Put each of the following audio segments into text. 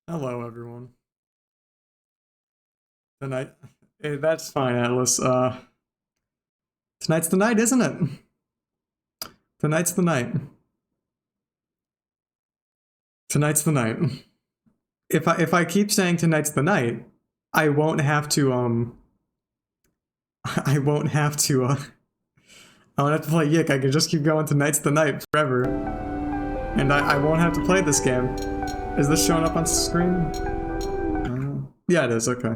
Hello, everyone. Tonight, that's fine, Atlas. Tonight's the night, isn't it? Tonight's the night. Tonight's the night. If I keep saying tonight's the night, I won't have to I won't have to I won't have to play YIIK. I can just keep going tonight's the night forever, and I won't have to play this game. Is this showing up on screen? Yeah, it is. Okay.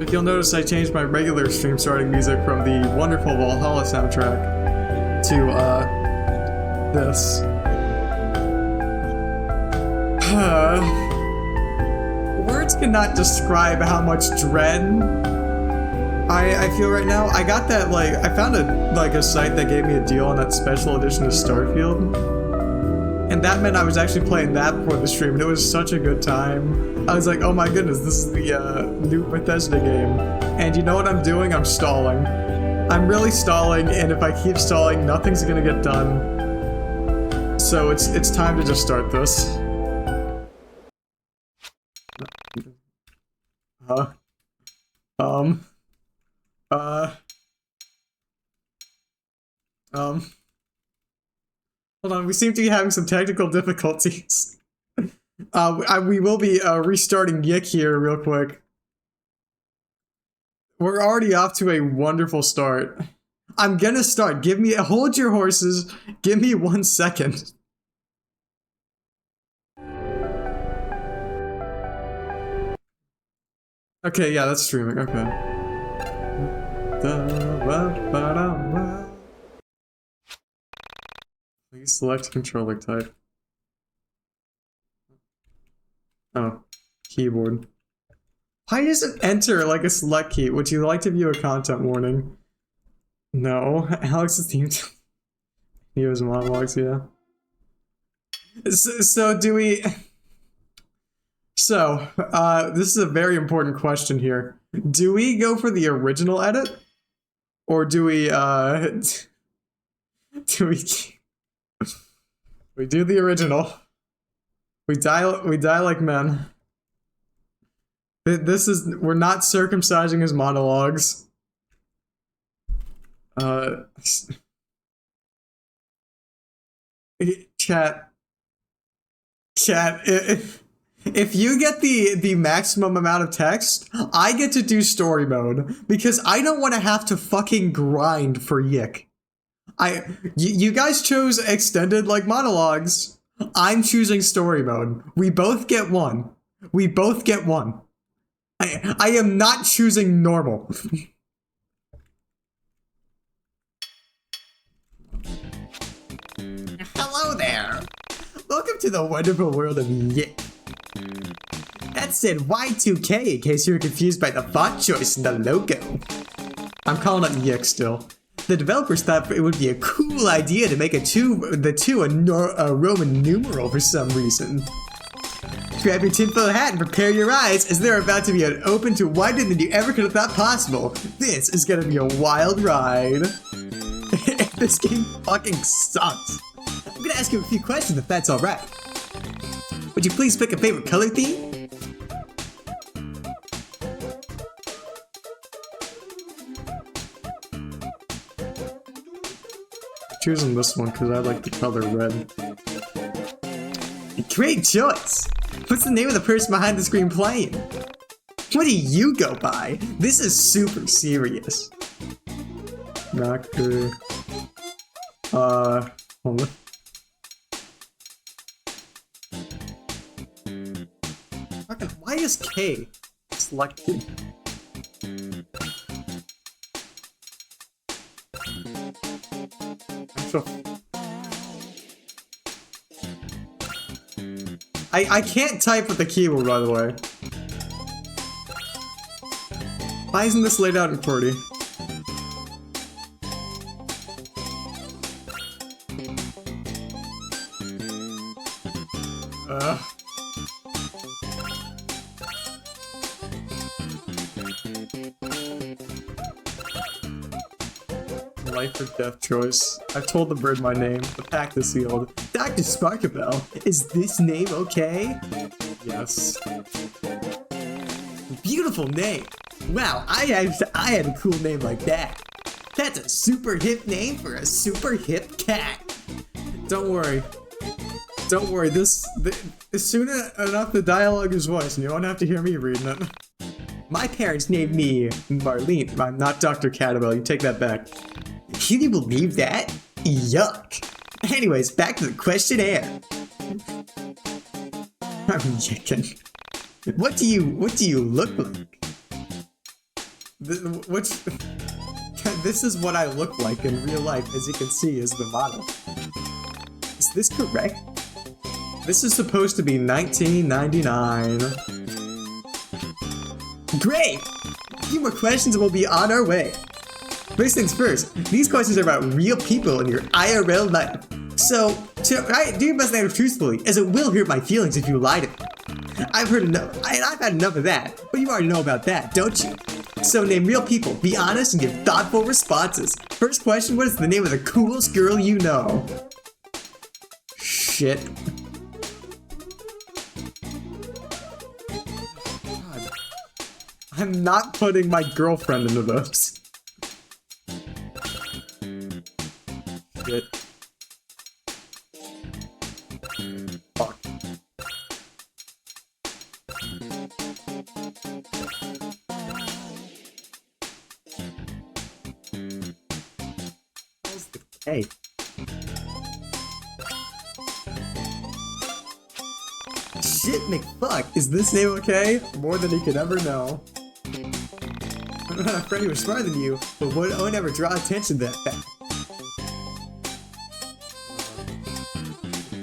If you'll notice, I changed my regular stream starting music from the wonderful Valhalla soundtrack to, this. Words cannot describe how much dread I feel right now. I got that, like, I found a site that gave me a deal on that special edition of Starfield. And that meant I was actually playing that before the stream, and it was such a good time. I was like, oh my goodness, this is the new Bethesda game. And you know what I'm doing? I'm stalling. I'm really stalling, and if I keep stalling, nothing's gonna get done. So it's time to just start this. Hold on, we seem to be having some technical difficulties. We will be restarting YIIK here real quick. We're already off to a wonderful start. I'm gonna start. Hold your horses. Give me 1 second. Okay, yeah, that's streaming. Okay. Please select controller type. Oh, keyboard. Why does it enter like a select key? Would you like to view a content warning? No. Alex's theme. He was monologues, yeah. So do we... So, this is a very important question here. Do we go for the original edit? Or do we, do we do the original? We die like men. We're not circumcising his monologues. Chat, if you get the maximum amount of text, I get to do story mode, because I don't want to have to fucking grind for YIIK. You guys chose extended, like, monologues. I'm choosing story mode. We both get one. We both get one. I am not choosing normal. Hello there. Welcome to the wonderful world of YIIK. That said Y2K in case you were confused by the font choice in the logo. I'm calling it YIIK still. The developers thought it would be a cool idea to make the two a Roman numeral for some reason. Grab your tinfoil hat and prepare your eyes, as they're about to be open to wider than you ever could have thought possible. This is gonna be a wild ride. This game fucking sucks. I'm gonna ask you a few questions if that's alright. Would you please pick a favorite color theme? Choosing this one because I like the color red. Great choice! What's the name of the person behind the screen playing? What do you go by? This is super serious. Doctor... hold on. Fucking, why is K selected? I can't type with the keyboard, by the way. Why isn't this laid out in QWERTY? Life or death choice. I've told the bird my name. The pact is sealed. Doctor Sparkabelle, is this name okay? Yes. Beautiful name. Wow, I had a cool name like that. That's a super hip name for a super hip cat. Don't worry. Don't worry, as soon enough the dialogue is voiced and you won't have to hear me reading it. My parents named me Marlene. I'm not Dr. Catabelle, you take that back. Can you believe that? Yuck. Anyways, back to the questionnaire. I'm yicking. What do you look like? This is what I look like in real life, as you can see is the model. Is this correct? This is supposed to be 1999. Great! A few more questions and we'll be on our way. First things first, these questions are about real people in your IRL life. So, do your best to answer truthfully, as it will hurt my feelings if you lie to me. I've had enough of that, but you already know about that, don't you? So name real people, be honest, and give thoughtful responses. First question, what is the name of the coolest girl you know? Shit. God. I'm not putting my girlfriend into this. Shit. Fuck. What's the K? Shit, McFuck! Is this name okay? More than you could ever know. I'm not a friend who was smarter than you, but won't ever draw attention to that fact.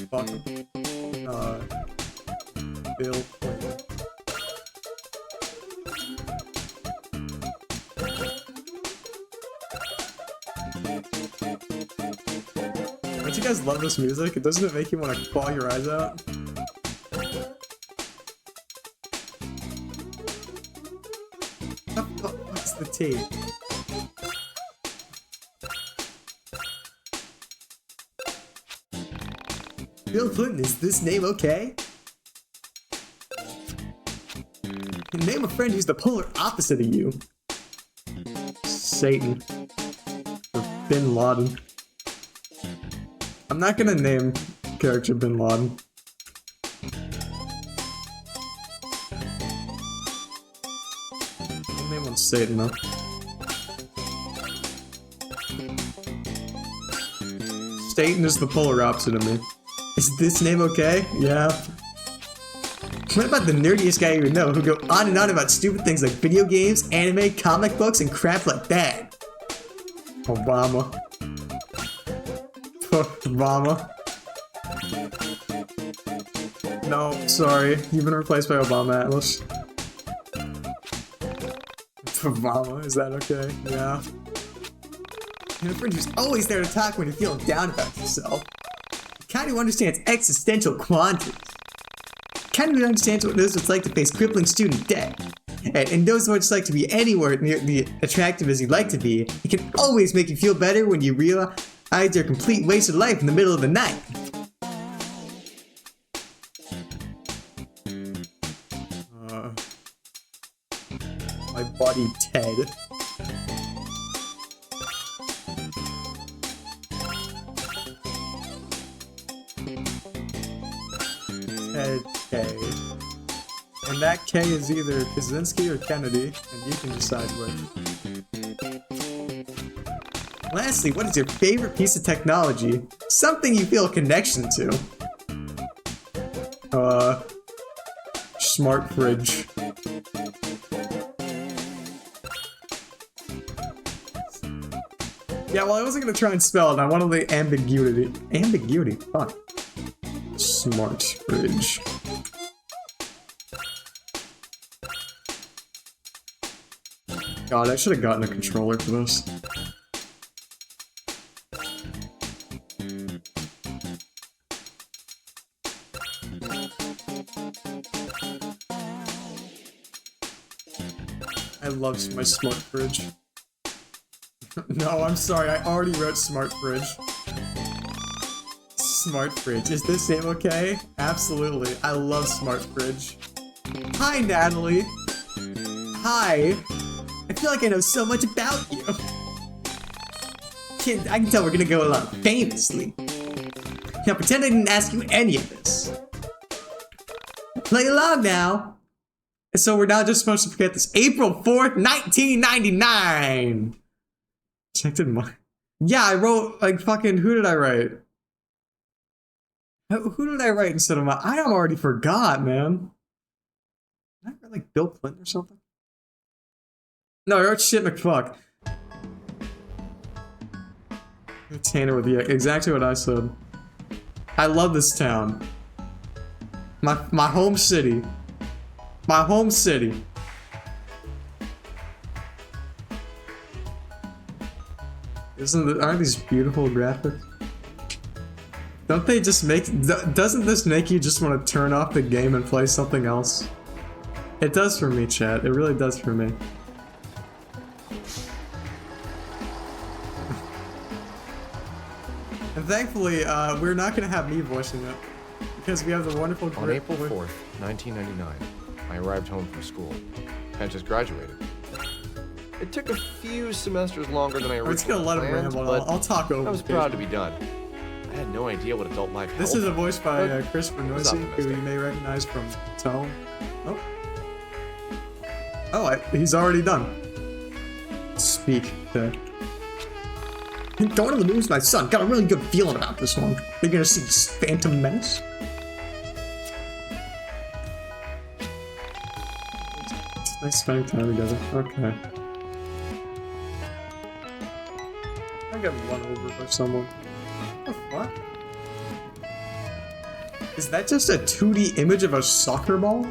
Fuck. Bill Clinton. Don't you guys love this music? Doesn't it make you want to claw your eyes out? What's the T? Bill Clinton, is this name okay? Name a friend who's the polar opposite of you. Satan. Or Bin Laden. I'm not gonna name character Bin Laden. I'll name one Satan though. Satan is the polar opposite of me. Is this name okay? Yeah. What about the nerdiest guy you know who go on and on about stupid things like video games, anime, comic books, and crap like that? Obama. Fuck Obama. No, sorry. You've been replaced by Obama Atlas. Obama, is that okay? Yeah. And a friend who's always there to talk when you're feeling down about yourself. Kind of understands existential quandaries. Kind of understands what knows what it's like to face crippling student debt. And knows what it's like to be anywhere near the attractive as you'd like to be. It can always make you feel better when you realize your complete waste of life in the middle of the night. My buddy Ted. Ted K. And that K is either Kaczynski or Kennedy, and you can decide which. Lastly, what is your favorite piece of technology? Something you feel a connection to. Smart fridge. Yeah, well, I wasn't gonna try and spell it, I wanted the ambiguity. Ambiguity? Fuck. Smart fridge. God, I should have gotten a controller for this. I love my smart fridge. No, I'm sorry. I already wrote smart fridge. Smart fridge. Is this name okay? Absolutely. I love smart fridge. Hi, Natalie. Hi. I feel like I know so much about you. I can tell we're gonna go along famously. Now pretend I didn't ask you any of this. Play along now. And so we're now just supposed to forget this. April 4th, 1999. Checked in my... Yeah, I wrote, like, fucking, who did I write? Who did I write instead of my... I already forgot, man. Did I write, like, Bill Clinton or something? No, I wrote shit McFuck. Tanner with YIIK. Exactly what I said. I love this town. My home city. My home city. Aren't these beautiful graphics? Don't they just make... Doesn't this make you just want to turn off the game and play something else? It does for me, chat. It really does for me. And thankfully, we're not going to have me voicing it. Because we have the wonderful... On April 4th, 1999, I arrived home from school. I just graduated. It took a few semesters longer than I originally planned, let him ramble. but I'll talk over. I was proud to be done. I had no idea what adult life held. This is a voice by Christopher Noisy, who you may recognize from Tone. Oh. Oh, he's already done. Speak. Going to the movies, my son. Got a really good feeling about this one. You're gonna see Phantom Menace. It's nice spending time together. Okay. I got run over by someone. What the fuck? Is that just a 2D image of a soccer ball?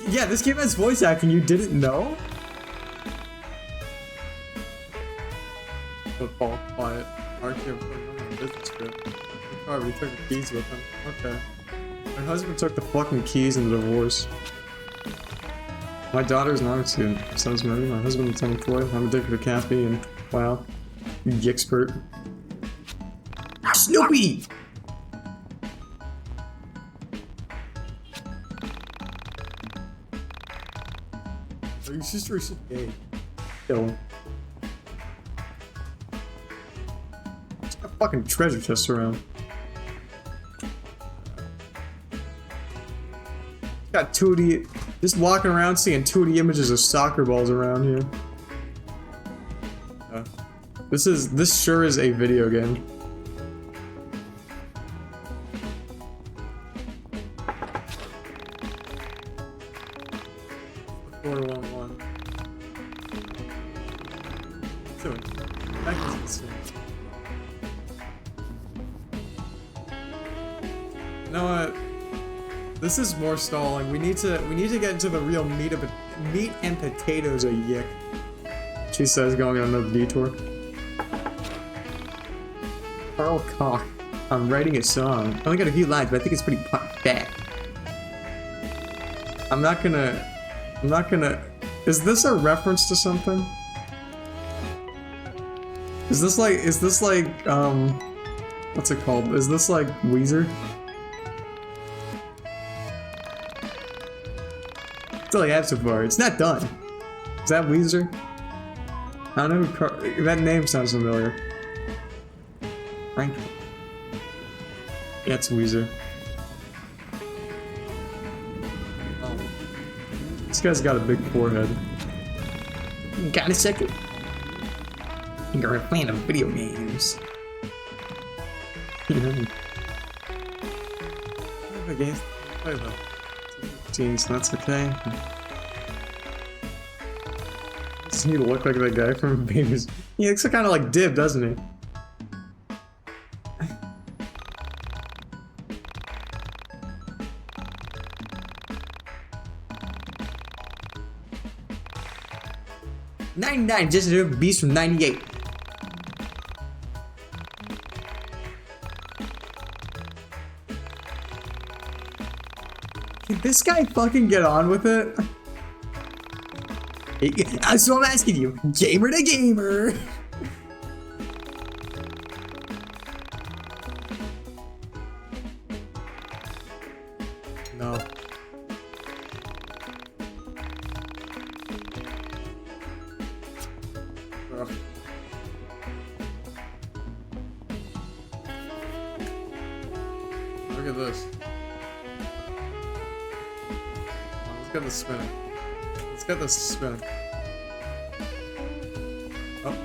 Yeah, this game has voice acting. You didn't know? Football, quiet. Archie, business trip. Oh, he took the keys with him. Okay. My husband took the fucking keys in the divorce. My daughter's an art student. My son's married. My husband is unemployed. I'm addicted to caffeine. Wow. You YIIKspert. Ah, Snoopy! So your sister is gay. Kill him. There's got fucking treasure chests around. Got 2D, just walking around seeing 2D images of soccer balls around here. This sure is a video game. You know what? This is more stalling. We need to get into the real meat and potatoes of YIIK. She says, going on another detour. Carl Koch. I'm writing a song. I only got a few lines, but I think it's pretty fat. I'm not gonna. Is this a reference to something? Is this like, what's it called? Is this like Weezer? That's all I have so far. It's not done. Is that Weezer? I don't know. That name sounds familiar. Frank. Yeah, it's Weezer. Oh. This guy's got a big forehead. Got a second? You're a fan of video games. I guess play though. Teens, that's okay. Doesn't he look like that guy from Babies? He looks kind of like Dib, doesn't he? '99, just a beast from '98. Can this guy fucking get on with it? So I'm asking you, gamer to gamer. No. Ugh. Look at this. Let's get this spinning. Let's get this spinning. Oh.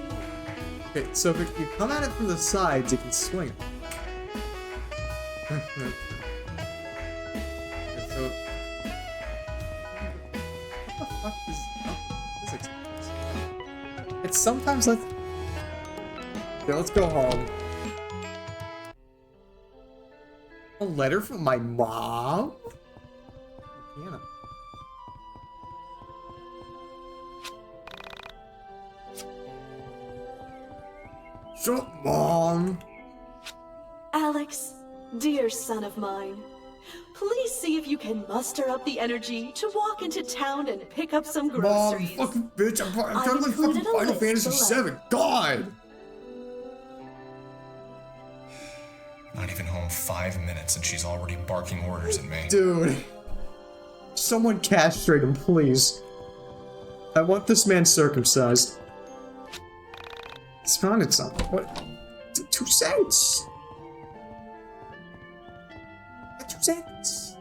Okay, so if you come at it from the sides, you can swing it. Okay, so... What the fuck is... Oh, physics. It's sometimes like... Okay, let's go home. A letter from my mom? Piano. Shut up, Mom! Alex, dear son of mine, please see if you can muster up the energy to walk into town and pick up some groceries. Mom, fucking bitch, I'm I've trying to play included fucking a Final list Fantasy below. VII. God! Not even home 5 minutes and she's already barking orders at me. Dude. Someone castrate him, please. I want this man circumcised. It's found something. What? 2 cents? 2 cents.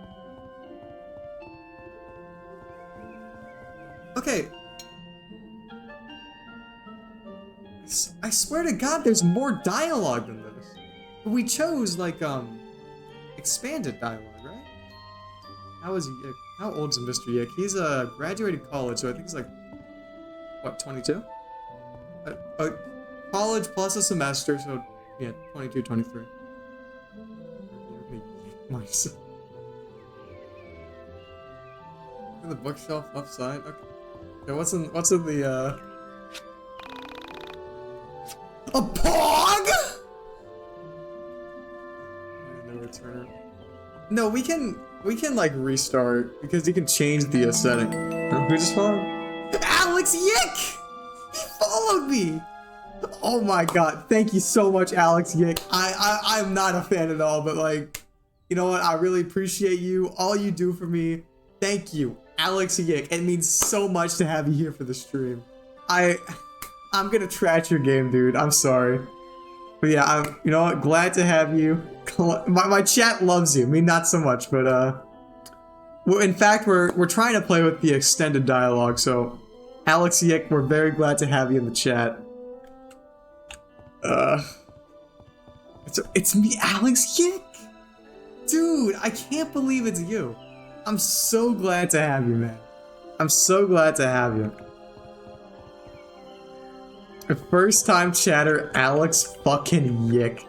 Okay. I swear to God, there's more dialogue than this. We chose, like, expanded dialogue, right? How old's Mr. Yick? He's graduated college, so I think he's like, what, 22? College plus a semester, so yeah, 22, 23. Myself. Look at the bookshelf left side. Okay. Okay, what's in the a pog? No return. No, we can like restart because you can change the aesthetic. Who just followed? Alex YIIK! He followed me! Oh my god, thank you so much, Alex YIIK. I'm not a fan at all, but like, you know what? I really appreciate you. All you do for me. Thank you, Alex YIIK. It means so much to have you here for the stream. I'm gonna trash your game, dude. I'm sorry. But yeah, you know what? Glad to have you. My chat loves you. Me, not so much, but well, in fact, we're trying to play with the extended dialogue. So, Alex YIIK, we're very glad to have you in the chat. It's me, Alex YIIK. Dude, I can't believe it's you. I'm so glad to have you, man. I'm so glad to have you. First time chatter, Alex fucking YIIK.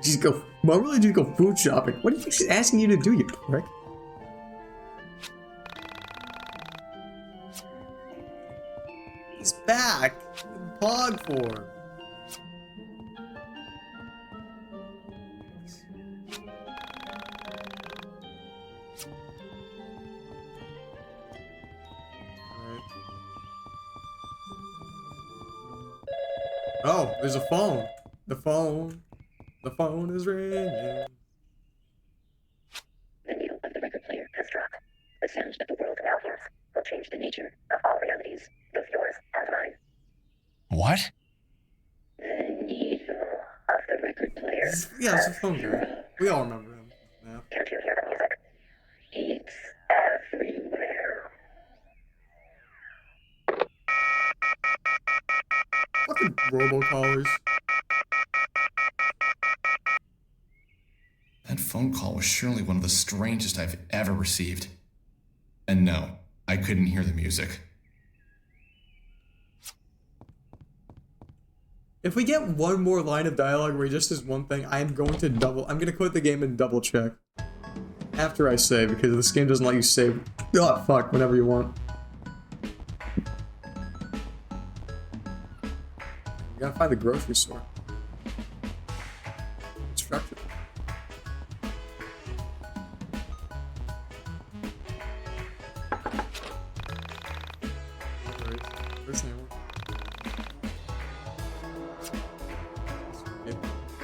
Just go. Well, really do go food shopping. What do you think she's asking you to do, you prick? He's back in pog form. Oh, there's a phone. The phone is ringing. The needle of the record player has dropped. The sound that the world now hears will change the nature of all realities, both yours and mine. What? The needle of the record player. Yeah, it's a phone guy. We all remember him. Yeah. Can't you hear the music? It's everywhere. Fucking robocallers. That phone call was surely one of the strangest I've ever received. And no, I couldn't hear the music. If we get one more line of dialogue where he just says one thing, I'm gonna quit the game and double check. After I save, because this game doesn't let you save. Oh, fuck, whenever you want. You gotta find the grocery store. Instructor. First thing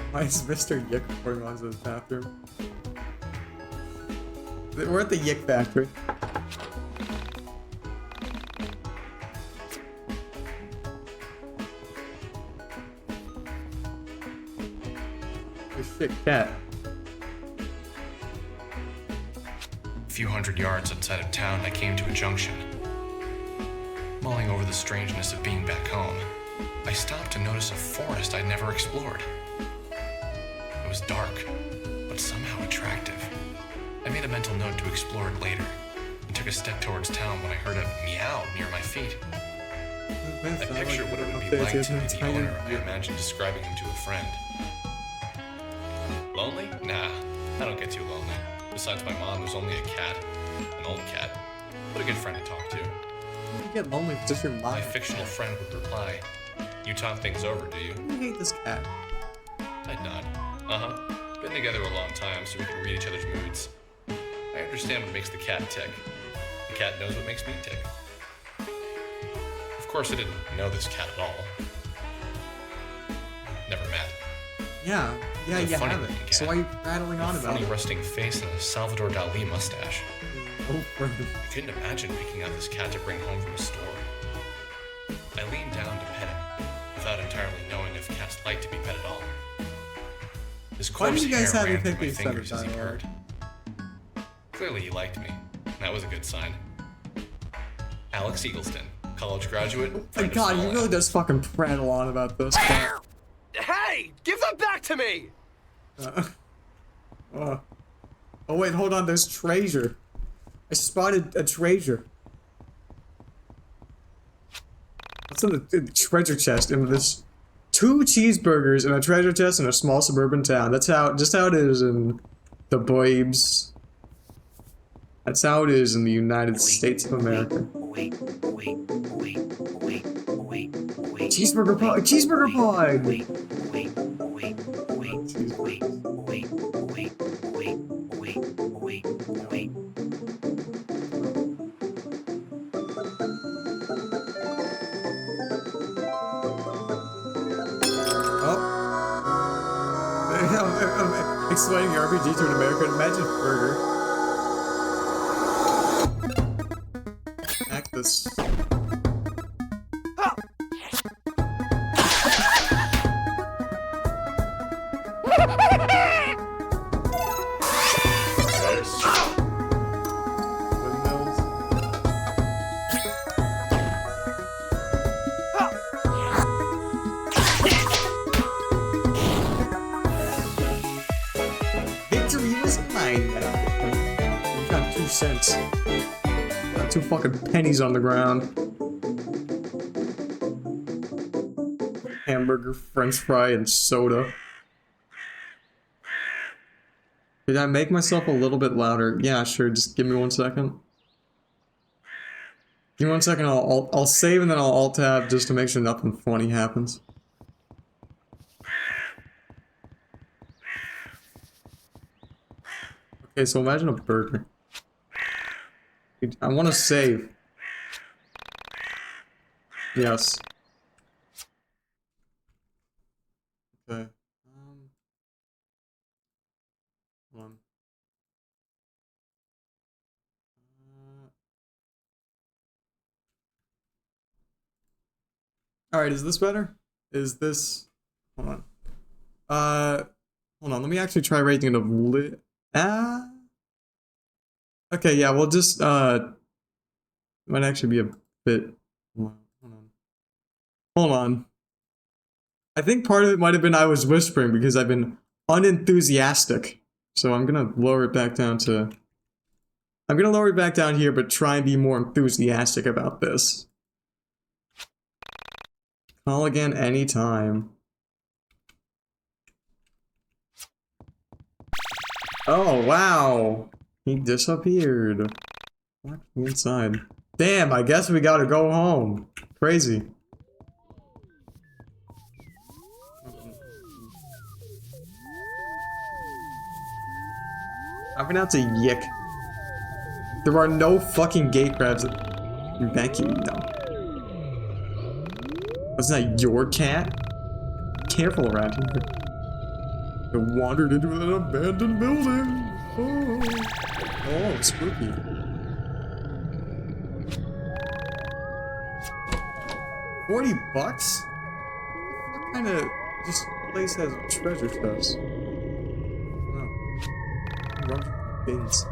why is Mr. YIIK reporting on to the bathroom? We're at the YIIK factory. Oh shit, cat. A few hundred yards outside of town, I came to a junction. Mulling over the strangeness of being back home, I stopped to notice a forest I'd never explored. It was dark, but somehow attractive. I made a mental note to explore it later, and took a step towards town when I heard a meow near my feet. I pictured what it would be like to be the owner. I imagined describing him to a friend. Lonely? Nah, I don't get too lonely. Besides my mom, there's only a cat. An old cat. But a good friend to talk to. You get lonely with just your My mind. fictional friend would reply, "You talk things over, do you?" I hate this cat. I'd nod. Uh-huh. Been together a long time, so we can read each other's moods. I understand what makes the cat tick. The cat knows what makes me tick. Of course, I didn't know this cat at all. Never met. Yeah, He's a you funny have looking it. cat. So why are you prattling on about Funny it? resting face and a Salvador Dali mustache. Oh, friend. I couldn't imagine picking out this cat to bring home from a store. I leaned down to pet him, without entirely knowing if cats like to be pet at all. His Why coarse did you guys hair have ran me through pick my these fingers as he dialogue? purred. Clearly he liked me. That was a good sign. Alex Eagleston, college graduate. My friend of god, he Small really Ant. does fucking prattle on about this. Hey! Give them back to me! Oh wait, hold on, there's treasure. I spotted a treasure. What's in the treasure chest? In this 2 cheeseburgers and a treasure chest in a small suburban town. That's just how it is in the Babes. That's how it is in the United States of America. Cheeseburger pie! Cheeseburger pie! I'm explaining RPG to an American. Imagine burger. Act this. Windmills. Victory was mine. We got 2 cents. Got 2 fucking pennies on the ground. Hamburger, french fry, and soda. Did I make myself a little bit louder? Yeah, sure. Just give me 1 second. Give me 1 second. I'll save and then I'll alt tab just to make sure nothing funny happens. Okay, so imagine a burger. Dude, I want to save. Yes. Okay. Hold on. Alright, is this better? Is this... Hold on. Hold on, let me actually try rating it a okay, yeah, we'll just, might actually be a bit... Hold on. Hold on. I think part of it might have been I was whispering because I've been unenthusiastic. So I'm gonna lower it back down to... I'm gonna lower it back down here, but try and be more enthusiastic about this. Call again anytime. Oh, wow. He disappeared. Lock me inside. Damn, I guess we gotta go home. Crazy. I've been out to YIIK. There are no fucking gate crabs. Thank you, no. Wasn't that your cat? Careful around here. I wandered into an abandoned building. Oh, spooky. $40? What kind of this place has treasure chests? Oh. Rubbish bins.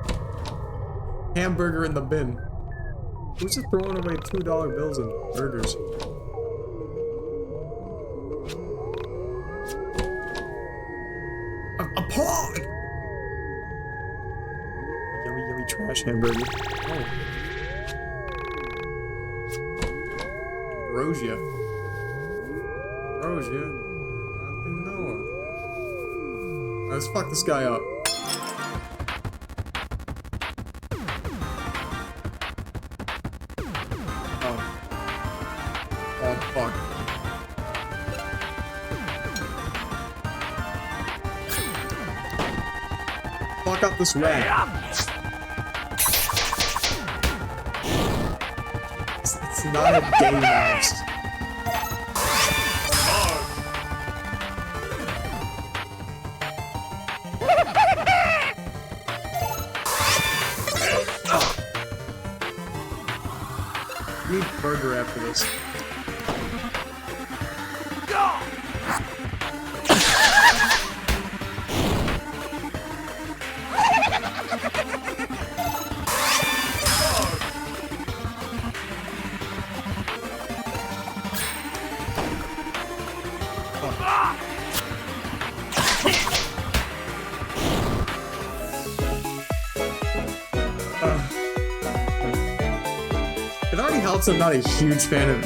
Hamburger in the bin. Who's just throwing away $2 bills and burgers? A pog! Yummy, yummy trash hamburger. Oh. Ambrosia. Ambrosia? Nothing Noah. Let's fuck this guy up. Oh. Oh, fuck. Fuck up this rat. It's not a gay mouse. I need burger after this. It already helps I'm not a huge fan of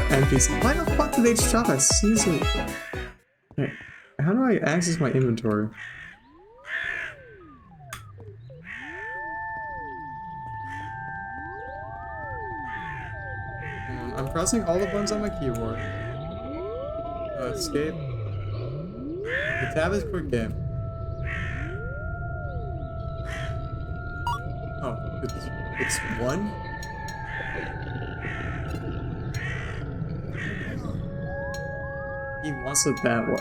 NPCs. Why the fuck did they just drop that season? Hey, how do I access my inventory? I'm pressing all the buttons on my keyboard. Escape. The tab is quick game. Oh, it's one? He wants it that way.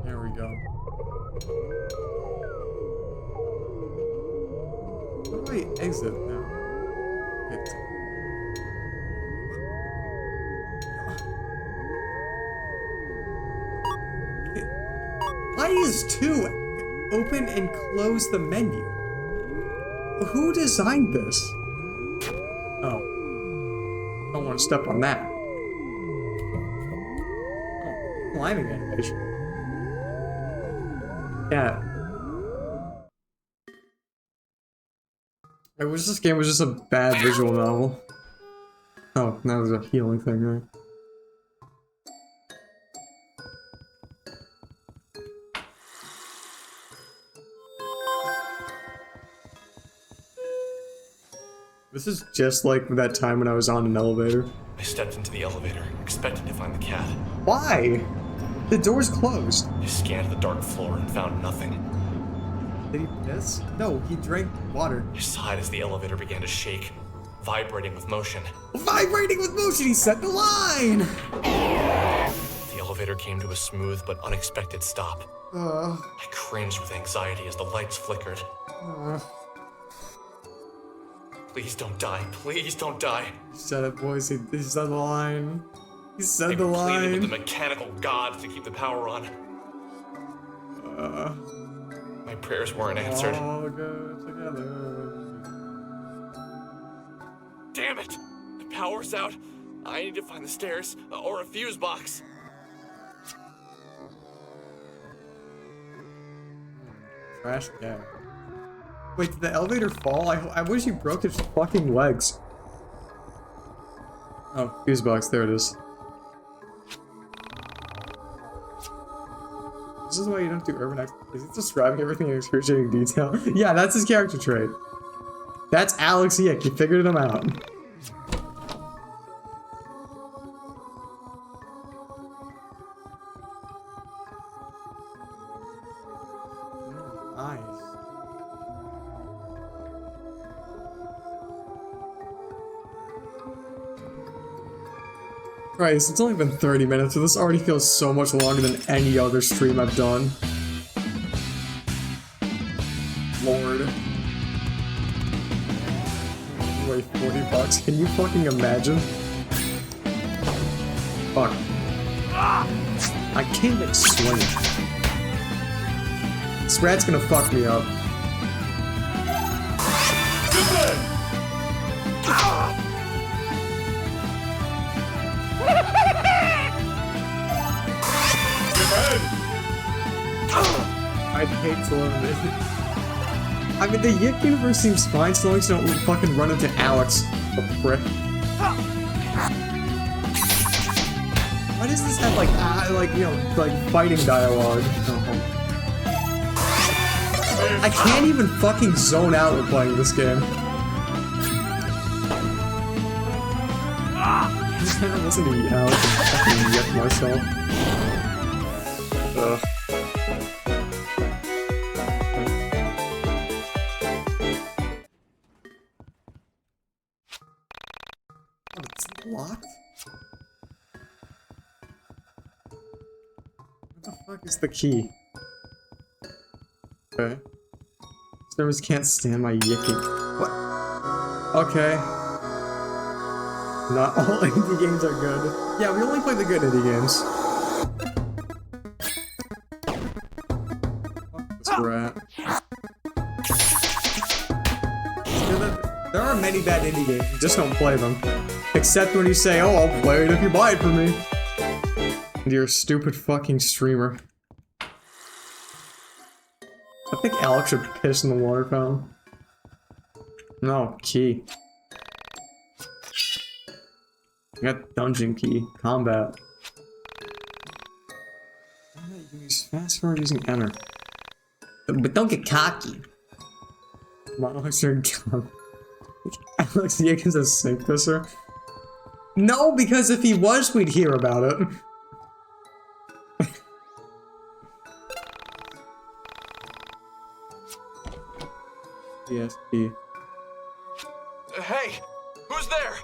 There we go. How do I exit now? Okay. Why is 2 open and close the menu? Who designed this? Oh. Don't want to step on that. Oh, climbing animation. Yeah. I wish this game was just a bad visual novel. Oh, that was a healing thing, right? This is just like that time when I was on an elevator. I stepped into the elevator, expecting to find the cat. Why? The door's closed. I scanned the dark floor and found nothing. Did he piss? No, he drank water. I sighed as the elevator began to shake, vibrating with motion. Vibrating with motion, he set the line! The elevator came to a smooth but unexpected stop. Uh, I cringed with anxiety as the lights flickered. Please don't die. Please don't die. He said it, boys. He said the line. He said I the pleaded with the line. mechanical gods to keep the power on. My prayers weren't answered. All go together. Damn it! The power's out. I need to find the stairs or a fuse box. Trash guy. Wait, did the elevator fall? I wish he broke his fucking legs. Oh, fuse box. There it is. This is why you don't do urban exploration. Is he describing everything in excruciating detail? Yeah, that's his character trait. That's Alex YIIK. You figured him out. Christ, it's only been 30 minutes, so this already feels so much longer than any other stream I've done. Lord. Wait, $40? Can you fucking imagine? Fuck. I can't even swing. This rat's gonna fuck me up. I'd hate to learn it. I mean, the YIIK universe seems fine so long as you don't fucking run into Alex, the prick. Why does this have like fighting dialogue? I can't even fucking zone out when playing this game. I'm just gonna listen to Alex and fucking YIIK myself. Ugh. Oh, it's locked? What the fuck is the key? Okay. Servers can't stand my YIIKing. What? Okay. Not all indie games are good. Yeah, we only play the good indie games. Fuck this rat. There are many bad indie games, you just don't play them. Except when you say, oh, I'll play it if you buy it for me. And you're a stupid fucking streamer. I think Alex should piss in the water fountain. No, key. I got dungeon key. Combat. You can use fast forward using enter. But don't get cocky. Alex YIIK is a sink pisser? No, because if he was, we'd hear about it. ESP. Hey! Who's there?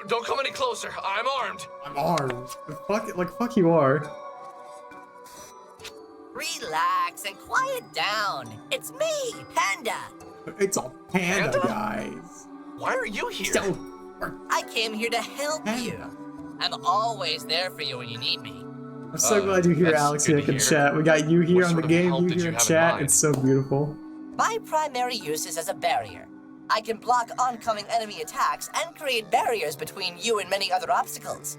Don't come any closer. I'm armed. I'm armed. Fuck you are. Relax and quiet down. It's me, Panda. It's a panda, guys. Why are you here? I came here to help you. I'm always there for you when you need me. I'm so glad you're here, Alex YIIK in chat. We got you here on the game, you here in chat. It's so beautiful. My primary use is as a barrier. I can block oncoming enemy attacks and create barriers between you and many other obstacles.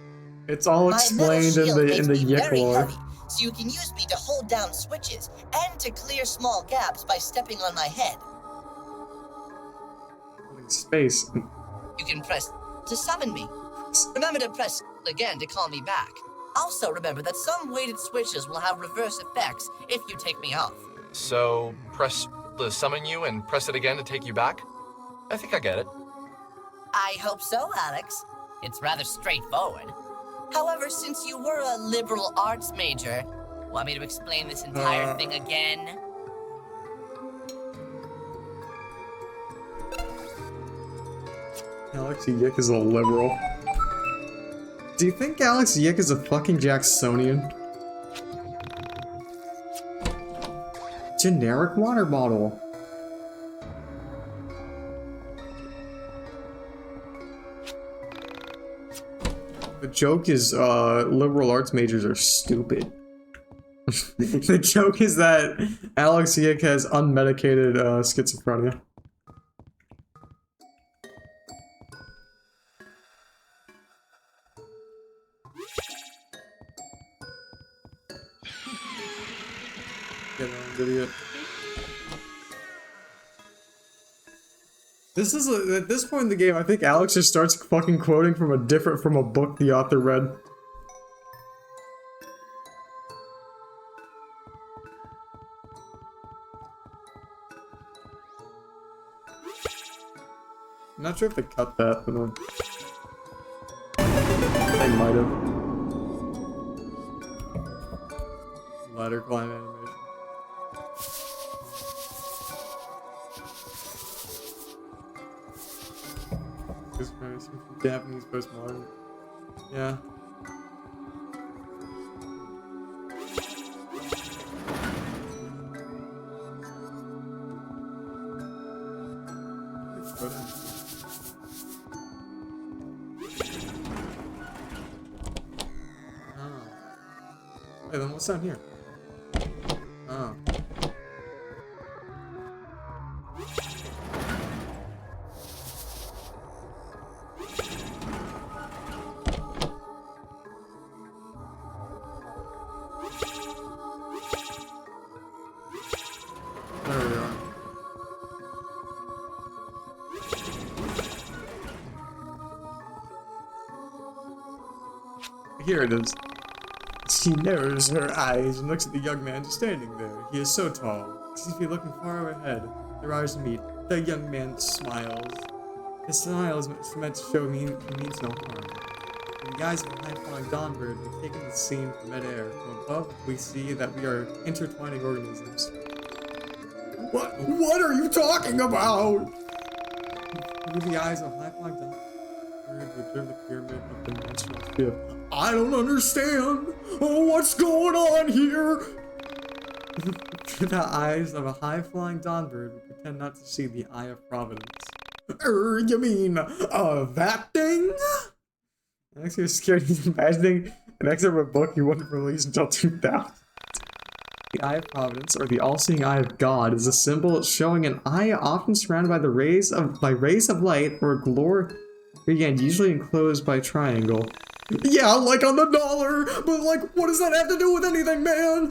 It's all explained in the YIIK lore. Heavy, so you can use me to hold down switches and to clear small gaps by stepping on my head. Space. You can press to summon me. Remember to press again to call me back. Also remember that some weighted switches will have reverse effects if you take me off. So, press the summon you and press it again to take you back? I think I get it. I hope so, Alex. It's rather straightforward. However, since you were a liberal arts major, want me to explain this entire thing again? Alex YIIK is a liberal. Do you think Alex YIIK is a fucking Jacksonian? Generic water bottle. The joke is, liberal arts majors are stupid. The joke is that Alex YIIK has unmedicated, schizophrenia. Get on, idiot. This is at this point in the game, I think Alex just starts fucking quoting from a book the author read. I'm not sure if they cut that, but they might have. Ladder climb animation. This from Japanese postmodern. Yeah. Wait, then what's down here? Oh. There we are. Here it is. She narrows her eyes and looks at the young man just standing there. He is so tall. He seems to be looking far ahead. Their eyes meet. The young man smiles. His smile is meant to show he means no harm. In the eyes of a high-flying dawnbird, we've taken the scene from midair. From above, we see that we are intertwining organisms. What are you talking about? Through the eyes of a high-flying dawnbird, we observe the pyramid of the dimensional sphere. I don't understand. Oh, what's going on here? Through the eyes of a high-flying dawnbird, we pretend not to see the eye of providence. You mean, that thing? Alex, you're scared he's imagining an excerpt of a book he wouldn't release until 2000. The eye of providence, or the all-seeing eye of God, is a symbol showing an eye often surrounded by rays of light or glory, and usually enclosed by a triangle. Yeah, like on the dollar, but like, what does that have to do with anything, man?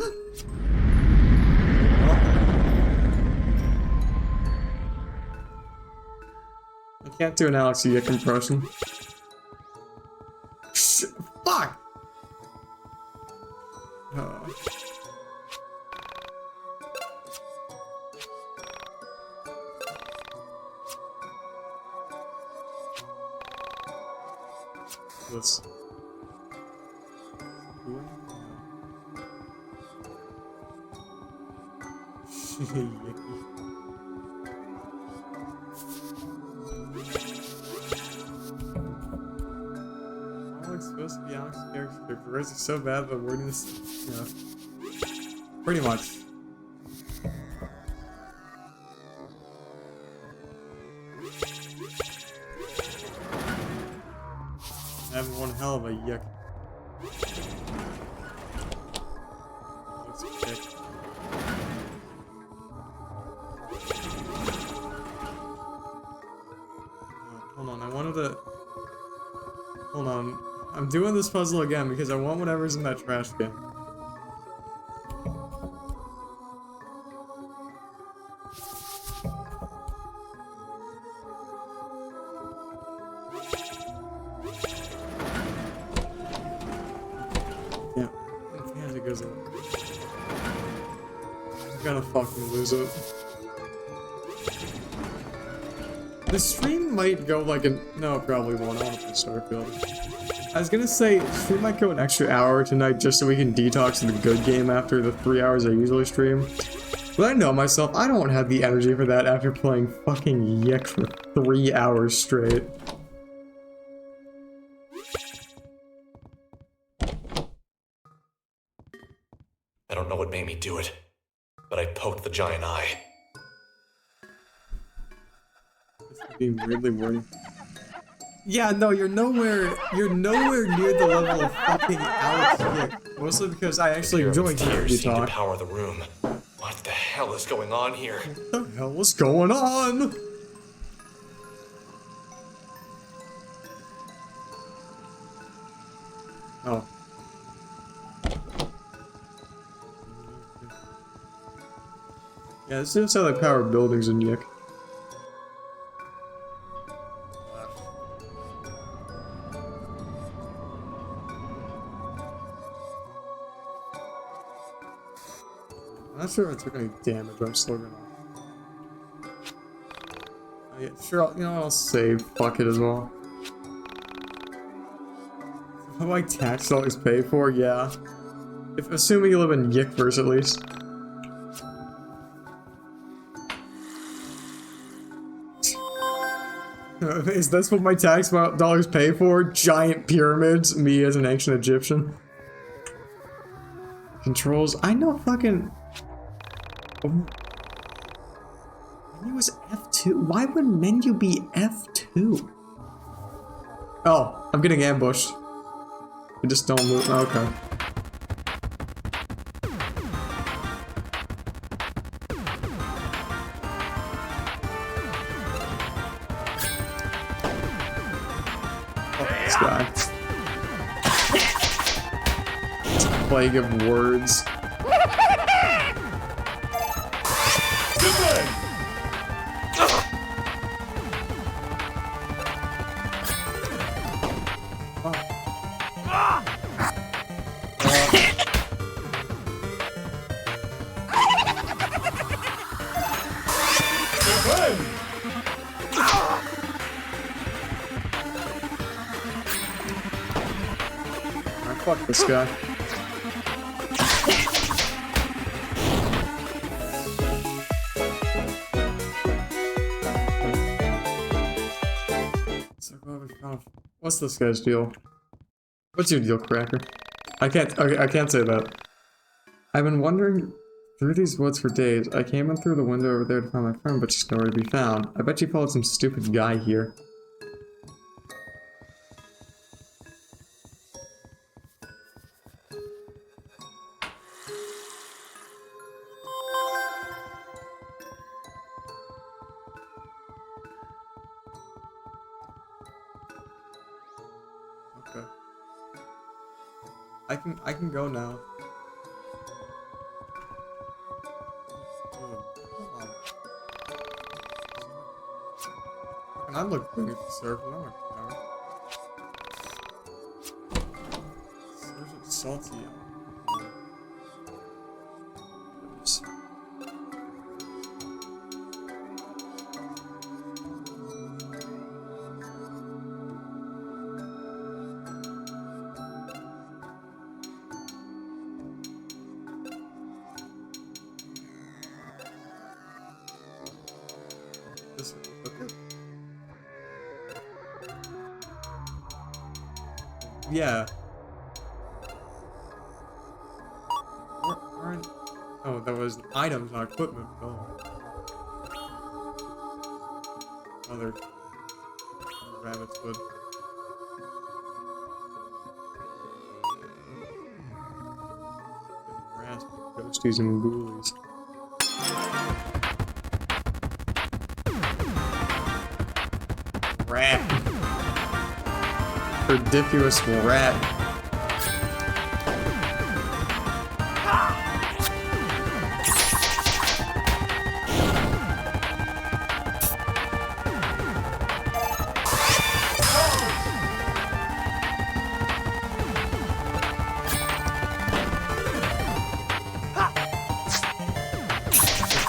I can't do an Alex YIIK impression. Fuck! This. Alex supposed to be Alex's character, but the words are so bad that wording this, pretty much. Having one hell of a YIIK. Looks sick. Hold on, I wanted to... Hold on. I'm doing this puzzle again because I want whatever's in that trash can. Yeah. As it goes up. I'm gonna fucking lose it. The stream might go like an... No, it probably won't. I want to play Starfield. I was gonna say, stream might go an extra hour tonight just so we can detox the good game after the 3 hours I usually stream. But I know myself, I don't have the energy for that after playing fucking YIIK for 3 hours straight. I don't know what made me do it, but I poked the giant eye. This is being weirdly wordy. Yeah, no, you're nowhere near the level of fucking Alex YIIK. Mostly because I actually enjoy hearing you talk. To power the room. What the hell is going on here? What the hell is going on? Oh. Yeah, this is how they power buildings in YIIK. I'm not sure if I took any damage, but I'm still gonna... Oh, yeah, sure, you know what, I'll save. Fuck it as well. How my tax dollars pay for? Yeah. If assuming you live in YIIKverse at least. Is this what my tax dollars pay for? Giant pyramids? Me as an ancient Egyptian? Controls? I know fucking... Menu was F2? Why would menu be F2? Oh, I'm getting ambushed. You just don't move. Okay. This guy. It's a plague of words. Fuck this guy. So glad we found. What's this guy's deal? What's your deal, Cracker? I can't. Okay, I can't say that. I've been wandering through these woods for days. I came in through the window over there to find my friend, but she's nowhere to be found. I bet you followed some stupid guy here. Okay. I can go now. And I look pretty at the surf, and I'm a Surf is salty. Oops. This one, okay. Yeah. Where aren't... Oh, that was items, not equipment. Oh. Other rabbit's foot. Raspy ghosties and ghoulies. Rat. Ridiculous rat.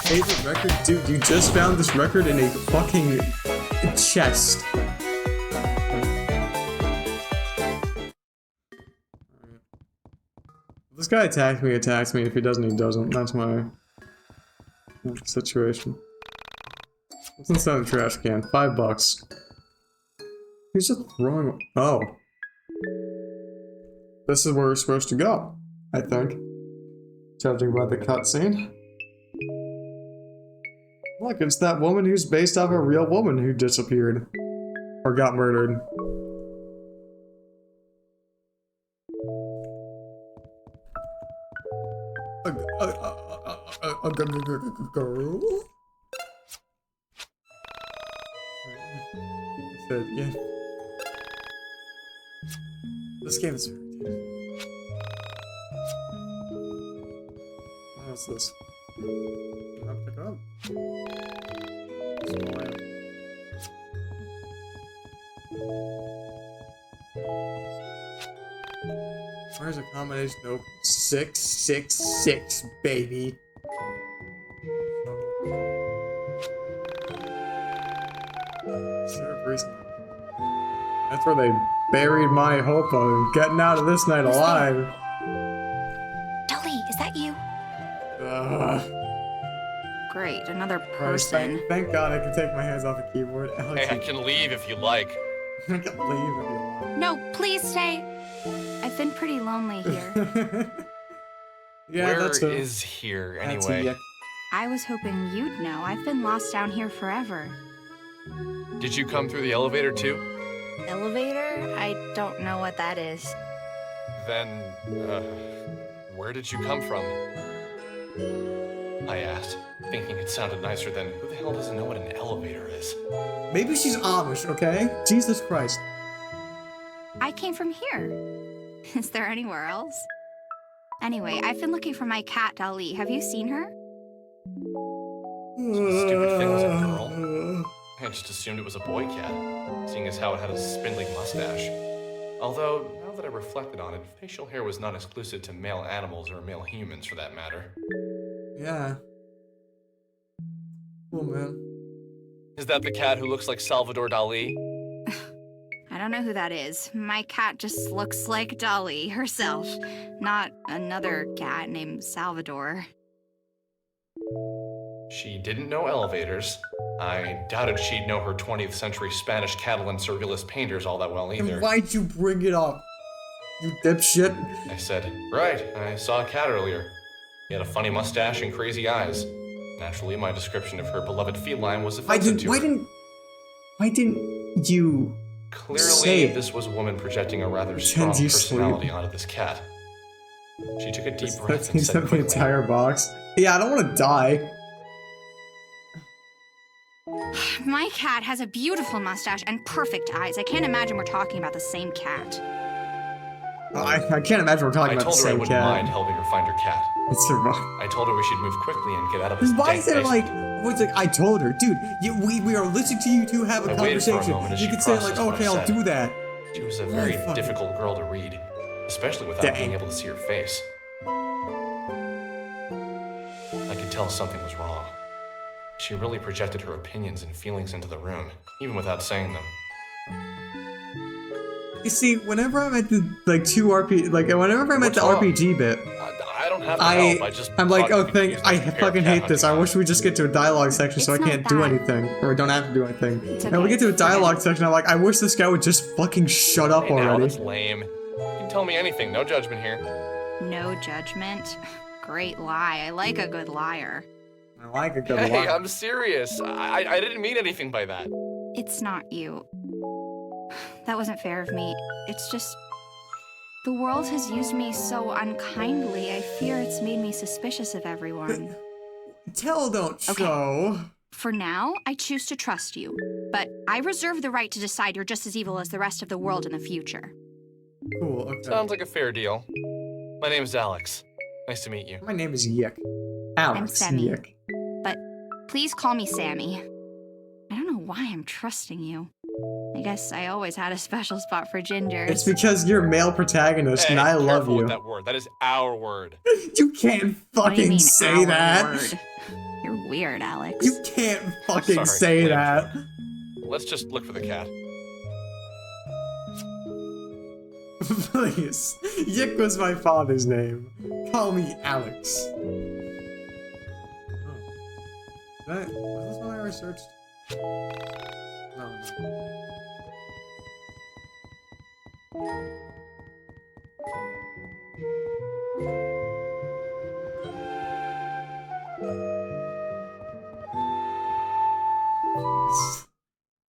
Favorite record? Dude, you just found this record in a fucking chest. This guy attacks me. If he doesn't, he doesn't. That's my situation. What's inside the trash can? $5. He's just throwing... Oh. This is where we're supposed to go, I think. Judging by the cutscene. Look, it's that woman who's based off a real woman who disappeared. Or got murdered. A girl? Said, yeah. This game is very deep. What's this? I'll pick it up. Where's a combination of 666, baby? That's where they buried my hope of getting out of this night alive. Dolly, is that you? Great. Great, another Christ, person. thank God I can take my hands off the keyboard. Alex, Hey, I can leave if you like. I can leave if you No, please stay. I've been pretty lonely here. want. Yeah, Where that's a, is here, that's anyway? a yuck. I was hoping you'd know. I've been lost down here forever. Did you come through the elevator too? Elevator? I don't know what that is. Then, where did you come from? I asked, thinking it sounded nicer than, who the hell doesn't know what an elevator is? Maybe she's Amish, okay? Jesus Christ. I came from here. Is there anywhere else? Anyway, I've been looking for my cat, Dali. Have you seen her? So the stupid thing was a girl? I just assumed it was a boy cat, seeing as how it had a spindly mustache. Although, now that I reflected on it, facial hair was not exclusive to male animals or male humans for that matter. Yeah. Cool, man. Is that the cat who looks like Salvador Dali? I don't know who that is. My cat just looks like Dali herself, not another cat named Salvador. She didn't know elevators. I doubted she'd know her 20th century Spanish Catalan surrealist painters all that well either. And why'd you bring it up? You dipshit. I said, right, I saw a cat earlier. He had a funny mustache and crazy eyes. Naturally, my description of her beloved feline was offensive to her. Why didn't you Clearly, say it? this was a woman projecting a rather strong you personality sleep. onto this cat. She took a deep breath That and takes said up the quickly, entire box? Yeah, I don't want to die. My cat has a beautiful mustache and perfect eyes. I can't imagine we're talking about the same cat. I can't imagine we're talking I about the told her I same wouldn't mind cat. helping her find her cat. It's a I told her we should move quickly and get out of this Why dank is there like, basement. what's like, I told her, dude, we are listening to you two have a I waited for a conversation. moment as You she could say like, processed what I okay, I'll said. do that. She was a very fuck. difficult girl to read, especially without Dang. being able to see her face. I could tell something was wrong. She really projected her opinions and feelings into the room, even without saying them. You see, whenever I'm at the like whenever I'm at the What's wrong? RPG bit, I don't have to help. I'm like, thought oh, you could use I this to prepare fucking cat hate this. I hunting wish we just get to a dialogue section so I It's not can't do that. anything, or I don't have to do anything. It's And we okay. get to a dialogue section, I'm like, I wish this guy would just fucking shut up Hey, now, already. that's lame. You can tell me anything, no judgment here. No judgment. Great lie. I like a good liar. I like a good Hey, lie. I'm serious. I didn't mean anything by that. It's not you. That wasn't fair of me. It's just... The world has used me so unkindly. I fear it's made me suspicious of everyone. Tell, don't Okay. show. For now, I choose to trust you. But I reserve the right to decide you're just as evil as the rest of the world in the future. Cool, okay. Sounds like a fair deal. My name's Alex. Nice to meet you. My name is YIIK. Alex Sammy. YIIK. But please call me Sammy. I don't know why I'm trusting you. I guess I always had a special spot for gingers. It's because you're male protagonist Hey, and I love careful you. with that word. That is our word. You can't What do you fucking mean, say our that. word? You're weird, Alex. You can't fucking Sorry, say lame that. Let's just look for the cat. Please. YIIK was my father's name. Call me Alex. Oh. Was this one I researched? No.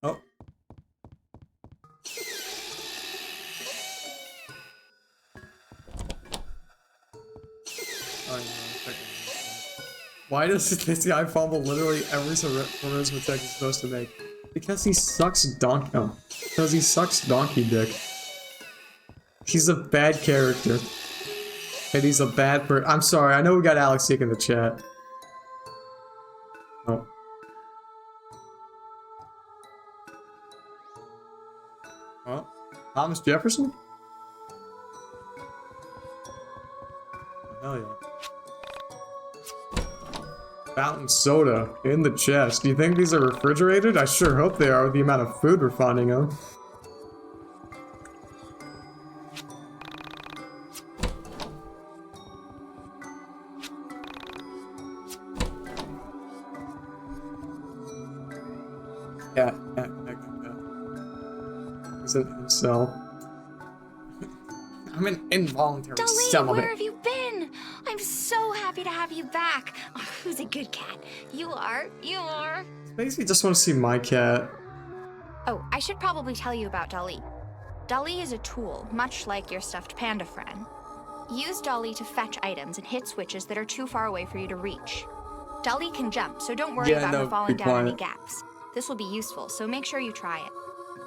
Oh. Why does this guy fumble literally every charisma check he's supposed to make? Because he sucks donkey. Oh. Because he sucks donkey dick. He's a bad character. And he's a bad I'm sorry, I know we got Alex YIIK in the chat. Oh. Oh. Thomas Jefferson? Hell yeah. Fountain soda in the chest. Do you think these are refrigerated? I sure hope they are with the amount of food we're finding them. He's an incel. I'm an involuntary Dolly, celibate. where have you been? I'm so happy to have you back. Oh, who's a good cat? You are. You are. Makes me just want to see my cat. Oh, I should probably tell you about Dolly. Dolly is a tool, much like your stuffed panda friend. Use Dolly to fetch items and hit switches that are too far away for you to reach. Dolly can jump, so don't worry about her falling down any gaps. This will be useful, so make sure you try it.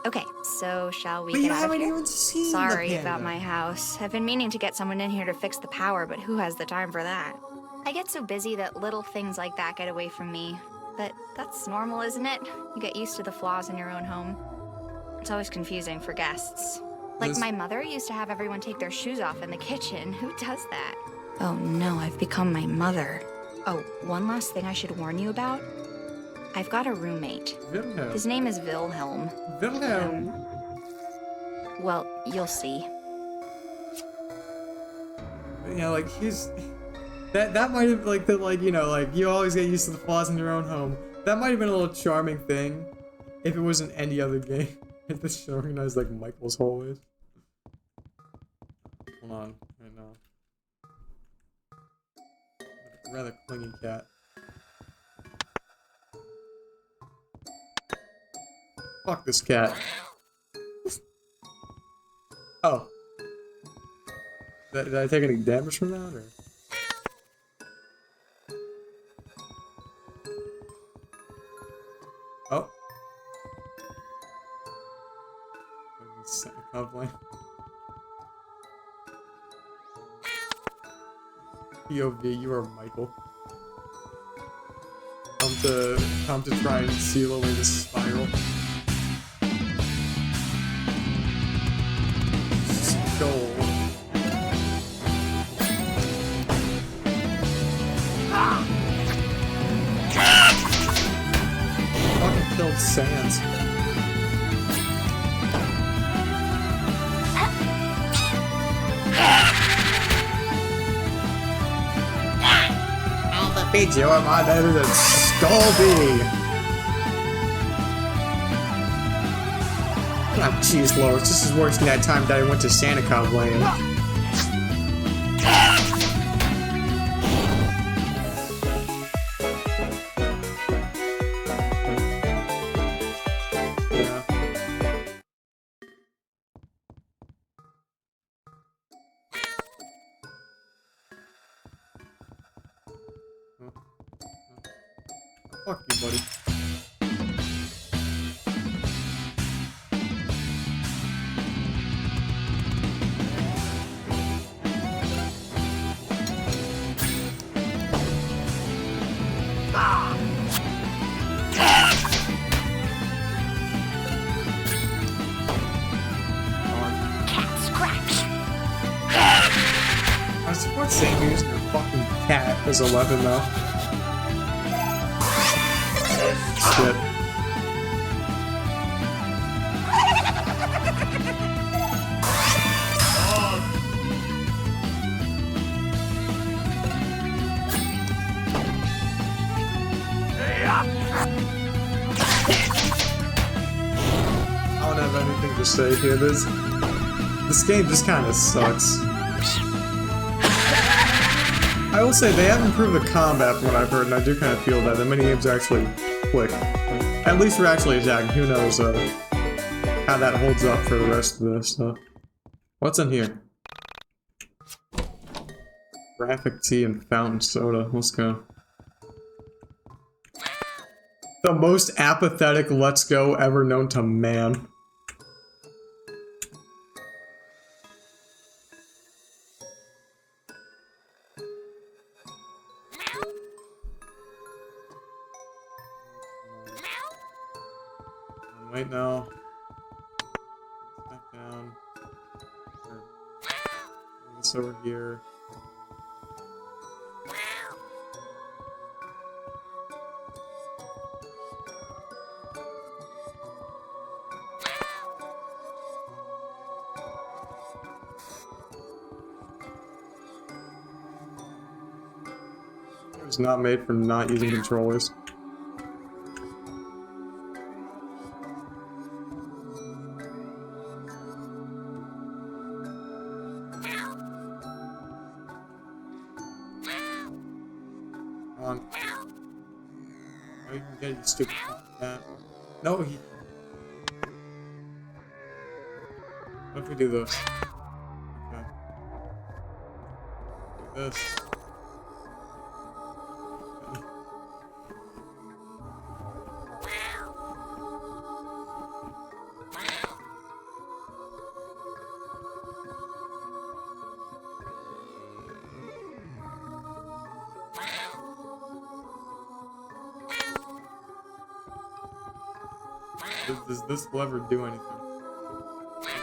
Okay, so shall we But get you out of haven't here? even seen Sorry the about panda. my house. I've been meaning to get someone in here to fix the power, but who has the time for that? I get so busy that little things like that get away from me. But that's normal, isn't it? You get used to the flaws in your own home. It's always confusing for guests. Like my mother used to have everyone take their shoes off in the kitchen. Who does that? Oh no, I've become my mother. Oh, one last thing I should warn you about. I've got a roommate. Wilhelm. His name is Wilhelm. Wilhelm. Well, you'll see. Yeah, like he's that might have like you always get used to the flaws in your own home. That might have been a little charming thing if it wasn't any other game. If this organized like Michael's hallways. Hold on, right now. Rather clingy cat. Fuck this cat. Oh. Did I take any damage from that, or? Oh. Complain. POV, you are Michael. Come to try and seal away the spiral. Skull. Fucking killed Sans. I'll defeat you, and my name is Skullby. Oh, jeez, Lois, this is worse than that time Daddy went to Santa Claus Land. Fuck you, buddy. I support saying using your fucking cat as a weapon, though. Shit. I don't have anything to say here. This game just kind of sucks. I will say they have improved the combat from what I've heard, and I do kind of feel that the minigames actually click. At least we're actually attacking. Who knows how that holds up for the rest of this stuff. What's in here? Graphic tea and fountain soda. Let's go. The most apathetic let's go ever known to man. Wait now. Back down. Move this over here. It was not made for not using controllers. on. Oh, you can get it, you stupid cat. No, he... What if we do this? Okay. Do this. Does this lever do anything?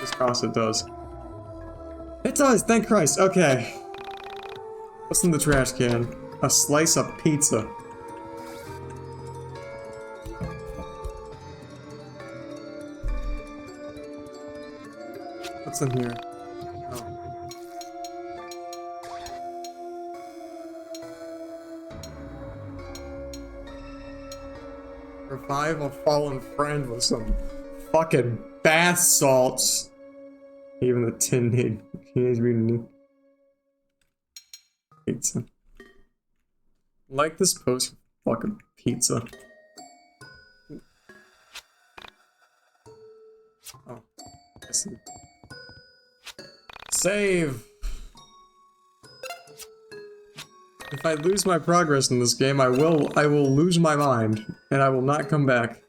This cross it does. It does, thank Christ. Okay. What's in the trash can? A slice of pizza. What's in here? Oh. Revive a fallen friend with some fucking bath salts. Even the teenage mutant pizza. Like this post fucking pizza. Oh, I see. Save. If I lose my progress in this game, I will lose my mind, and I will not come back.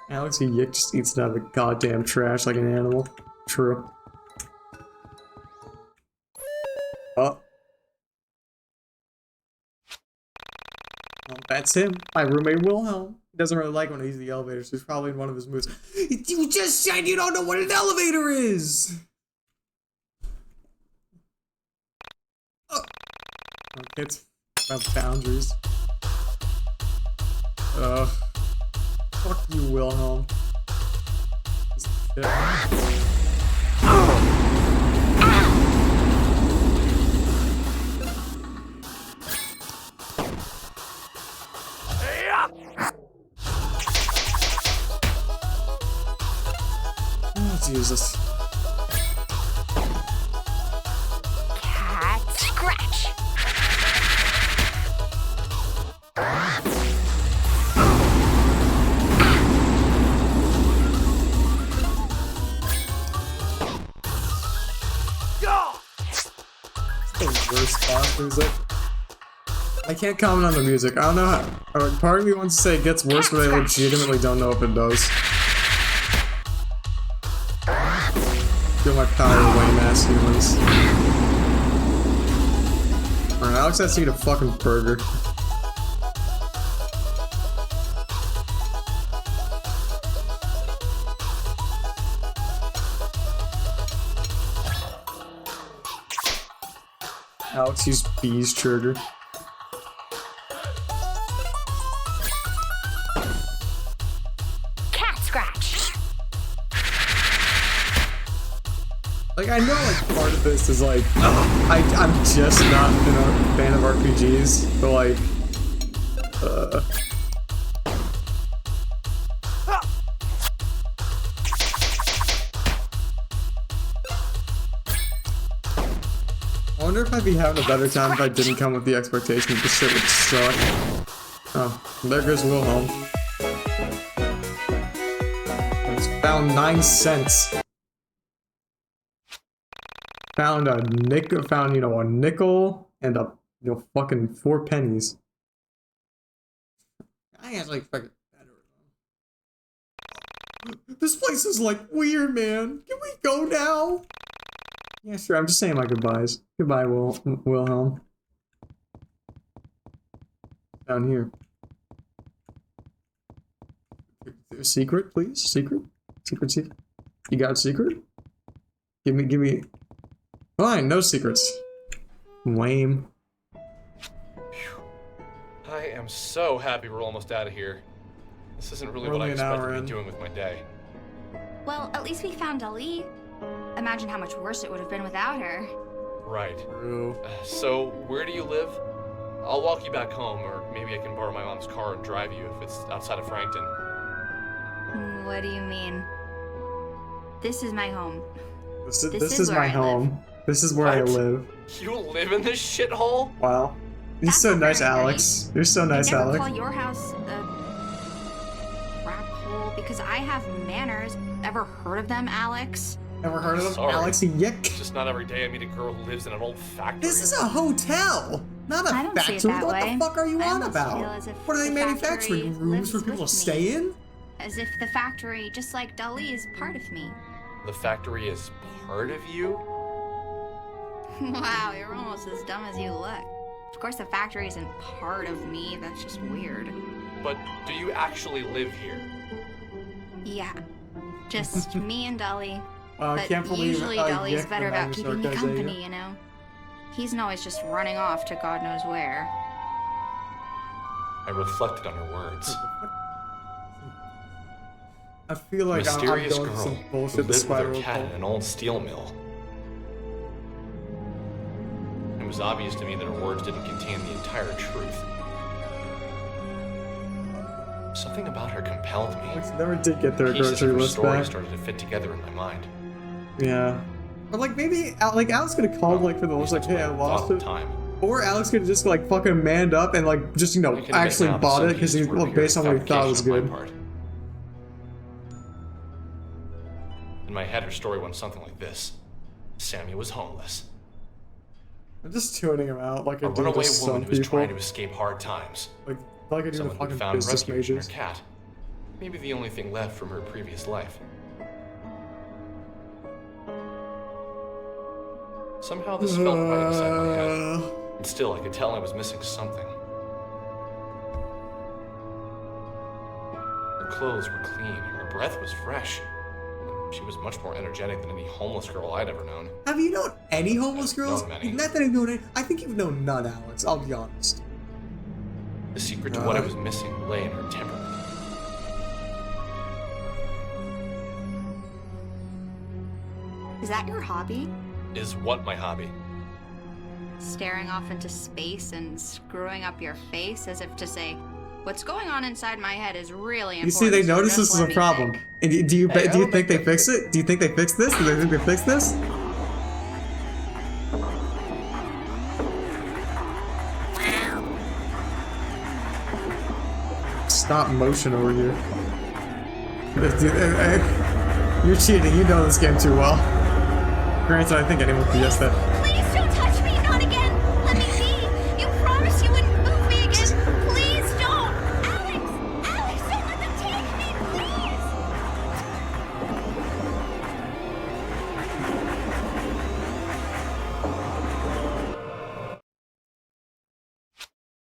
Alex YIIK just eats it out of the goddamn trash like an animal. True. Oh. Well, that's him. My roommate Wilhelm. He doesn't really like when I use the elevator, so he's probably in one of his moods. You just said you don't know what an elevator is! Okay, it's about boundaries. Fuck you, Wilhelm. Oh, Jesus. Cat scratch. Worst boss music. I can't comment on the music. I don't know how. Part of me wants to say it gets worse, but I legitimately don't know if it does. Feel my power, lame ass humans. Alright, Alex has to eat a fucking burger. Alex used B's trigger. Cat scratch. Like, I know, like, part of this is, like, I'm just not, you know, a fan of RPGs, but, like, I wonder if I'd be having a better time if I didn't come with the expectation that this shit would suck. Oh, there goes Wilhelm. It's found 9 cents. Found a nickel, found, you know, a nickel and a, you know, fucking 4 pennies. I actually expected better. This place is like weird, man. Can we go now? Yeah, sure. I'm just saying my goodbyes. Goodbye, Wilhelm. Down here. Secret, please. Secret. Secret. You got a secret? Give me. Fine, no secrets. Lame. I am so happy we're almost out of here. This isn't really what I expected to be doing with my day. Well, at least we found Ali. Imagine how much worse it would have been without her. Right. True. So, where do you live? I'll walk you back home, or maybe I can borrow my mom's car and drive you if it's outside of Frankton. What do you mean? This is my home. This is my home. This is where I What? live. You live in this shithole? Wow. You're That's so not nice, very Alex. You're so nice, I never Alex. call your house a crap hole because I have manners. Ever heard of them, Alex? Ever heard of them? Sorry. Alex YIIK? It's just not every day I meet a girl who lives in an old factory. This is a hotel, not a I don't see factory. it that What way. the fuck are you I on almost feel about? as if What are they the manufacturing? factory Rooms for lives people to with stay me. in? As if the factory, just like Dali, is part of me. The factory is part of you? Wow, you're almost as dumb as you look. Of course, the factory isn't part of me. That's just weird. But do you actually live here? Yeah, just me and Dali. I But can't believe usually YIIK Dolly's better about remembers keeping me Sarkazia. company, you know? He's always just running off to God knows where. I reflected on her words. I feel like I'm Mysterious going girl some who bullshit lived the with spiral her cat in cult. an old steel mill. It was obvious to me that her words didn't contain the entire truth. Something about her compelled me. Alex never did get their Pieces grocery of her list story back. started to fit together in my mind. Yeah. But like maybe like Alex could have called like for the list like, hey, I lost it. Time. Or Alex could have just like fucking manned up and like just, you know, I can admit actually now that bought some it because he pieces were well, pure based on what he thought was fabrication good. on my part. In my head, her story went something like this. Sammy was homeless. I'm just tuning him out like I A do runaway to some woman who was people. trying to escape hard times. Like I do to Someone who fucking found business refuge in her majors. cat. Maybe the only thing left from her previous life. Somehow this felt right inside my head. And still, I could tell I was missing something. Her clothes were clean, her breath was fresh. She was much more energetic than any homeless girl I'd ever known. Have you known any homeless I've girls? known many. Not that I've known any. I think you've known none, Alex. I'll be honest. The secret to what I was missing lay in her temperament. Is that your hobby? Is what my hobby? Staring off into space and screwing up your face as if to say, what's going on inside my head is really important. You see, they so notice just this is let a me problem. think." And do you Hey, I do you don't think think they fix it? Do you think they fix this? Do they think they fix this? Stop motion over here. You're cheating. You know this game too well. Granted, I think anyone can guess that. Please don't touch me, not again. Let me be. You promised you wouldn't move me again. Please don't. Alex, Alex, don't let them take me, please.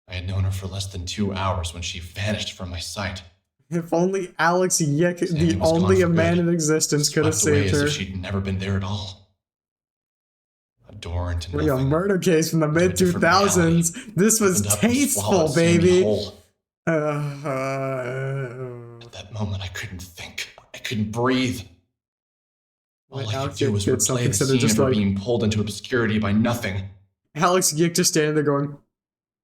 I had known her for less than 2 hours when she vanished from my sight. If only Alex YIIK, Sandy the was gone only for man good. in existence, could have Swept away saved as her. if she'd never been there at all. A door into Really, a nothing. murder case from the mid To a different 2000s. This was Opened up and tasteful, swallowed Sandy baby. whole. At that moment, I couldn't think. I couldn't breathe. All Wait, I could Alex do was did replay something the instead of scene just of her like- being pulled into obscurity by nothing. Alex YIIK just standing there going,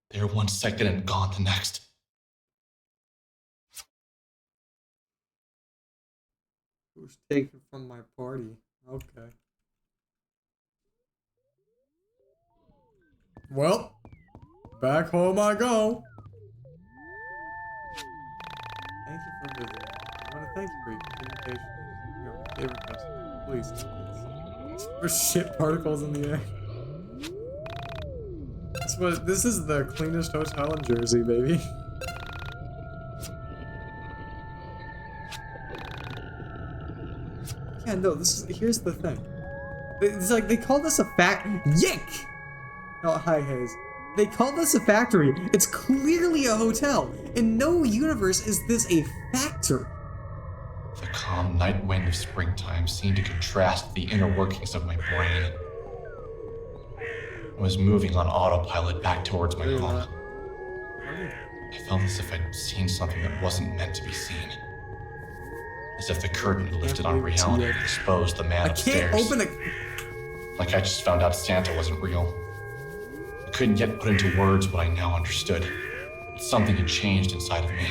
There 1 second and gone the next. "Who's taken from my party?" Okay. Well, back home I go. Thank you for visiting. I want to thank you for your communication. You're my favorite customer. Please. There's shit particles in the air. This is the cleanest hotel in Jersey, baby. Yeah, no, here's the thing. It's like they call this a YIIK! Oh, hi, Hayes. They call this a factory. It's clearly a hotel. In no universe is this a factory. The calm night wind of springtime seemed to contrast the inner workings of my brain. I was moving on autopilot back towards my home. I felt as if I'd seen something that wasn't meant to be seen. As if the curtain had lifted on reality and exposed the man I upstairs. can't open it. Like I just found out Santa wasn't real. I couldn't yet put into words what I now understood. But something had changed inside of me.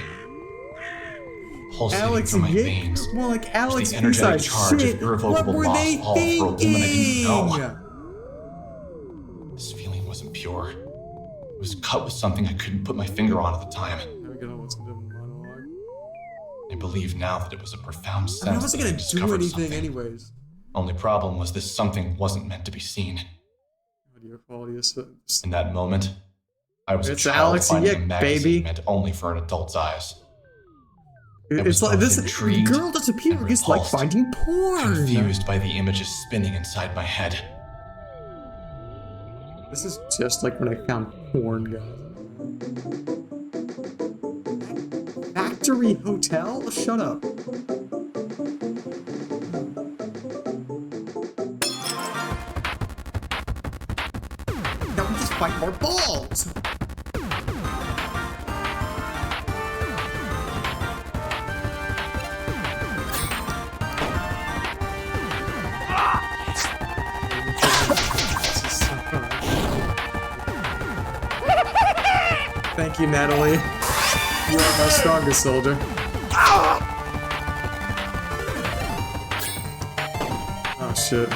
Pulsating Alex through my YIIK? veins. Well, like was Alex the energetic B-side charge shit. of irrevocable What were loss they all for a woman I didn't know. thinking? was cut with something I couldn't put my finger on at the time. Now we gotta listen to the monologue. I believe now that it was a profound sense. I mean, I wasn't that gonna do discovered anything something. anyways. Only problem was this something wasn't meant to be seen. Audio quality is so... In that moment, I was It's a child Alex finding a YIIK, magazine baby. meant only for an adult's eyes. I It's was like both this intrigued girl disappearing and is like repulsed, finding porn. confused by the images spinning inside my head. This is just like when I found porn, guys. Factory Hotel? Shut up. Now we just fight more balls. Thank you, Natalie. You are my strongest soldier. Oh shit.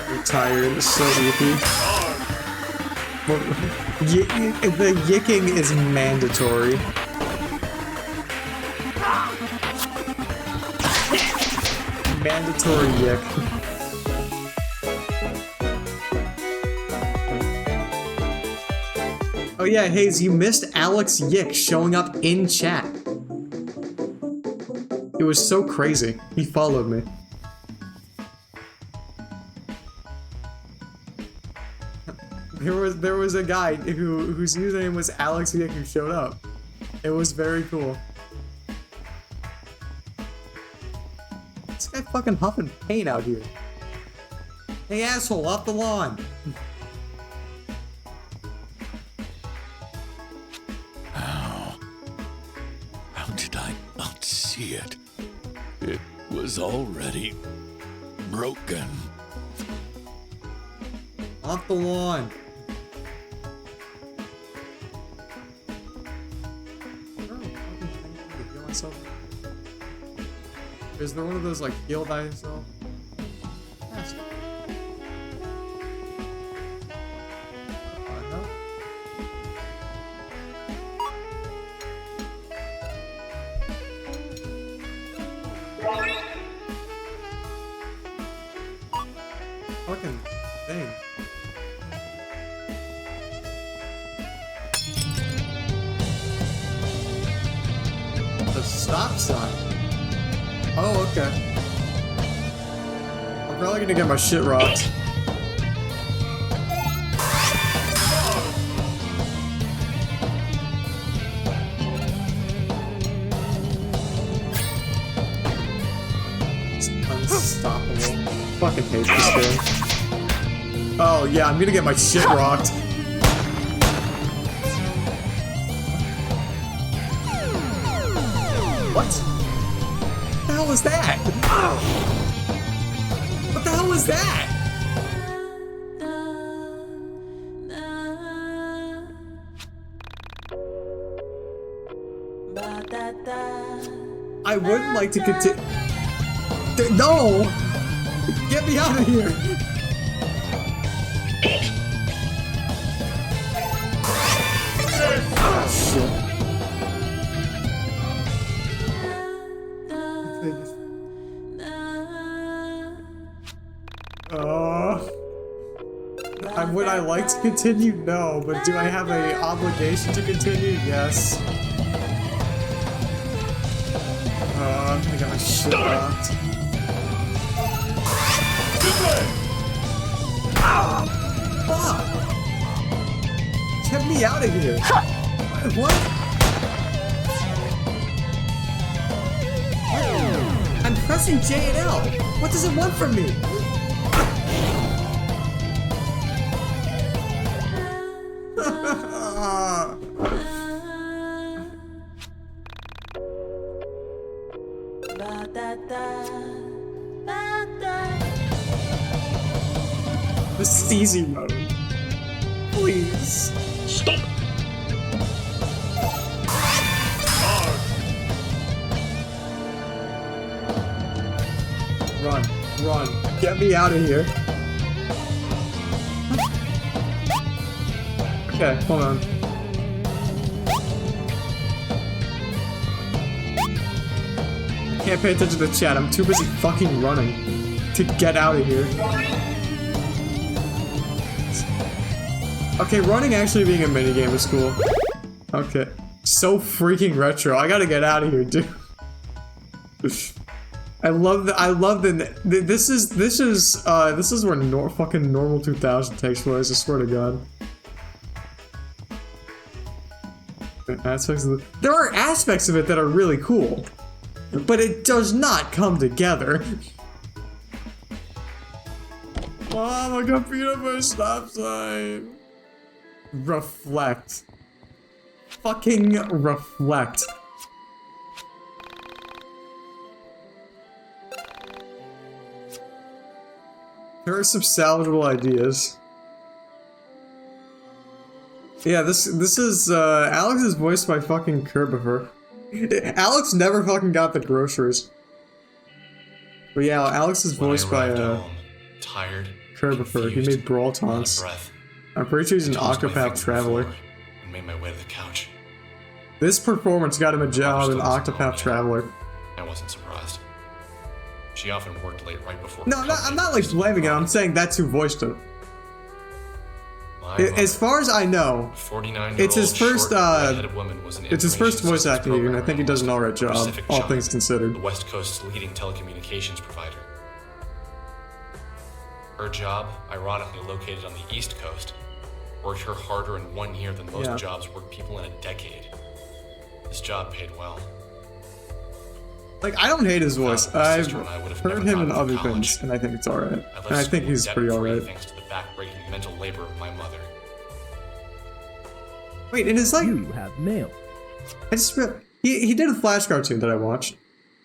You're tired, it's so icky. Well, the yicking is mandatory. Mandatory yick. Oh yeah, Hayes, you missed Alex YIIK showing up in chat. It was so crazy. He followed me. There was a guy whose username was Alex YIIK who showed up. It was very cool. This guy fucking huffing paint out here. Hey asshole, off the lawn. How did I not see it? It was already broken. Off the lawn. Is there one of those like heal by yourself? Yes. Fucking thing. The stop sign. Oh, okay. I'm probably gonna get my shit rocked. It's unstoppable. Fucking hate this game. Oh yeah, I'm gonna get my shit rocked. What? What the hell was that? What the hell was that? I would like to continue. No! Get me out of here! Oh, shit. Would I like to continue? No, but do I have an obligation to continue? Yes. I'm gonna get my shit rocked. Fuck! Get me out of here! What? I'm pressing J and L. What does it want from me? This is easy mode. Please. Stop. Run. Get me out of here. Okay, hold on. Can't pay attention to the chat. I'm too busy fucking running to get out of here. Okay, running actually being a minigame is cool. Okay. So freaking retro. I gotta get out of here, dude. I love the this is where fucking normal 2000 takes place, I swear to god. There are aspects of it that are really cool, but it does not come together. Mom, I got beat up by a stop sign. Reflect. Fucking reflect. There are some salvageable ideas. Yeah, this is Alex is voiced by fucking Kerbifer. Alex never fucking got the groceries. But yeah, Alex is voiced by tired, Kerbifer. He made Brawl Taunts. I'm pretty sure he's an Octopath Traveler. And made my way to the couch. This performance got him a job in Octopath Traveler. I wasn't surprised. She often worked late right before. No, I'm not like blaming it. I'm saying that's who voiced him. As far as I know, it's his first. It's his first voice acting gig, and I think he does an alright job, all things considered. The West Coast's leading telecommunications provider. Her job, ironically located on the East Coast, worked her harder in 1 year than most jobs work people in a decade. This job paid well. Like, I don't hate his voice. I've heard him in other things, and I think it's alright. And I think he's pretty alright. Thanks to the backbreaking mental labor of my mother. Wait, and it's like... You have mail. I just realized... He did a Flash cartoon that I watched.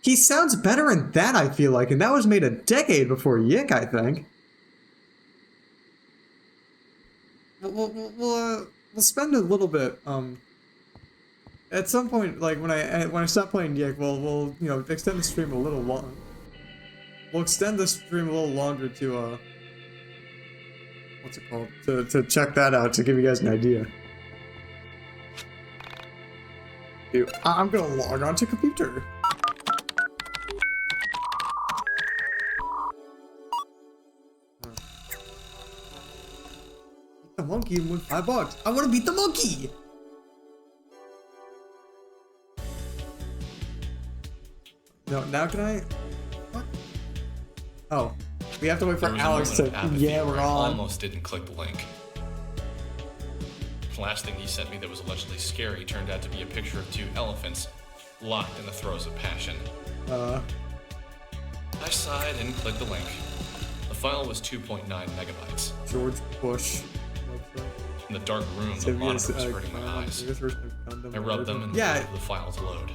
He sounds better in that, I feel like, and that was made a decade before YIIK, I think. We'll spend a little bit, at some point, like, when I stop playing YIIK, we'll you know, extend the stream a little long. We'll extend the stream a little longer to, what's it called? To check that out, to give you guys an idea. Dude, I'm gonna log on to computer. The monkey with $5. I want to beat the monkey. No, now can I? What? Oh, we have to wait for Alex to. Yeah, we're on. Almost didn't click the link. The last thing he sent me that was allegedly scary turned out to be a picture of 2 elephants locked in the throes of passion. I sighed and clicked the link. The file was 2.9 megabytes. George Bush. In the dark room, the monitor was hurting my eyes. I rubbed them and waited for the file to load.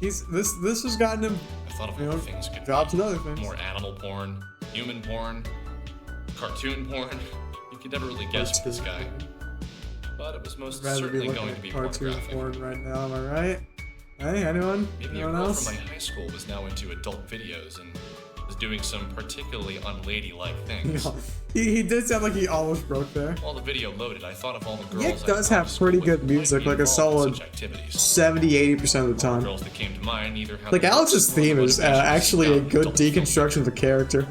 This has gotten him. I thought of all the things could jobs be. and other things. More animal porn, human porn, cartoon porn. You could never really guess with this guy. But it was most certainly going to be cartoon pornographic. Porn right now, am I right? Hey, anyone? Maybe anyone a girl else? from my high school was now into adult videos and was doing some particularly unladylike things. He did sound like he almost broke there. While the video loaded, I thought of all the girls YIIK does have pretty good music, like a solid 70-80% of the time. Girls that came to mind either have Like Alex's theme is actually a good deconstruction of the character.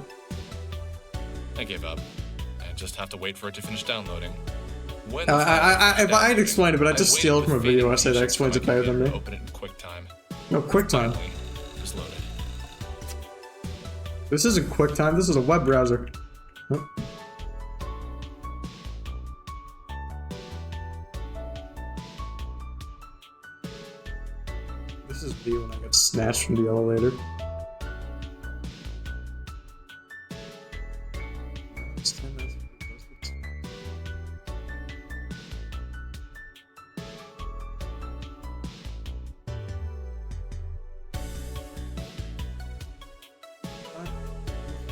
I gave up. I just have to wait for it to finish downloading. If I had explained it, but I just steal it from a video essay that explains it better than me. Open it in QuickTime. No, QuickTime. Finally, it was loaded. This isn't QuickTime, this is a web browser. Oh. This is B when I get snatched from the elevator. It's 10 minutes.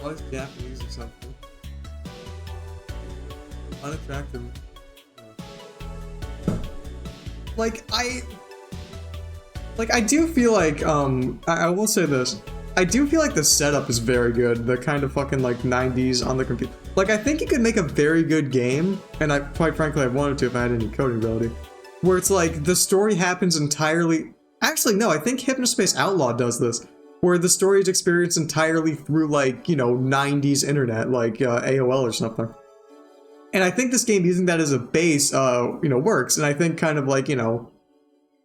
Like Japanese or something. Unattractive. Like I do feel like I will say this. I do feel like the setup is very good. The kind of fucking like 90s on the computer. Like I think you could make a very good game, and I quite frankly I wanted to if I had any coding ability, where it's like the story happens entirely. Actually, no, I think Hypnospace Outlaw does this, where the story is experienced entirely through like, you know, 90s internet, like AOL or something. And I think this game using that as a base, you know, works. And I think kind of like, you know,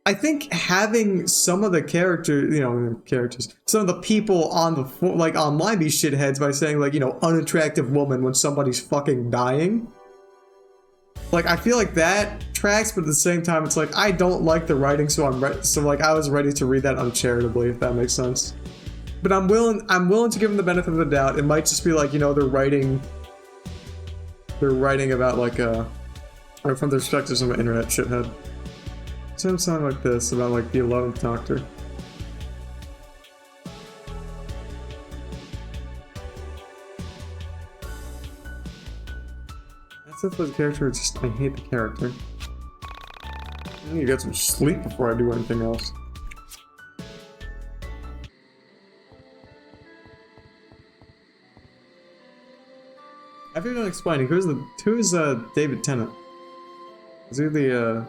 I think having some of the characters, some of the people on the, like, online be shitheads by saying, like, you know, unattractive woman when somebody's fucking dying. Like, I feel like that tracks, but at the same time, it's like, I don't like the writing, so like, I was ready to read that uncharitably, if that makes sense. But I'm willing to give them the benefit of the doubt. It might just be like, you know, they're writing about, like, or from the perspectives of an internet shithead. Something like this about like the 11th Doctor. That's it for the character. It's just I hate the character. I need to get some sleep before I do anything else. After you're done explaining, who's David Tennant? Is he the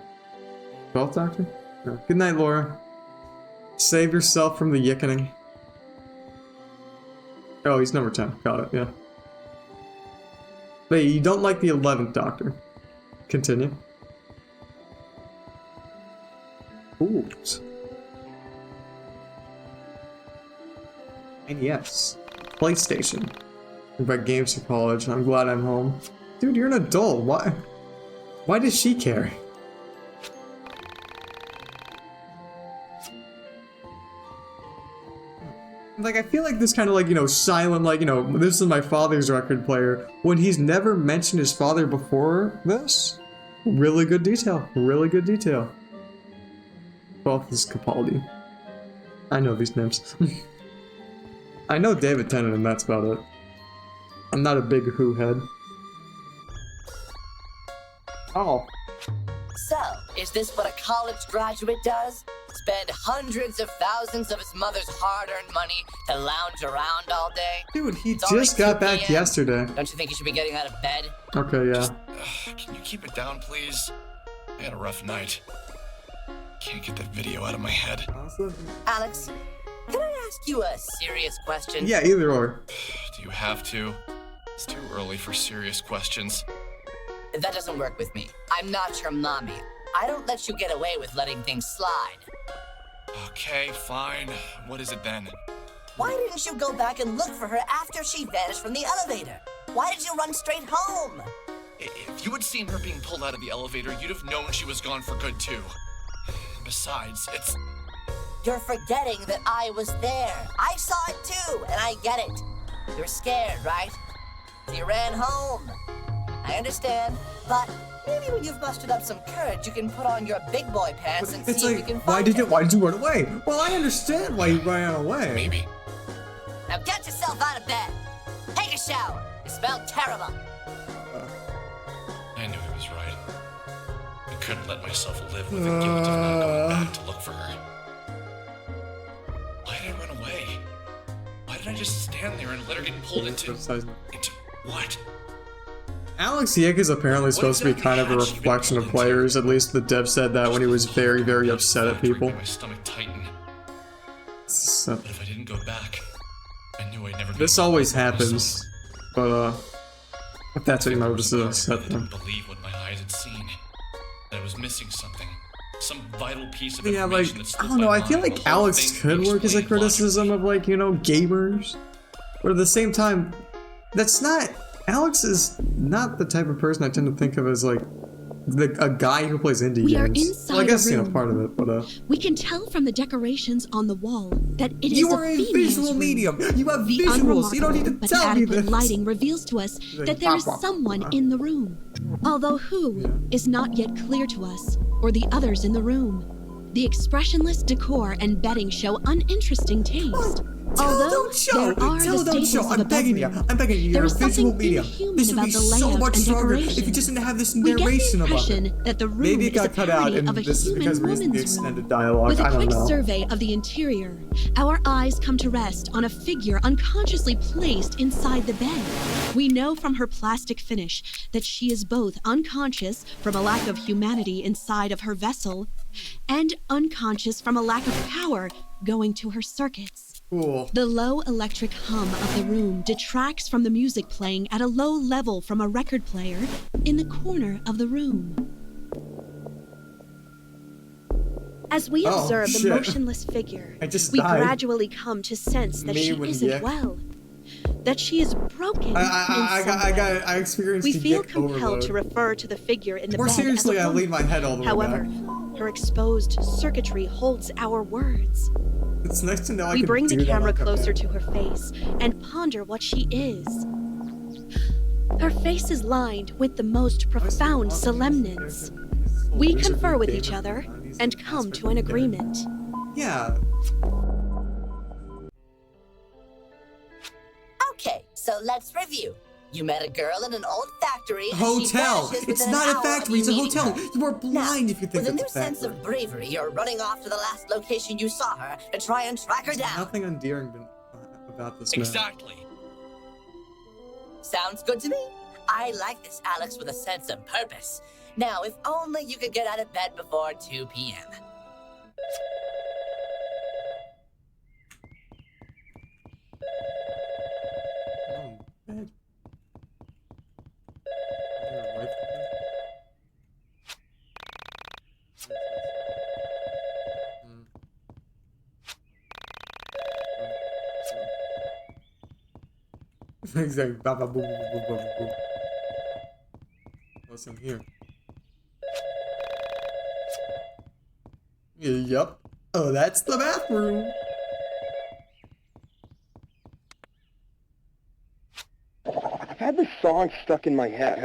12th Doctor? No. Good night, Laura. Save yourself from the yickening. Oh, he's number 10. Got it, yeah. Wait, you don't like the 11th Doctor. Continue. Oops. NES. PlayStation. About games to college. I'm glad I'm home. Dude, you're an adult. Why does she care? Like, I feel like this kind of like, you know, silent, like, you know, this is my father's record player. When he's never mentioned his father before this, really good detail. Really good detail. 12th is Capaldi. I know these names. I know David Tennant, and that's about it. I'm not a big Who head. Oh. So, is this what a college graduate does? Spend hundreds of thousands of his mother's hard-earned money to lounge around all day? Dude, he just got back yesterday. Don't you think you should be getting out of bed? Okay, yeah. Can you keep it down, please? I had a rough night. Can't get that video out of my head. Alex, can I ask you a serious question? Yeah, either or. Do you have to? It's too early for serious questions. That doesn't work with me. I'm not your mommy. I don't let you get away with letting things slide. Okay, fine. What is it then? Why didn't you go back and look for her after she vanished from the elevator? Why did you run straight home? If you had seen her being pulled out of the elevator, you'd have known she was gone for good too. Besides, it's... You're forgetting that I was there. I saw it too, and I get it. You're scared, right? So you ran home. I understand, but maybe when you've mustered up some courage, you can put on your big boy pants and see if you can find her. Why did you run away? Well, I understand why you ran away. Maybe. Now get yourself out of bed. Take a shower. You smell terrible. I knew he was right. I couldn't let myself live with the guilt of not going back to look for her. Why did I run away? Why did I just stand there and let her get pulled into what? Alex YIIK is apparently supposed to be kind of a reflection of players. At least the dev said that when he was very, very upset at people. My stomach tightened. So, But if I didn't go back, I knew I'd never be. this always happens, but if that's what you noticed, to upset I them. didn't believe what my eyes had seen. That I was missing something. Some vital piece of Yeah, like, information that I slipped don't know, my I feel mind. like The whole Alex thing could work as a explained criticism logically. of, like, you know, gamers. But at the same time, that's not... Alex is not the type of person I tend to think of as, like, a guy who plays indie We are games. inside Well, I guess, a you know, room. part of it, but, We can tell from the decorations on the wall that it is You a are a female's visual room. medium! You have The visuals! You don't need to unremarkable but tell me adequate this! lighting reveals to us that there is someone in the room. Although who is not yet clear to us, or the others in the room. The expressionless decor and bedding show uninteresting taste. Although don't show. there are Tell the don't show. staples of I'm a begging you. bedroom, I'm begging you. there You're a is visual something medium. inhuman This would about be the so layout much and stronger if decoration. you just didn't have this We get the narration above impression it. that the room Maybe it is a got cut out parody and of a this is human because we're using the woman's extended room. dialogue. With I a don't quick know. survey of the interior, our eyes come to rest on a figure unconsciously placed inside the bed. We know from her plastic finish that she is both unconscious from a lack of humanity inside of her vessel and unconscious from a lack of power going to her circuits. Cool. The low electric hum of the room detracts from the music playing at a low level from a record player in the corner of the room. As we observe the motionless figure, we gradually come to sense that she isn't well, that she is broken I experienced we feel YIIK compelled overload. to refer to the figure in the More bed seriously, as a I lean my woman. head all the way However, back. her exposed circuitry holds our words. It's nice to know I We can bring do the that camera on closer command. to her face and ponder what she is. Her face is lined with the most profound solemnance. We confer with each other and come to an agreement. Yeah. Okay, so let's review. You met a girl in an old factory. and she Hotel. vanishes It's within not an a hour factory. of It's a you meeting hotel. her. You are blind if you think With a it's new a sense factory. of bravery, you're running off to the last location you saw her to try and track her down. Nothing endearing about this man. Exactly. Sounds good to me. I like this Alex with a sense of purpose. Now, if only you could get out of bed before 2 p.m. Oh, bed. Exactly. Ba ba boom boom boom boom boom. What's in here? Yup. Oh, that's the bathroom. I've had this song stuck in my head.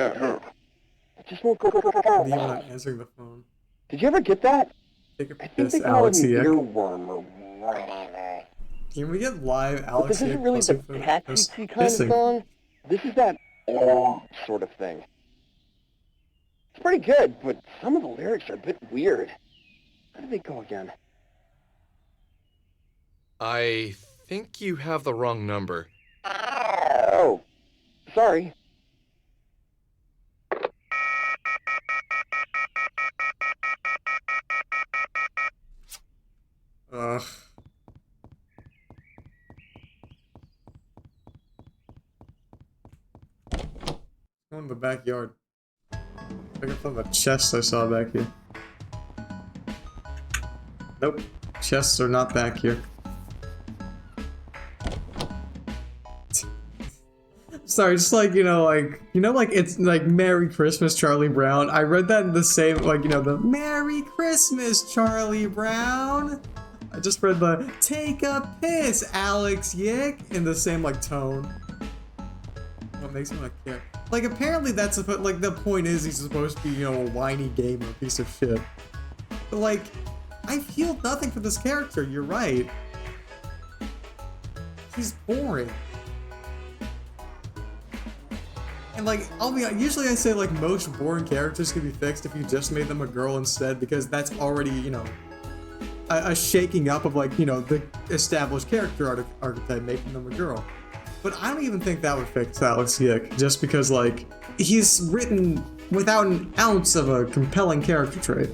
It just won't go. Leave not answering the phone. Did you ever get that? Take a I think piss, they call it Alex an YIIK. earworm or whatever. Can we get live But Alex this isn't YIIK really the pussy for catchy kind of pissing? song. This is that sort of thing. It's pretty good, but some of the lyrics are a bit weird. How do they go again? I think you have the wrong number. Oh, sorry. Ugh. Go in the backyard. Pick up some of the chests I saw back here. Nope. Chests are not back here. Sorry, just like, like it's like Merry Christmas, Charlie Brown. I read that in the same, like, the Merry Christmas, Charlie Brown. I just read the Take a Piss, Alex YIIK in the same, like, tone. What makes me not care? Like, apparently that's, like, the point is he's supposed to be, a whiny gamer piece of shit. But, like, I feel nothing for this character, you're right. He's boring. And like, usually I say like most boring characters can be fixed if you just made them a girl instead, because that's already, a shaking up of like, the established character archetype, making them a girl. But I don't even think that would fix Alex YIIK, just because like, he's written without an ounce of a compelling character trait.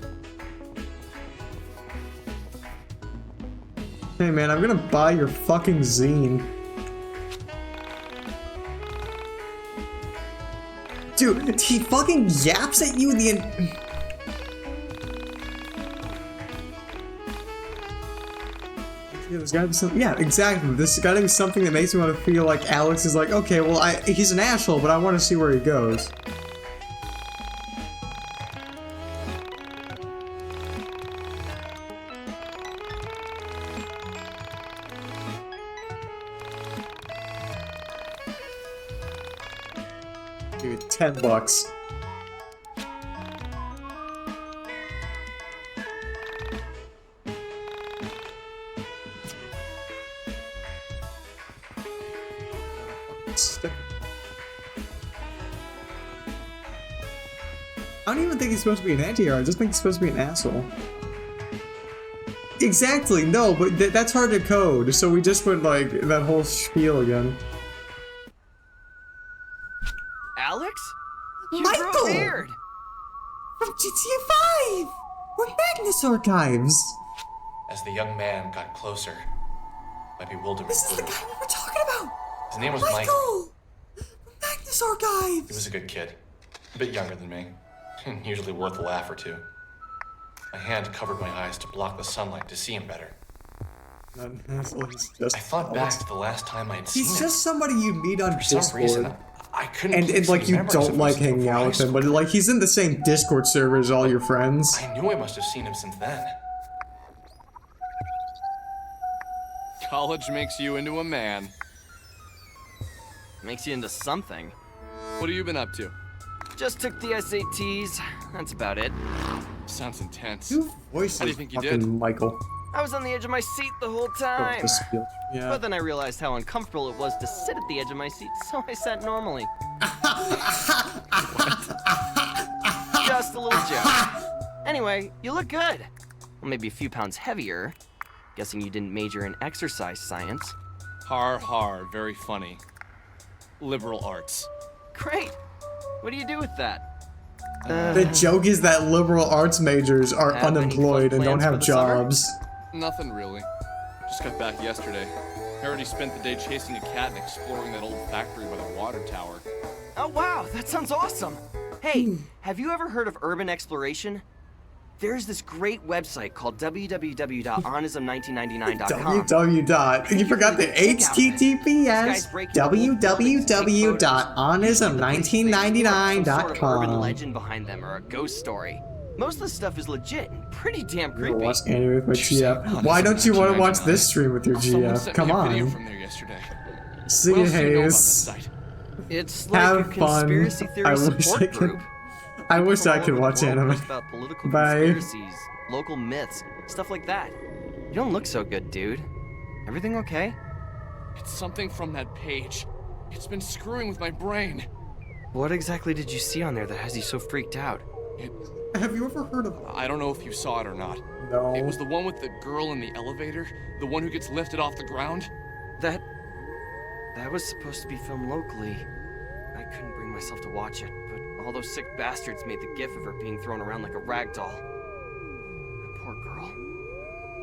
Hey man, I'm gonna buy your fucking zine. Dude, he fucking yaps at you there's gotta be something. Yeah, exactly. This gotta be something that makes me want to feel like Alex is like, okay, well, he's an asshole, but I want to see where he goes. Give me $10. I don't even think he's supposed to be an anti-hero. I just think he's supposed to be an asshole. Exactly, no, but that's hard to code, so we just went like that whole spiel again. Alex? Michael! You're weird. From GTA 5! We're Magnus Archives! As the young man got closer, my bewilderment This is the grew. guy we were talking about! His name was Michael. Michael! Magnus Archives! He was a good kid, a bit younger than me, and usually worth a laugh or two. My hand covered my eyes to block the sunlight to see him better. I thought back to the last time I'd seen him. He's just somebody you meet on For some Discord. reason, I couldn't And like you remember if don't it like was hanging before out high with him, school. but like he's in the same Discord server as all your friends. I knew I must have seen him since then. College makes you into a man. Makes you into something. What have you been up to? Just took the SATs. That's about it. Sounds intense. Your voice How do you is think you fucking did? Michael. I was on the edge of my seat the whole time. Yeah. But then I realized how uncomfortable it was to sit at the edge of my seat, so I sat normally. Just a little joke. Anyway, you look good. Well, maybe a few pounds heavier. Guessing you didn't major in exercise science. Har, very funny. Liberal arts. Great. What do you do with that? The joke is that liberal arts majors are Have any unemployed fun and don't plans have for the summer? jobs. Nothing really. Just got back yesterday. I already spent the day chasing a cat and exploring that old factory by the water tower. Oh wow, that sounds awesome. Hey, have you ever heard of urban exploration? There's this great website called www.onism1999.com. You forgot the HTTPS. Urban www.onism1999.com. legend behind them or a ghost story. Most of the stuff is legit and pretty damn You creepy. watch anime with my GF. Why don't you want to watch this stream with your Someone GF? sent Come me a video on. from there yesterday. See What you, else do you know about this Hayes. site? It's like Have a conspiracy fun. theory I wish support I could. group. I wish From I all could over watch the world anime. post about political Bye. conspiracies, local myths, stuff like that. You don't look so good, dude. Everything okay? It's something from that page. It's been screwing with my brain. What exactly did you see on there that has you so freaked out? Have you ever heard of? I don't know if you saw it or not. No. It was the one with the girl in the elevator, the one who gets lifted off the ground. That was supposed to be filmed locally. I couldn't bring myself to watch it, but all those sick bastards made the gif of her being thrown around like a rag doll. That poor girl.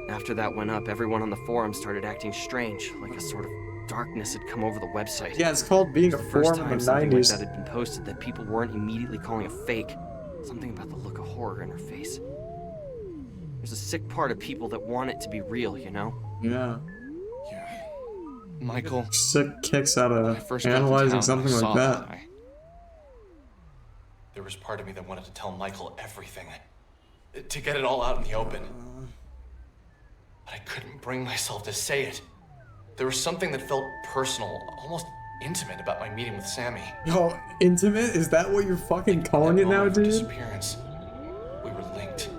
After that went up, everyone on the forum started acting strange, like a sort of darkness had come over the website. Yeah, it's called being a It's the first forum time in the something like 90s. that had been posted that people weren't immediately calling a fake. Something about the look of horror in her face. There's a sick part of people that want it to be real, you know? Yeah. Yeah. Michael. Sick kicks out when I of first got to analyzing town, something I like saw that. guy. There was part of me that wanted to tell Michael everything. To get it all out in the open. But I couldn't bring myself to say it. There was something that felt personal, almost intimate about my meeting with Sammy. Yo, intimate? Is that what you're fucking calling it now, Moment of her dude? disappearance. We were linked.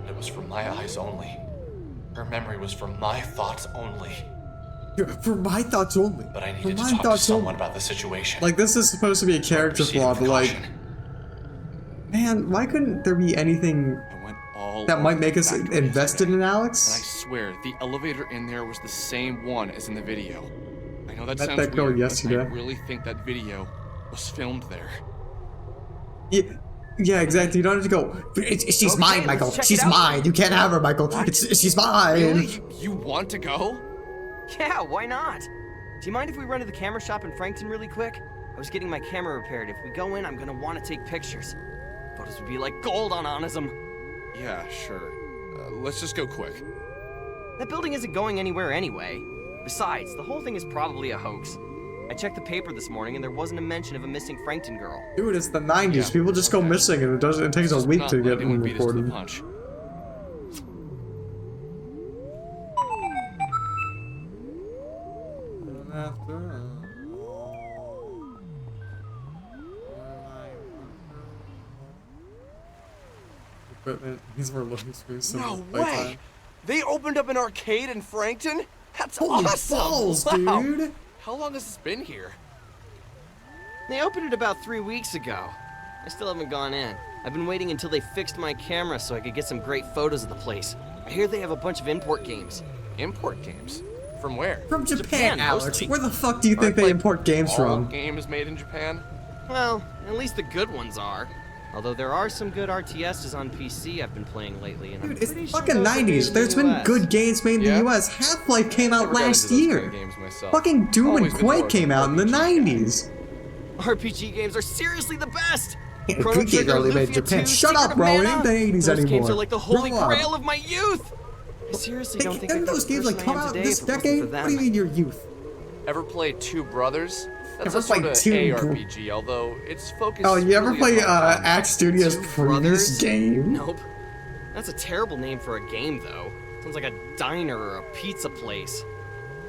And it was from my eyes only. Her memory was from my thoughts only. For my thoughts only. But I For needed to my talk to thoughts someone only. about the situation. Like, this is supposed to be a character Proceeding flaw, with but like, caution. man, why couldn't there be anything I went all that might over make the us factory invested yesterday. in And I Alex? swear, the elevator in there was the same one as in the video. I know that Met sounds that girl weird, yesterday. but I really think that video was filmed there. Yeah, exactly. You don't have to go. She's Okay, mine, let's Michael. check She's it out. mine. You can't have her, Michael. She's mine. Really? You want to go? Yeah, why not? Do you mind if we run to the camera shop in Frankton really quick? I was getting my camera repaired. If we go in, I'm gonna want to take pictures. Photos would be like gold on Onism. Yeah, sure. Let's just go quick. That building isn't going anywhere anyway. Besides, the whole thing is probably a hoax. I checked the paper this morning and there wasn't a mention of a missing Frankton girl. Dude, it's the 90s. Yeah, People just go okay. missing and it takes a Just week not to let get anyone them beat us to the reported. punch. Equipment. These were looking through some No playtime. way! They opened up an arcade in Frankton? That's Holy awesome! balls, Wow. dude! How long has this been here? They opened it about 3 weeks ago. I still haven't gone in. I've been waiting until they fixed my camera so I could get some great photos of the place. I hear they have a bunch of import games. Import games? From where? From Japan, Alex. mostly. Where the fuck do you think they import games All from? games made in Japan? Well, at least the good ones are. Although there are some good RTSs on PC I've been playing lately, and Dude, I'm it's pretty fucking sure those are made 90s. in There's the been US. good games made in Yeah? the US. Half-Life came out Never got last into those year. kind of games myself. Fucking Doom Always and been more Quake of came an out in the RPG guy. 90s. RPG games are seriously the best! Yeah, Chrono good games Trigger, are only made in Lufia Japan. 2, Shut Secret up, of bro. It Mana. ain't the 80s Those anymore. games are like the holy Grow up. grail of my youth! I seriously don't think I Didn't could those be the games like person I come am out today this if it wasn't decade? for What do you them. mean your youth? Ever played Two Brothers? That's Ever a sort played of Two ARPG, although it's focused. Oh, you ever really play on combat. Act Studios' Two previous Brothers? game? Nope. That's a terrible name for a game, though. Sounds like a diner or a pizza place.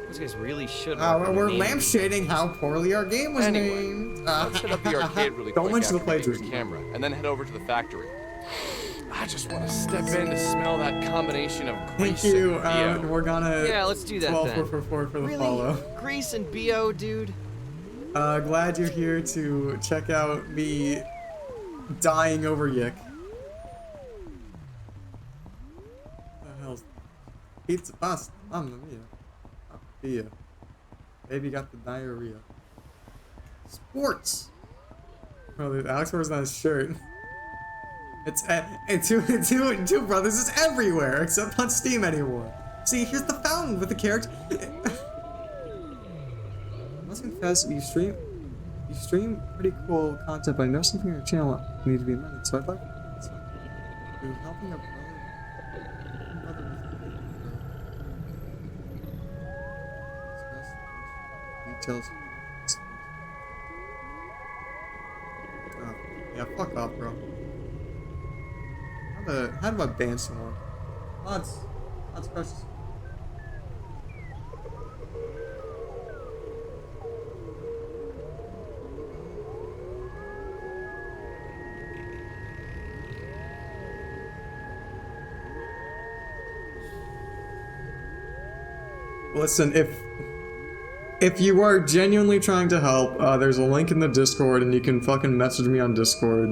Those guys really should. We're lampshading how poorly our game was Anyway, named. let's hit up the arcade really Don't quick mention the after we get your plagiarism. camera, and then head over to the factory. I just want to step in to smell that combination of Thank grease you. and BO. We're gonna. Yeah, let's do that 12 then. for the Really? follow. Grease and BO, dude? Glad you're here to check out me dying over YIIK. What the hell's pizza pasta? Mamma mia. Pia. Baby got the diarrhea. Sports. Bro, dude, Alex wears on his shirt. It's and two brothers is everywhere except on Steam anymore. See, here's the fountain with the character. Must confess, you stream pretty cool content, but I know something on your channel needs to be amended. So I'd like to helping a brother with details. Oh, yeah, fuck off, bro. How do I ban someone? Odds precious. Listen, if you are genuinely trying to help, there's a link in the Discord and you can fucking message me on Discord.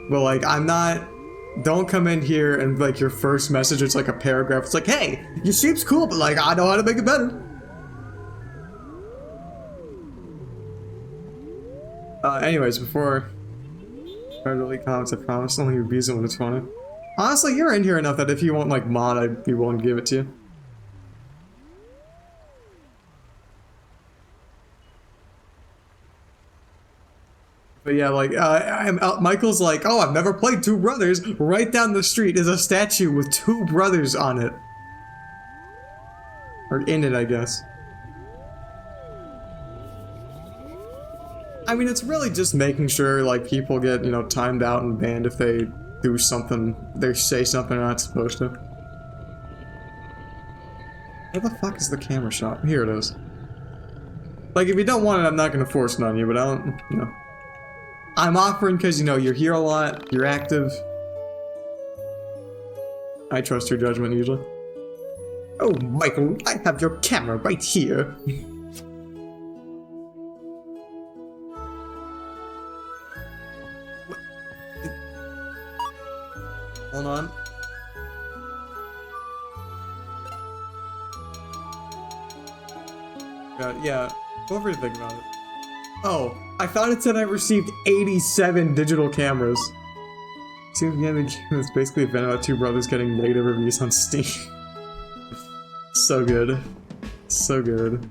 But like, don't come in here and like your first message, it's like a paragraph. It's like, hey, your stream's cool, but like, I know how to make it better. Anyways, before I delete comments, I promise only reviews it when it's funny. Honestly, you're in here enough that if you want like mod, I'd be willing to give it to you. But yeah, like, Michael's like, oh, I've never played Two Brothers. Right down the street is a statue with two brothers on it. Or in it, I guess. I mean, it's really just making sure, like, people get, you know, timed out and banned if they do something, they say something they're not supposed to. Where the fuck is the camera shot? Here it is. Like, if you don't want it, I'm not gonna force it on you, but I don't, you know. I'm offering because, you know, you're here a lot, you're active. I trust your judgment usually. Oh, Michael, I have your camera right here. Hold on. Yeah, feel free to think about it. Oh, I thought it said I received 87 digital cameras. Seems the end of the game is basically a event about two brothers getting negative reviews on Steam. So good. So good.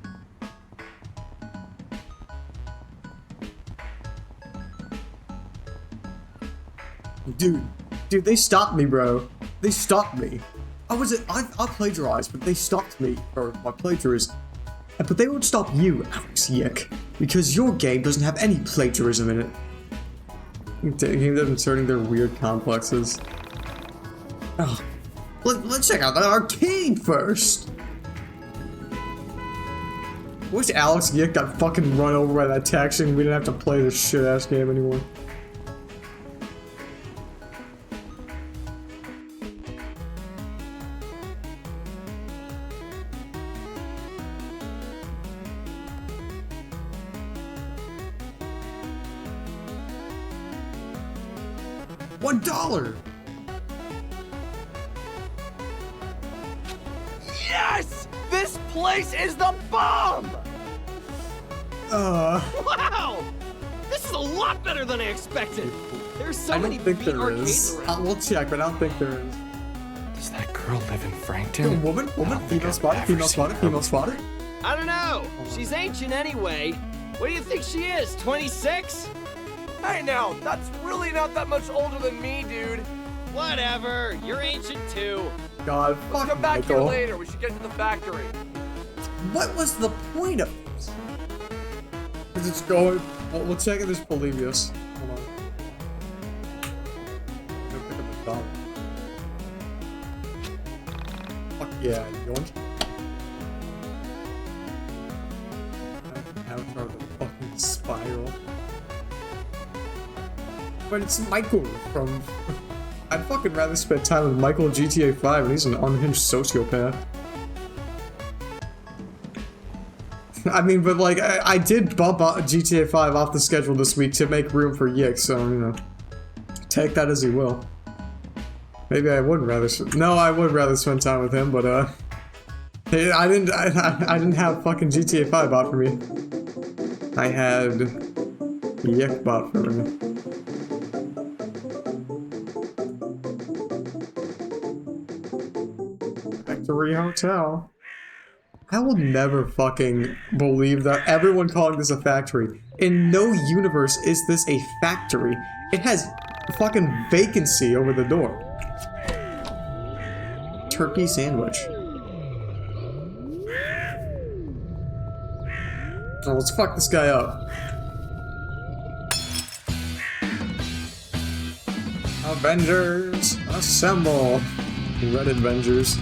Dude, they stopped me, bro. They stopped me. I plagiarized, but they stopped me for my plagiarism. But they won't stop you, Alex YIIK, because your game doesn't have any plagiarism in it. Games are inserting their weird complexes. Oh, let's check out the arcade first. Wish Alex YIIK got fucking run over by that taxi and we didn't have to play this shit ass game anymore. $1! Yes! This place is the bomb! Wow! This is a lot better than I expected. There's so many think beat there arcades is. around. We'll check, but I don't think there is. Does that girl live in Frankton? Woman, I don't think female I've spotted, ever female seen spotted, her female before. spotted. I don't know. She's ancient anyway. What do you think she is, 26? Hey now, that's really not that much older than me, dude. Whatever, you're ancient too. God, Let's fuck come back here Michael. later. We should get to the factory. What was the point of this? Is it's going? We'll check if there's Polybius. Hold on. Go pick up a dog. Fuck yeah, yoink. Avatar the fucking spiral. But it's Michael from... I'd fucking rather spend time with Michael in GTA 5 and he's an unhinged sociopath. I mean, but like, I did bump GTA 5 off the schedule this week to make room for YIIK, so, you know, take that as you will. Maybe I would rather, no, I would rather spend time with him, but, hey, I didn't have fucking GTA 5 bought for me. I had YIIK bought for me. Factory Hotel. I will never fucking believe that everyone calling this a factory. In no universe is this a factory. It has fucking vacancy over the door. Turkey sandwich. Oh, let's fuck this guy up. Avengers, assemble. Red Avengers.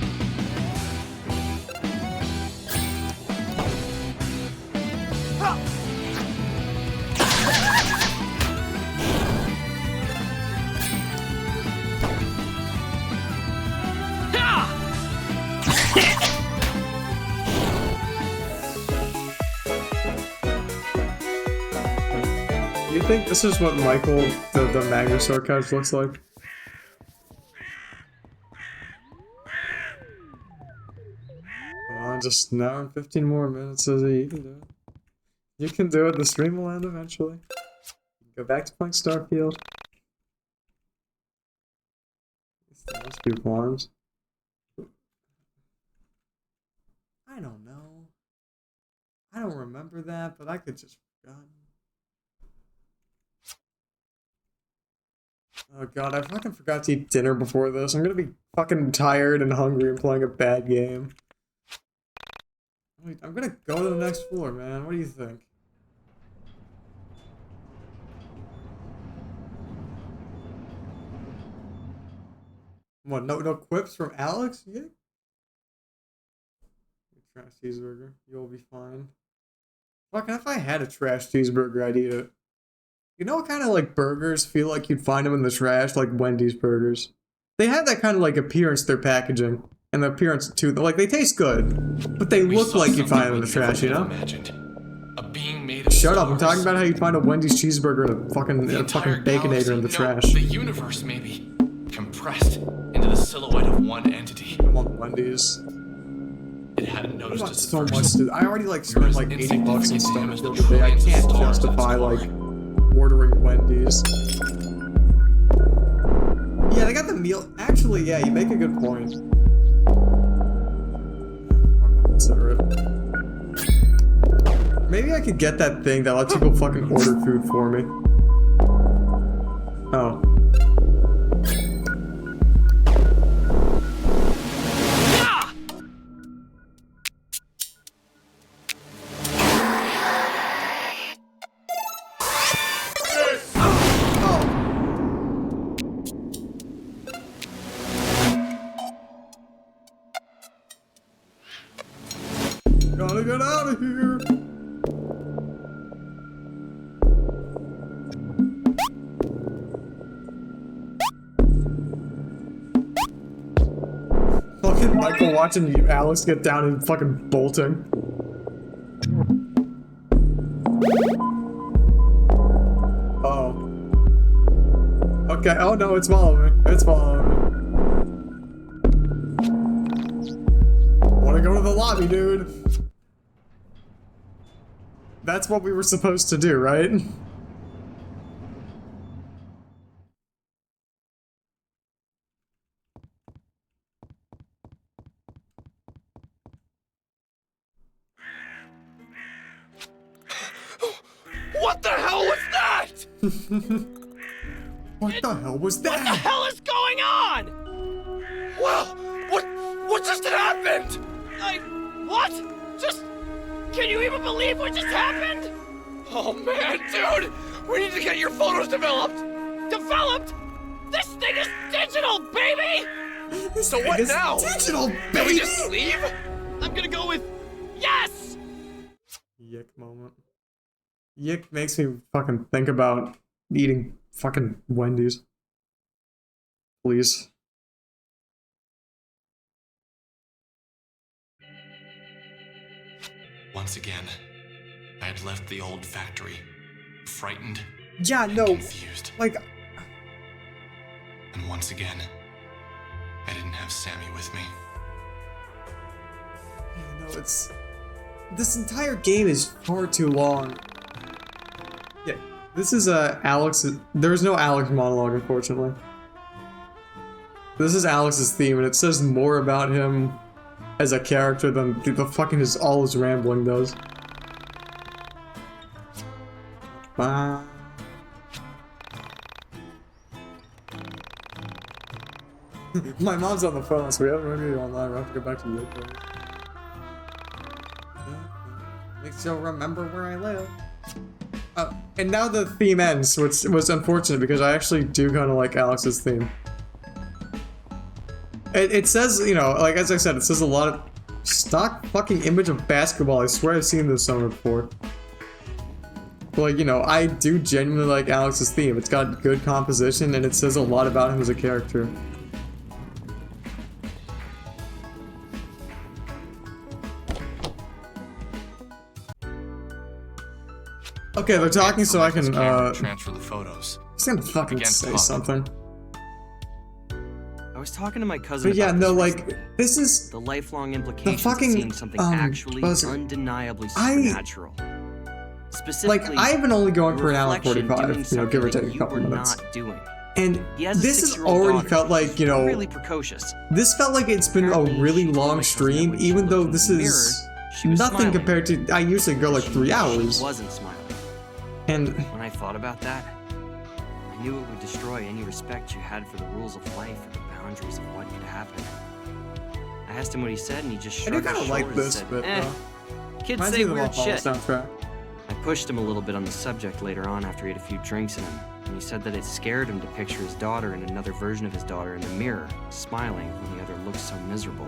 Do you think this is what Michael, the Magnus Archives looks like? Come on, just an hour and 15 more minutes, Izzy. You can do it. You can do it. The stream will end eventually. Go back to playing Starfield. Let's do farms. I don't know. I don't remember that, but I could just forgotten. Oh god, I fucking forgot to eat dinner before this. I'm gonna be fucking tired and hungry and playing a bad game. I'm gonna go to the next floor, man. What do you think? What, no quips from Alex? Yeah. Trash cheeseburger. You'll be fine. Fucking if I had a trash cheeseburger, I'd eat it. You know what kind of like burgers feel like you'd find them in the trash? Like Wendy's burgers. They have that kind of like appearance to their packaging. And the appearance too. Like they taste good. But they look like you'd find them in the trash, you know? A being made of Shut up, I'm stars. talking about how you'd find a Wendy's cheeseburger in a fucking Baconator in the trash. The universe, maybe. Compressed into the silhouette of one entity. Come on, Wendy's. It hadn't noticed us at So first. much, dude. I already like We were spent as like 80 bucks on insignificant to him as the Starfield today. I trillions of can't stars in its justify core. like ordering Wendy's. Yeah, they got the meal. Actually, yeah, you make a good point. I'll consider it. Maybe I could get that thing that lets people fucking order food for me. Oh. Gotta get out of here! Fucking Michael watching you, Alex, get down and fucking bolting. Oh. Okay. Okay, oh no, it's following me. It's following me. Wanna go to the lobby, dude. That's what we were supposed to do, right? What the hell was that? What the hell was that? What the hell is going on? Well, what just happened? What? Can you even believe what just happened? Oh man, dude! We need to get your photos developed! Developed? This thing is digital, baby! So what now? Digital, baby! Can we just leave? I'm gonna go with yes! YIIK moment. YIIK makes me fucking think about eating fucking Wendy's. Please. Once again, I had left the old factory, frightened Yeah, and no. confused. Like, And once again, I didn't have Sammy with me. no, it's... This entire game is far too long. Yeah, this is Alex... There's no Alex monologue, unfortunately. This is Alex's theme, and it says more about him as a character than the fucking all his rambling does. Bye. My mom's on the phone, so we haven't really online. We have to go back to YIIK. Makes you remember where I live. And now the theme ends, which was unfortunate because I actually do kind of like Alex's theme. It says, you know, like as I said, it says a lot of stock fucking image of basketball. I swear I've seen this somewhere before. But like, you know, I do genuinely like Alex's theme. It's got good composition and it says a lot about him as a character. Okay, they're talking so I can, transfer the photos. He's gonna fucking say something. I was talking to my cousin But yeah, about no, this like, recently. this is... The lifelong implications fucking, of seeing something actually undeniably supernatural. Specifically, like, I've been only going for an hour reflection 45, doing you know, give or something take a you couple were minutes. not doing. And He has a this has 6-year-old already daughter. felt like, you know, Really precocious. this felt like it's been a Apparently, really she told long my cousin that stream, when she even though looked in this the is mirror, she was nothing smiling. compared to, I usually go like 3 hours. She wasn't smiling. And When I thought about that, I knew it would destroy any respect you had for the rules of life or the boundaries of what could happen. I asked him what he said, and he just I do shrugged kind his of like shoulders this, and but said, kids reminds say me of the weird Valhalla shit. soundtrack. I pushed him a little bit on the subject later on after he had a few drinks in him, and he said that it scared him to picture his daughter and another version of his daughter in the mirror, smiling when the other looked so miserable.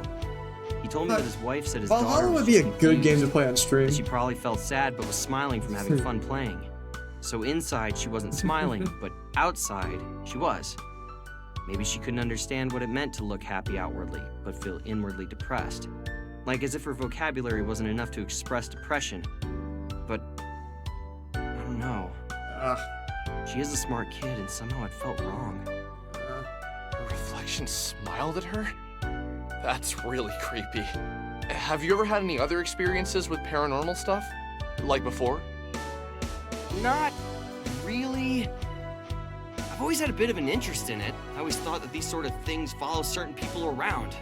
He told me that his wife said his daughter Valhalla was would be a just good game to confused, play on stream. that she probably felt sad but was smiling from having fun playing. So inside she wasn't smiling, but outside she was. Maybe she couldn't understand what it meant to look happy outwardly, but feel inwardly depressed. Like as if her vocabulary wasn't enough to express depression. But I don't know. She is a smart kid, and somehow it felt wrong. Her reflection smiled at her? That's really creepy. Have you ever had any other experiences with paranormal stuff? Like before? Not really. I've always had a bit of an interest in it. I always thought that these sort of things follow certain people around.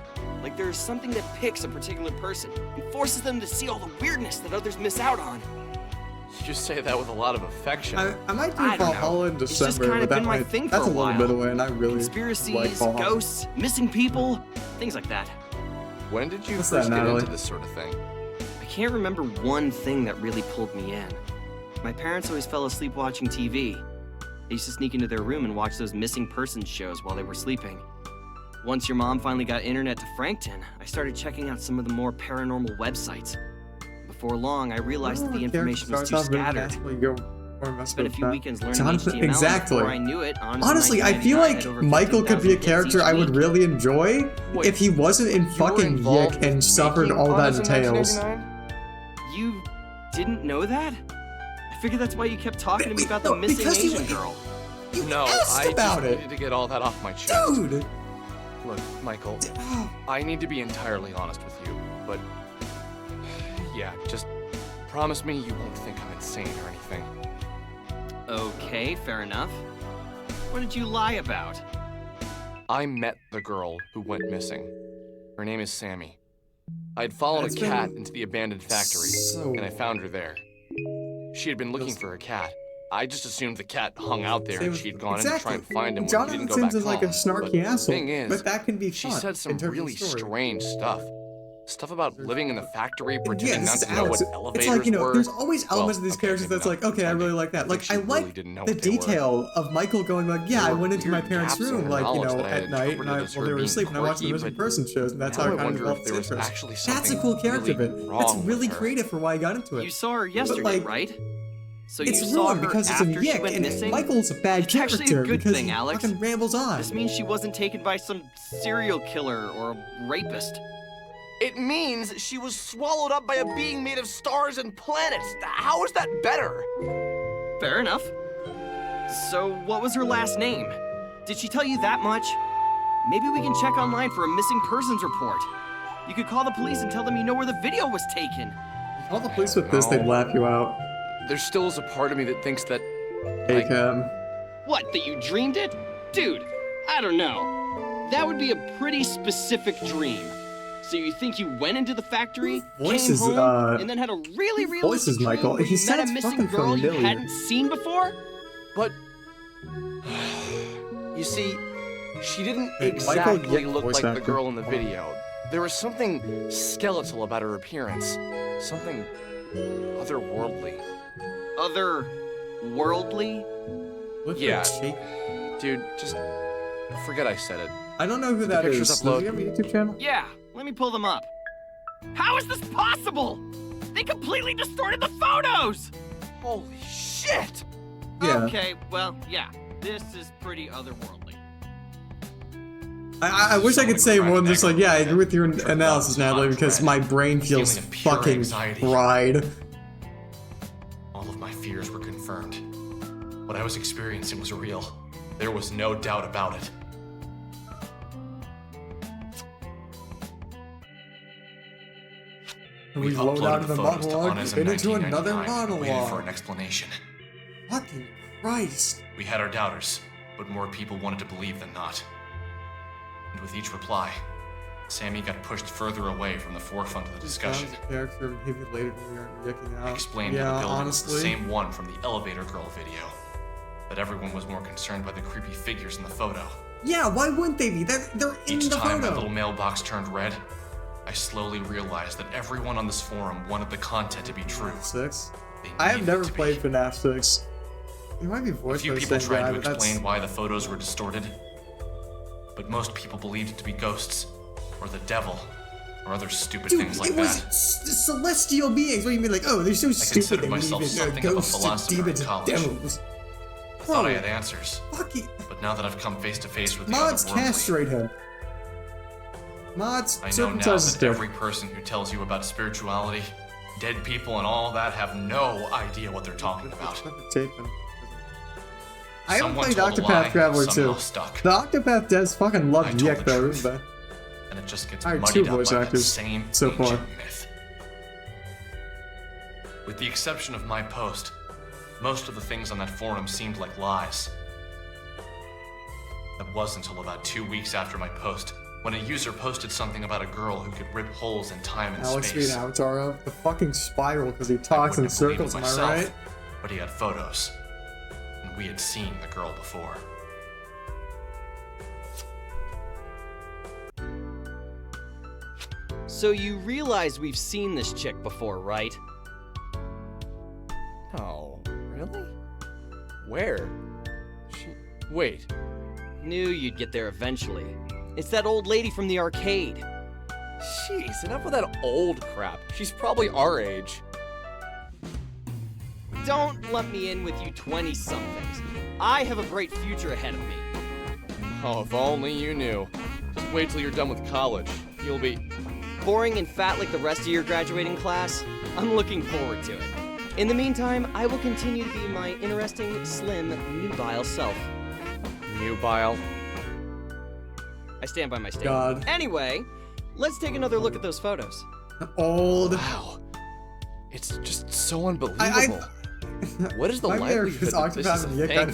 Like there's something that picks a particular person and forces them to see all the weirdness that others miss out on. You just say that with a lot of affection. I might do I don't know. Valhalla in It's just December, kind of but that been my might, thing for that's a a little while. bit away, and I really Conspiracies, like Valhalla. ghosts, missing people, things like that. When did you What's first that, get Natalie? into this sort of thing? I can't remember one thing that really pulled me in. My parents always fell asleep watching TV. They used to sneak into their room and watch those missing persons shows while they were sleeping. Once your mom finally got internet to Frankton, I started checking out some of the more paranormal websites. Before long, I realized that the information was too scattered. Spent a few weekends learning HTML, exactly. and before I knew it, Honestly, I feel like Michael could be a character I would really enjoy if he wasn't in fucking YIIK and suffered all that entails. You didn't know that? I figured that's why you kept talking to me about the missing because Asian girl. You No, asked I about just it. needed to get all that off my chest. Dude! Look, Michael, I need to be entirely honest with you, but yeah, just promise me you won't think I'm insane or anything. Okay, fair enough. What did you lie about? I met the girl who went missing. Her name is Sammy. I'd followed a cat into the abandoned factory, and I found her there. She had been looking for her cat. I just assumed the cat hung out there and she'd gone in to try and find him when he didn't go back Jonathan's is like a home. snarky But asshole, the thing is, but that can be she fun said some in terms of really story. strange stuff. Stuff about living in the factory, pretending Yeah, not this to is know what Alex. elevators It's like, you know, were. there's always elements of these okay, characters maybe that's not like, okay, I really like that. Like, she I really like didn't know the what they were. detail of Michael going like, yeah, There I were went into my weird parents' gaps in room, her like, you knowledge know, that I had at night, and interpreted as while her they were being asleep, and I watched the quirky, missing but person shows, and that's now how I it kind of wonder developed if there was interest. actually That's a something cool character really bit. wrong That's with really her. creative for why I got into it. You saw her But, yesterday, like, right? So it's you saw wrong her because it's a after she YIIK, went and missing? Michael's a bad It's actually a character good because thing, he Alex. fucking rambles on. This means she wasn't taken by some serial killer or a rapist. It means she was swallowed up by a being made of stars and planets. How is that better? Fair enough. So what was her last name? Did she tell you that much? Maybe we can check online for a missing persons report. You could call the police and tell them you know where the video was taken. Call the police with this, they'd laugh you out. There still is a part of me that thinks that, Hey, like, Cam. What, that you dreamed it? Dude, I don't know. That would be a pretty specific dream. So you think you went into the factory, Voices, came home, and then had a really voices, dream Michael. where He you met a sounds missing fucking girl you familiar. hadn't seen before? But you see, she didn't Hey, Michael exactly YIIK look voice like the actor. girl in the video. There was something skeletal about her appearance. Something otherworldly. Otherworldly? Yeah. Dude, just forget I said it. I don't know who Did that the is. pictures Does upload? he have a YouTube channel? Yeah, let me pull them up. How is this possible? They completely distorted the photos! Holy shit! Yeah. Okay, well, yeah, this is pretty otherworldly. I wish I could say more than just like, yeah, I agree with your analysis, Natalie, because my brain feels Feeling of pure fucking anxiety. fried. All of my fears were confirmed. What I was experiencing was real. There was no doubt about it. We We load out uploaded of the the photos to monologue Honest and in into another 1999, waiting for an monologue. explanation. Fucking Christ. We had our doubters, but more people wanted to believe than not. And with each reply, Sammy got pushed further away from the forefront of the discussion. Character maybe later when we aren't yucking out. Explained yeah, that the building honestly. was the same one from the elevator girl video. But everyone was more concerned by the creepy figures in the photo. Yeah, why wouldn't they be? They're in Each the time my photo. little mailbox turned red, I slowly realized that everyone on this forum wanted the content to be true. 6. They I have needed never it to played FNAF 6. You might be A voiced few by the people same tried guy, to but that's... explain why the photos were distorted, but most people believed it to be ghosts, or the devil, or other stupid Dude, things like it was that. celestial beings. What do you mean, like, oh, they're so stupid considered they myself believe in something of a ghosts and philosopher in demons and college. devils. I thought I had answers, Fuck it. but now that I've come face to face with the Mods otherworldly, castrate him. Mods I know now circumcise his that dick. every person who tells you about spirituality, dead people, and all that have no idea what they're talking about. I haven't Someone played told a Octopath lie, Traveler somehow 2. stuck. The Octopath devs fucking love I told YIIK the though, truth. but And it just gets I hired muddied 2 up voice by that actors same so far. ancient myth. With the exception of my post, most of the things on that forum seemed like lies. That was until about 2 weeks after my post, when a user posted something about a girl who could rip holes in time and Alex space. being avatar of the fucking spiral because he I talks in wouldn't have believed it circles, am I myself, right? but he had photos, and we had seen the girl before. So you realize we've seen this chick before, right? Oh, really? Where? Wait. Knew you'd get there eventually. It's that old lady from the arcade. Jeez, enough of that old crap. She's probably our age. Don't let me in with you 20-somethings. I have a bright future ahead of me. Oh, if only you knew. Just wait till you're done with college. You'll be... Boring and fat like the rest of your graduating class? I'm looking forward to it. In the meantime, I will continue to be my interesting, slim, nubile self. you, Bile? I stand by my statement. God. Anyway, let's take another look at those photos. Old. Wow. It's just so unbelievable. What is the likelihood that this is a thing?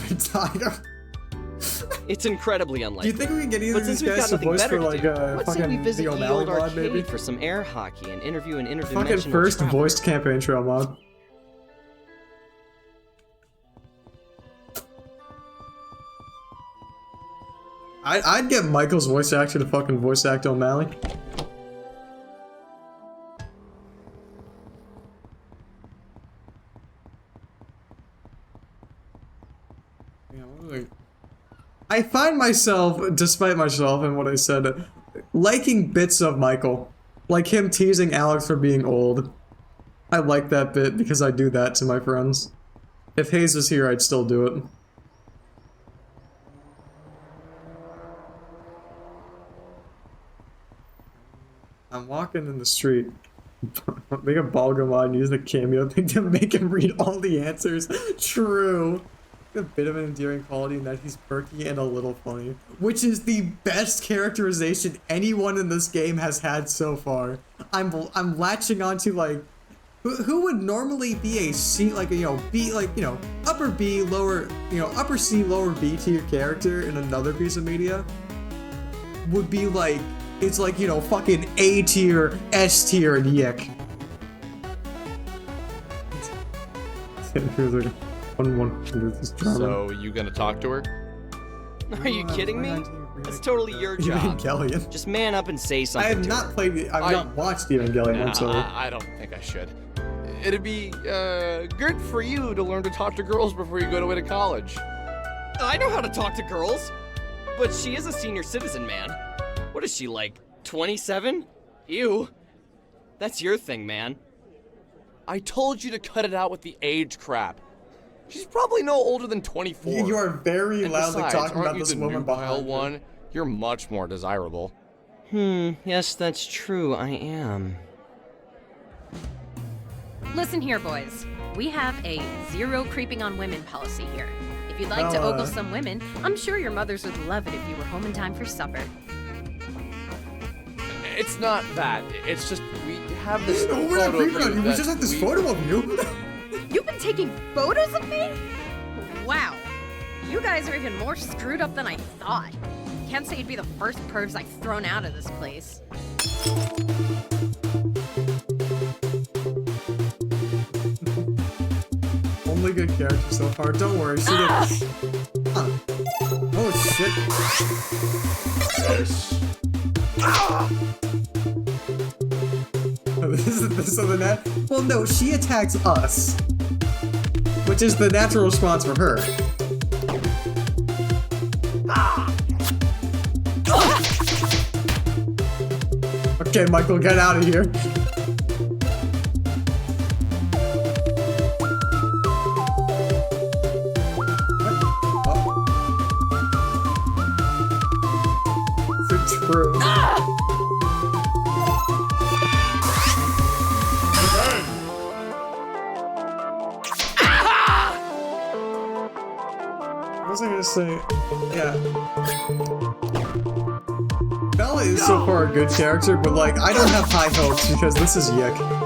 It's incredibly unlikely. Do you think we can get either But of these since we've guys got to nothing voice better for to like do, a let's say we fucking visit the the O'Malley old mod, maybe? arcade for some air hockey and interview an interdimensional Fucking first traveler. voiced campaign trail mod. I'd get Michael's voice actor to fucking voice act O'Malley. I find myself, despite myself and what I said, liking bits of Michael. Like him teasing Alex for being old. I like that bit because I do that to my friends. If Hayes was here, I'd still do it. I'm walking in the street. Make a Balgamon and use the cameo thing to make him read all the answers. True. A bit of an endearing quality in that he's perky and a little funny, which is the best characterization anyone in this game has had so far. I'm latching onto like who would normally be a C, like, you know, B, like, you know, upper B, lower, you know, upper C, lower B tier character in another piece of media would be like, it's like, you know, fucking A tier, S tier, and YIIK. So, you gonna talk to her? Are you kidding me? That's totally your job. Evangelion. Just man up and say something. I have not played. I've not watched Evangelion whatsoever. I don't think I should. It'd be good for you to learn to talk to girls before you go away to college. I know how to talk to girls, but she is a senior citizen, man. What is she, like, 27? Ew. That's your thing, man. I told you to cut it out with the age crap. She's probably no older than 24. You are very loudly besides, talking about aren't you this the woman nubile behind one? you. You're much more desirable. Yes, that's true, I am. Listen here, boys. We have a zero creeping on women policy here. If you'd like to ogle some women, I'm sure your mothers would love it if you were home in time for supper. It's not that. It's just we have this No, we're not photo creeping of on you. We just have this photo of you. You've been taking photos of me? Wow. You guys are even more screwed up than I thought. Can't say you'd be the first pervs I've thrown out of this place. Only good character so far. Don't worry. She did. Huh. Oh shit. This is the net. Well, no, she attacks us, which is the natural response for her. Okay, Michael, get out of here. True. What was I gonna say? Yeah. Bella is so far a good character, but like, I don't have high hopes because this is YIIK.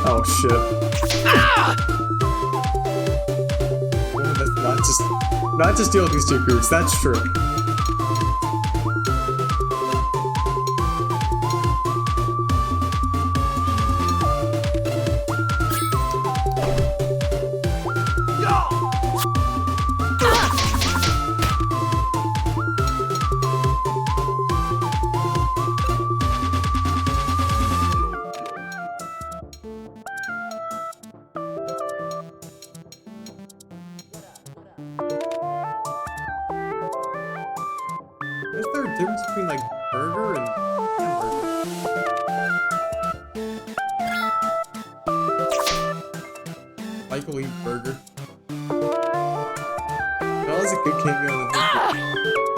Oh shit. That's not just deal with these two groups, that's true. Is there a difference between like burger and hamburger? Michael E. Burger. That was a good cameo.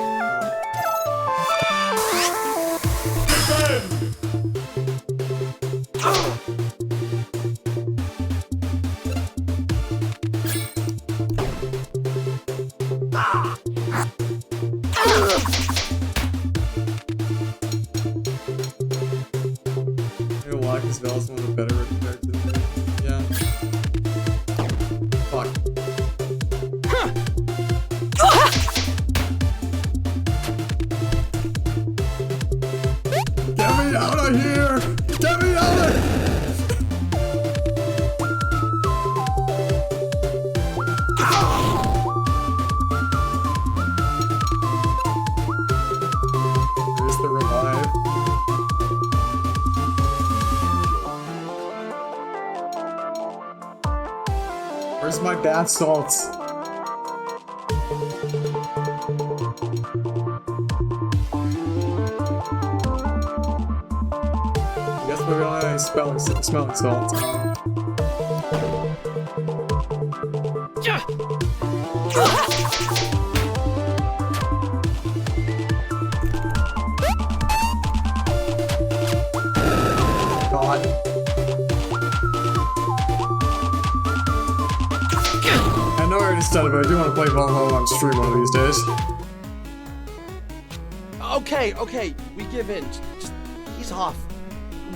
YIIKsasterpiece is one of the better written characters in the game. Yeah. Fuck. Get me out of here! Get me out of here! There's the revive. Where's my bath salts? I guess we're gonna smelling salts. God. I know I already said it, but I do want to play Valhalla on stream one of these days. Okay, we give in. Just he's off.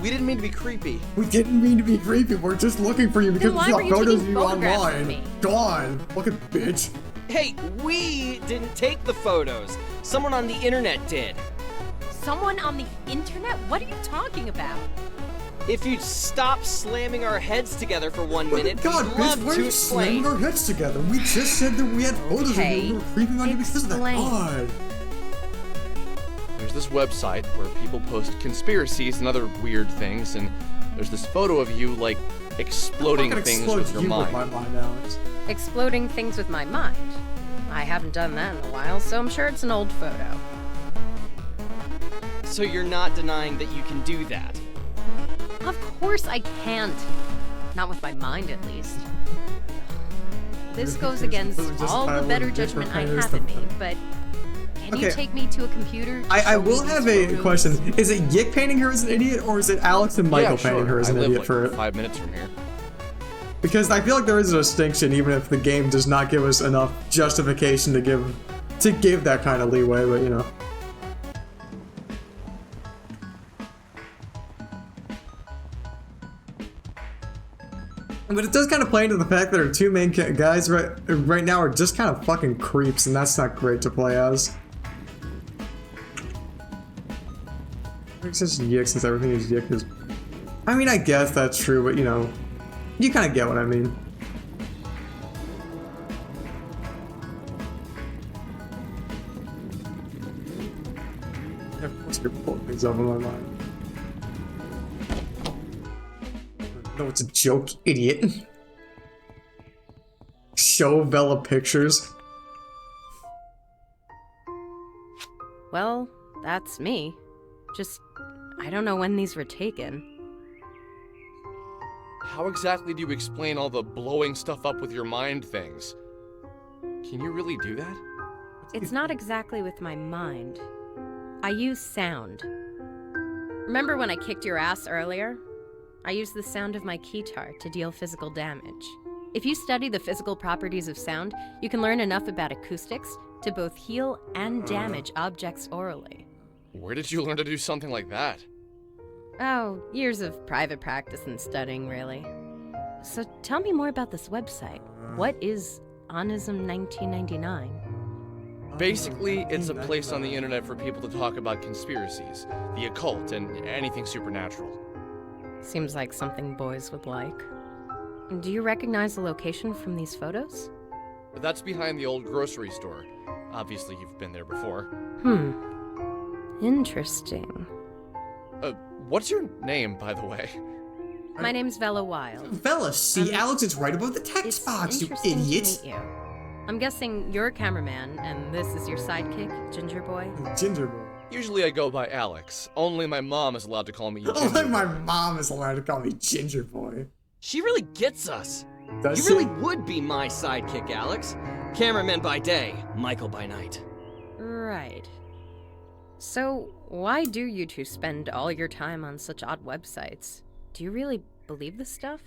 We didn't mean to be creepy. We didn't mean to be creepy. We're just looking for you because we why saw were you photos of taking you photographs of online. me? Gone. Fucking bitch. Hey, we didn't take the photos. Someone on the internet did. Someone on the internet? What are you talking about? If you'd stop slamming our heads together for 1 minute, God, we'd bitch, love why are to you slamming explain. our heads together? We just said that we had photos of you. Okay, We were creeping on you because of that. explain. God. There's this website where people post conspiracies and other weird things, and there's this photo of you, like, exploding Fucking things explode with your you mind. with my mind, Alex. Exploding things with my mind. I haven't done that in a while, so I'm sure it's an old photo. So you're not denying that you can do that? Of course I can't. Not with my mind, at least. This goes against all the better judgment I have in me, but can you Okay. take me to a computer? to I show me will these have a photos? question. Is it YIIK painting her as an idiot, or is it Alex and Michael Yeah, sure. painting her as an I live idiot like for it? 5 minutes from here. Because I feel like there is a distinction, even if the game does not give us enough justification to give that kind of leeway. But you know. But it does kind of play into the fact that our two main guys right now are just kind of fucking creeps, and that's not great to play as. It's just YIIK since everything is YIIK is. I mean, I guess that's true, but you know, you kind of get what I mean. Yeah, of course, you're pulling things up in my mind. No, it's a joke, idiot. Show Bella pictures. Well, that's me. Just, I don't know when these were taken. How exactly do you explain all the blowing stuff up with your mind things? Can you really do that? It's not exactly with my mind. I use sound. Remember when I kicked your ass earlier? I used the sound of my keytar to deal physical damage. If you study the physical properties of sound, you can learn enough about acoustics to both heal and damage objects orally. Where did you learn to do something like that? Oh, years of private practice and studying, really. So tell me more about this website. What is Onism 1999? Basically, it's a place on the internet for people to talk about conspiracies, the occult, and anything supernatural. Seems like something boys would like. Do you recognize the location from these photos? That's behind the old grocery store. Obviously, you've been there before. Interesting. What's your name, by the way? My name's Vela Wild. Vela, see, Alex is right above the text box, you Interesting to idiot. meet you. I'm guessing you're a cameraman, and this is your sidekick, Ginger Boy? Ginger Boy. Usually I go by Alex. Only my mom is allowed to call me Ginger Only Boy. my mom is allowed to call me Ginger Boy. She really gets us. Does You she? really would be my sidekick, Alex. Cameraman by day, Michael by night. Right. So, why do you two spend all your time on such odd websites? Do you really believe this stuff?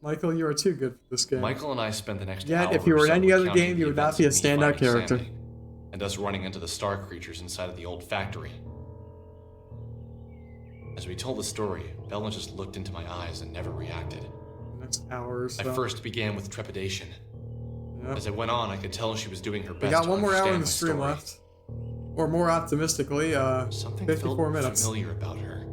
Michael, you are too good for this game. Michael and I spent the next Yet, hour if you or were in so any other recounting game, the you would not events be a of me standout finding character. Sandy, and us running into the star creatures inside of the old factory. As we told the story, Bella just looked into my eyes and never reacted. Next hour or so. I first began with trepidation. Yep. As it went on, I could tell she was doing her best We got to one more hour in understand the my stream story. left. Or more optimistically, Something 54 felt minutes. familiar about her.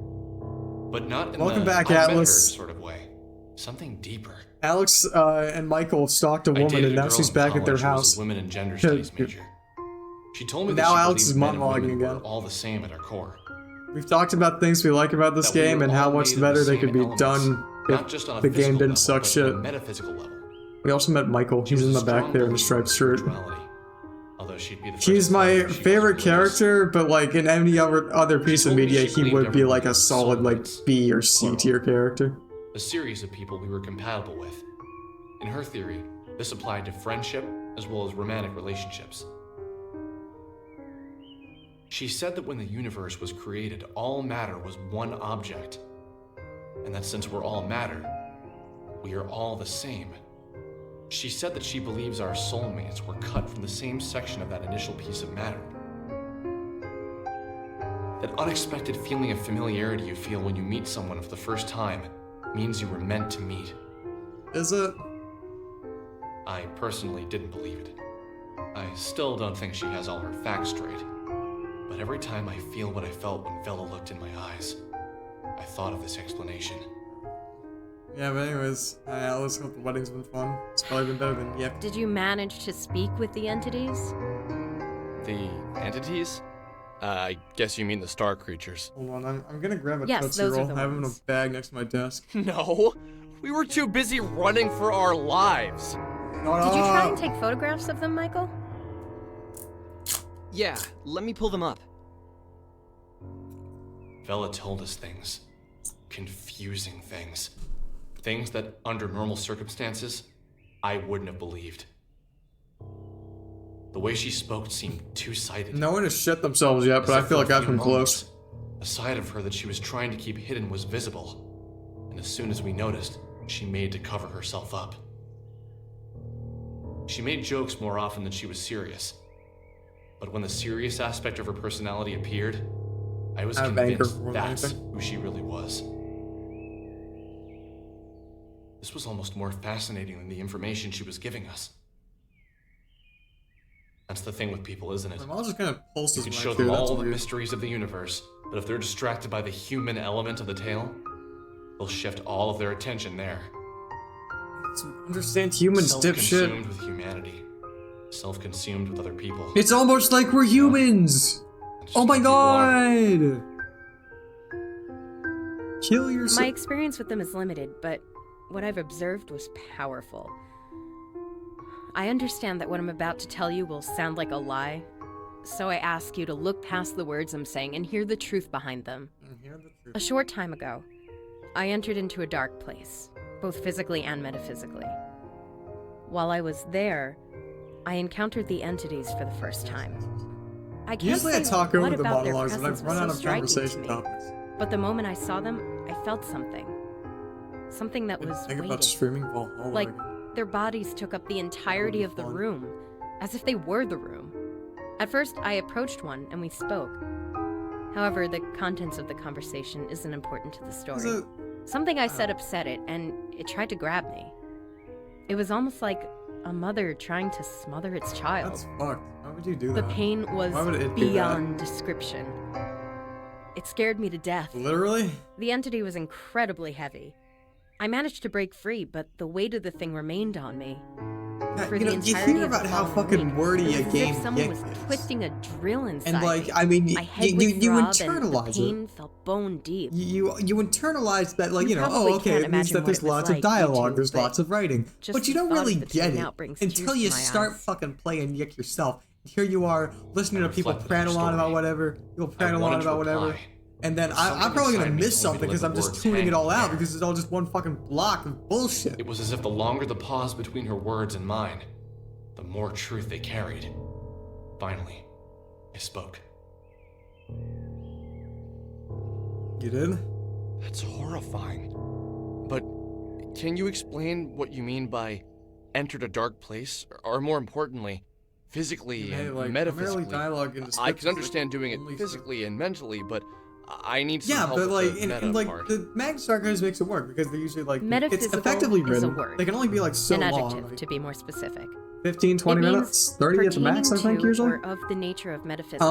But not in Welcome the back, I've met her Atlas. sort of way. Something deeper. Alex and Michael stalked a I woman dated and a now girl she's in back at their college who was house. a women and gender studies major. She told me Now that she Alex is believed men and monologuing women were again. all the same at our core. We've talked about things we like about this That we game were and how all much made of better the they same could be elements, done not just on if a the game physical didn't level, suck but shit. on a metaphysical level. We also met Michael. She He's was in a the back strong there in a believer striped in shirt. spirituality, although she'd be the He's first to tell my me she favorite wasn't religious. character, but like in any other piece of told me media, she he believed would be everyone like a had solid like soulmates. B or C tier character. A series of people we were compatible with. In her theory, this applied to friendship as well as romantic relationships. She said that when the universe was created, all matter was one object, and that since we're all matter, we are all the same. She said that she believes our soulmates were cut from the same section of that initial piece of matter. That unexpected feeling of familiarity you feel when you meet someone for the first time means you were meant to meet. Is it? I personally didn't believe it. I still don't think she has all her facts straight. But every time I feel what I felt when Vela looked in my eyes, I thought of this explanation. Yeah, but anyways, let's hope the wedding's been fun. It's probably been better than YIIK. Did you manage to speak with the entities? The entities? I guess you mean the star creatures. Hold on, I'm gonna grab a Yes, Tootsie those are Roll. the I have them in a ones. bag next to my desk. No, we were too busy running for our lives. Did you try and take photographs of them, Michael? Yeah, let me pull them up. Vela told us things. Confusing things. Things that, under normal circumstances, I wouldn't have believed. The way she spoke seemed two-sided. No one has shit themselves yet, but I feel like I've been close. A side of her that she was trying to keep hidden was visible, and as soon as we noticed, she made to cover herself up. She made jokes more often than she was serious, but when the serious aspect of her personality appeared, I was Out of anger convinced more than that's anything. who she really was. This was almost more fascinating than the information she was giving us. That's the thing with people, isn't it? My mom just kind of pulses You can when I show do, them that's all the weird. mysteries of the universe, but if they're distracted by the human element of the tale, they'll shift all of their attention there. Understand humans, dipshit. Self-consumed with humanity. Self-consumed with other people. It's almost like we're humans! Oh my god! Kill yourself. My experience with them is limited, but what I've observed was powerful. I understand that what I'm about to tell you will sound like a lie, so I ask you to look past the words I'm saying and hear the truth behind them. A short time ago, I entered into a dark place, both physically and metaphysically. While I was there, I encountered the entities for the first time. I can't Usually I say talk what over the about their monologues, but presence I've was run so out of striking to conversation me. topics. But the moment I saw them, I felt something. Something that was Think waiting. about streaming Valhalla Like, again. their bodies took up the entirety of the room, as if they were the room. At first, I approached one and we spoke. However, the contents of the conversation isn't important to the story. Something I said upset it, and it tried to grab me. It was almost like a mother trying to smother its child. That's fucked. Why would you do The that? pain was Why would it do that? beyond description. It scared me to death. Literally? The entity was incredibly heavy. I managed to break free, but the weight of the thing remained on me. For you the know, you entirety hear of the about how following fucking week, wordy it a was game as if someone YIIK was is. twisting a drill inside And like, me. I mean, My head would you throb internalize and the pain it. felt bone deep. You internalize that, like, You you know, probably oh, okay, can't it means imagine that what there's it was lots like, of dialogue, you there's two, lots of writing. just But you the don't thought of really the get tuning it out brings until tears you to my start eyes. fucking playing YIIK yourself. here you are listening to people prattle on about whatever, and then I'm probably gonna miss something because I'm just tuning it all out because it's all just one fucking block of bullshit. It was as if the longer the pause between her words and mine, the more truth they carried. Finally, I spoke. You did? That's horrifying. But can you explain what you mean by entered a dark place? Or more importantly, physically and metaphysically? I can understand doing it physically and mentally, but I need some help but like, with the and meta like part. the mag sarcasm makes it work because they usually like Metaphysical it's effectively is written. a word. They can only be like so An long. adjective, Like, to be more specific. 15, 20 It means minutes, 30 at the max, I think pertaining to usually. or of the nature of metaphysics.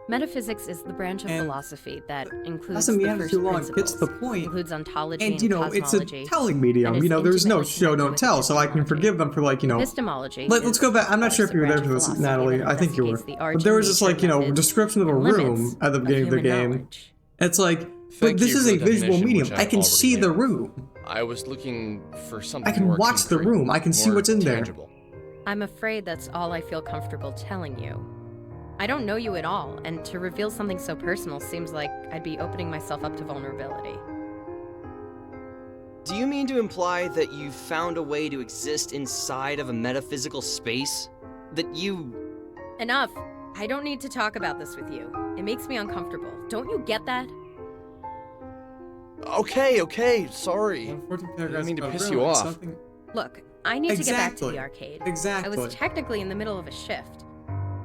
Metaphysics is the branch of philosophy that includes doesn't the mean first too long. principles, It's the point. includes ontology And you know, it's a cosmology, telling and medium. is You know, there's no intimately show, don't connected tell, with so I can forgive them for like, you know. epistemology. Let's go back. I'm not sure if you were there for this, Natalie. I think you were. But there was just like, you know, description of a room at the beginning of the game. It's like, but this is a visual medium. I can see the room. I was looking for something I can more watch the concrete, room. I can see more what's in there. tangible. I'm afraid that's all I feel comfortable telling you. I don't know you at all, and to reveal something so personal seems like I'd be opening myself up to vulnerability. Do you mean to imply that you found a way to exist inside of a metaphysical space? That you... Enough! I don't need to talk about this with you. It makes me uncomfortable. Don't you get that? Okay, sorry. I didn't mean to piss you off. Look, I need to get back to the arcade. Exactly. I was technically in the middle of a shift.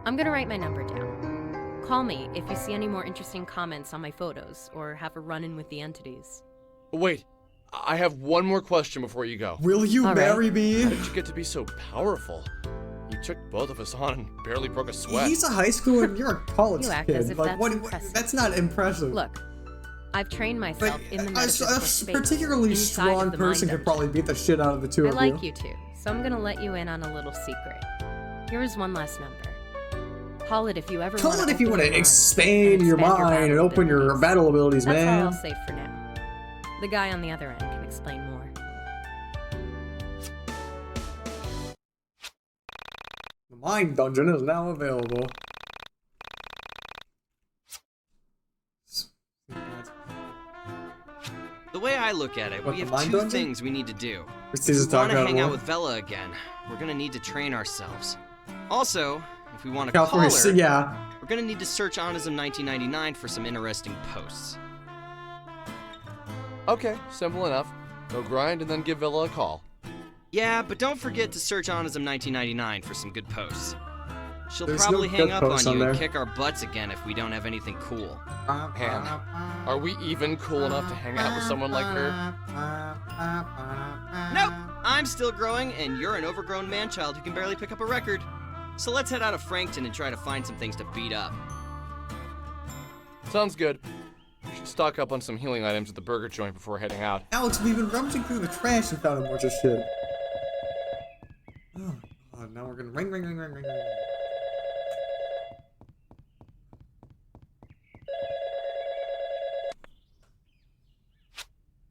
I'm gonna write my number down. Call me if you see any more interesting comments on my photos, or have a run-in with the entities. Wait, I have one more question before you go. Will you marry me? How did you get to be so powerful? You took both of us on and barely broke a sweat. He's a high schooler and you're a college You act kid. as if Like, that's impressive. that's not impressive. Look, I've trained myself in the A metaphysical space, particularly inside strong of the person mind could probably beat the shit out of the two I of like you. you too, so I'm gonna let you in on a little secret. Here's one last number. Call it if you ever Call want it if you want to expand your mind and open your battle abilities, That's man. all I'll say for now. The guy on the other end can explain more. The Mind Dungeon is now available. The way I look at it, What, we the have Mind two Dungeon? things we need to do. Let's If just we talk want to about hang it out more. with Vela again, we're gonna need to train ourselves. Also, if we want to California, call her, yeah. we're gonna need to search Onism 1999 for some interesting posts. Okay, simple enough. Go grind and then give Villa a call. Yeah, but don't forget to search Onism 1999 for some good posts. She'll There's probably no hang good up on posts you on and there. kick our butts again if we don't have anything cool. Man, are we even cool enough to hang out with someone like her? Nope! I'm still growing, and you're an overgrown man-child who can barely pick up a record. So let's head out of Frankton and try to find some things to beat up. Sounds good. We should stock up on some healing items at the burger joint before heading out. Alex, we've been rummaging through the trash and found a bunch of shit. Oh, God, now we're gonna ring.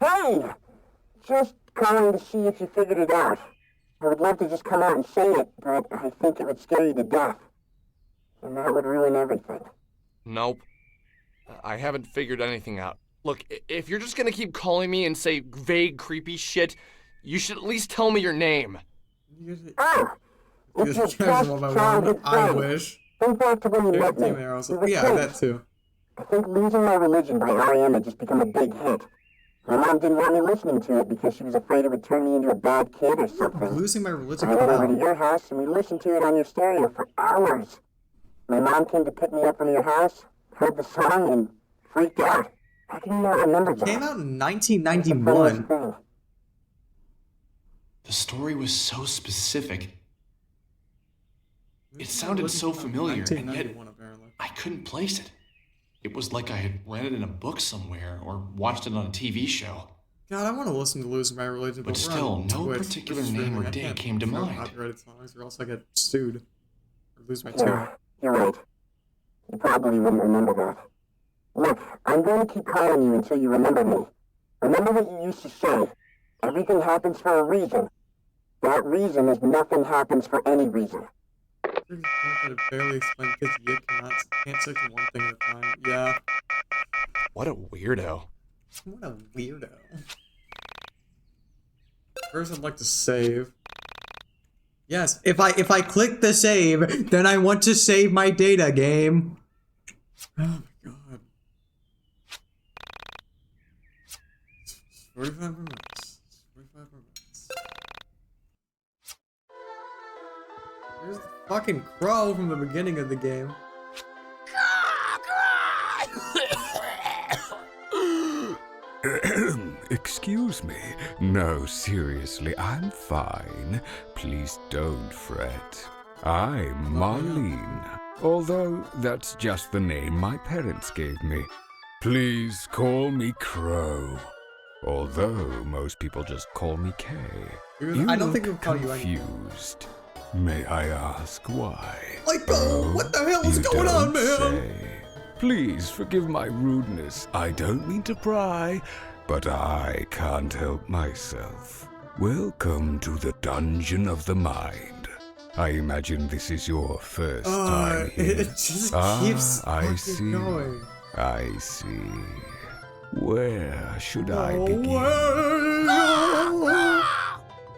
Hey! Just calling to see if you figured it out. I would love to just come out and say it, but I think it would scare you to death. And that would ruin everything. Nope. I haven't figured anything out. Look, if you're just gonna keep calling me and say vague, creepy shit, you should at least tell me your name. Oh! It's your best childhood I friend. wish. Think back to when you met me. Yeah, that too. I think Losing My Religion by R.E.M. had just become a big hit. My mom didn't want me listening to it because she was afraid it would turn me into a bad kid or something. Losing My Religion. I went over to your house and we listened to it on your stereo for hours. My mom came to pick me up from your house, heard the song, and freaked out. How can you not remember that? Came out in 1991. The story was so specific. It sounded so familiar, and yet I couldn't place it. It was like I had read it in a book somewhere or watched it on a TV show. God, I want to listen to Losing My Religion, But we're still, on no Twitch. particular We're name or streaming. I date can't came to throw mind. copyrighted songs or else I get sued. Or lose my Yeah, tune. you're right. You probably wouldn't remember that. Look, I'm going to keep calling you until you remember me. Remember what you used to say. Everything happens for a reason. That reason is nothing happens for any reason. There's one that barely explained because YIIK can't take one thing at a time. Yeah. What a weirdo. What a weirdo. First, I'd like to save. Yes, if I click the save, then I want to save my data, game. Oh my god. 45 more minutes. 45 more minutes. There's the fucking crow from the beginning of the game. Excuse me. No, seriously, I'm fine. Please don't fret. I'm Marlene, although that's just the name my parents gave me. Please call me Crow, although most people just call me Kay. I don't think we'll call you confused. May I ask why? Like, oh, what the hell is going on, man? Say. Please forgive my rudeness. I don't mean to pry, but I can't help myself. Welcome to the Dungeon of the Mind. I imagine this is your first time here. It just keeps going. I see. Where should I begin?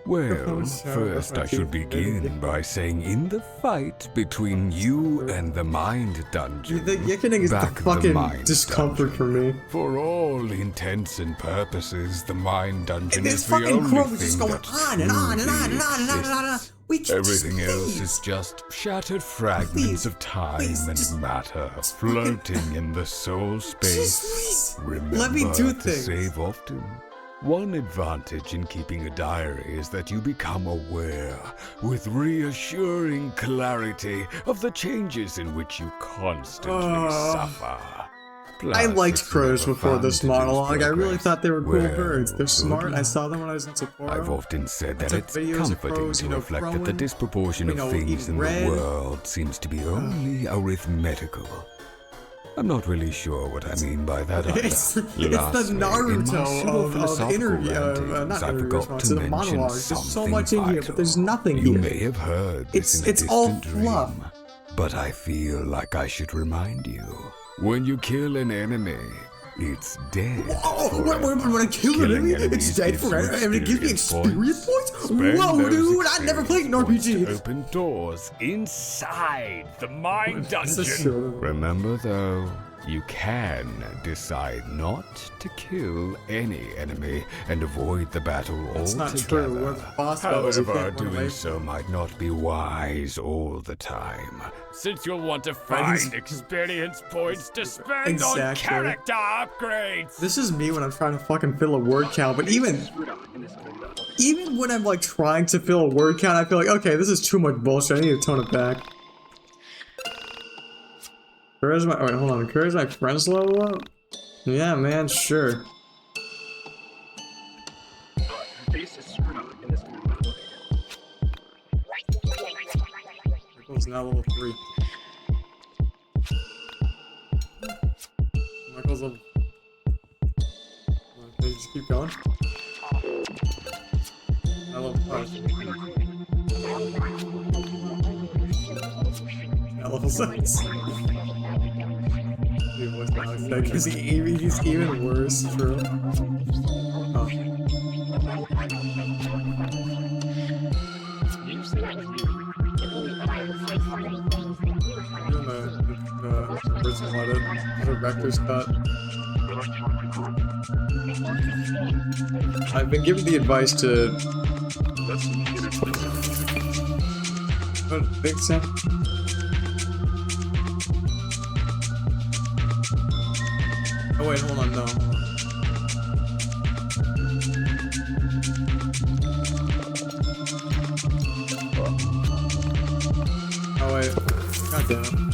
Well, first I should begin by saying in the fight between you and the Mind Dungeon, The yickening is the fucking discomfort for me. For all intents and purposes, the Mind Dungeon This is the fucking only crow is thing just going that on and on and on and on and on and on. exists. We can Everything else is just shattered fragments of time and matter floating in the soul space. Remember let me do to things. save often. One advantage in keeping a diary is that you become aware, with reassuring clarity, of the changes in which you constantly suffer. I liked crows before this monologue. I really thought they were cool birds. They're smart. I saw them when I was in Sapporo. I've often said that took it's videos of comforting crows, to reflect that the crowing, disproportion of things eating in red. the world seems to be only arithmetical. I'm not really sure what I mean by that either. It's the Lastly, in my Naruto of philosophical interview, rantings, not I interview forgot responses, to of mention monologues. There's so something much in here, but there's nothing You here. may have heard this in a It's all distant fluff. dream, but I feel like I should remind you. When you kill an enemy, it's dead. When I kill an enemy, it's dead forever, and it gives me experience points? Whoa, dude, I never played an RPG. Open doors inside the Mind This is Dungeon. so- Remember, though, you can decide not to kill any enemy and avoid the battle That's altogether. not true. We're the boss battles, you However, can't run away doing from so might not be wise all the time, since you'll want to Right, find experience points to spend on Exactly. character upgrades. This is me when I'm trying to fucking fill a word count, but even when I'm like trying to fill a word count, I feel like, okay, this is too much bullshit, I need to tone it back. Where's my, wait, hold on, where's my friends level up? Yeah, man, sure. Michael's now level 3. Michael's level... Can you just keep going? I level 5. At level 6. Because he's even worse, true. Oh. The original edit, the director's cut. I've been given the advice to... What, big sound? Oh wait, hold on, no. Oh wait, god damn it.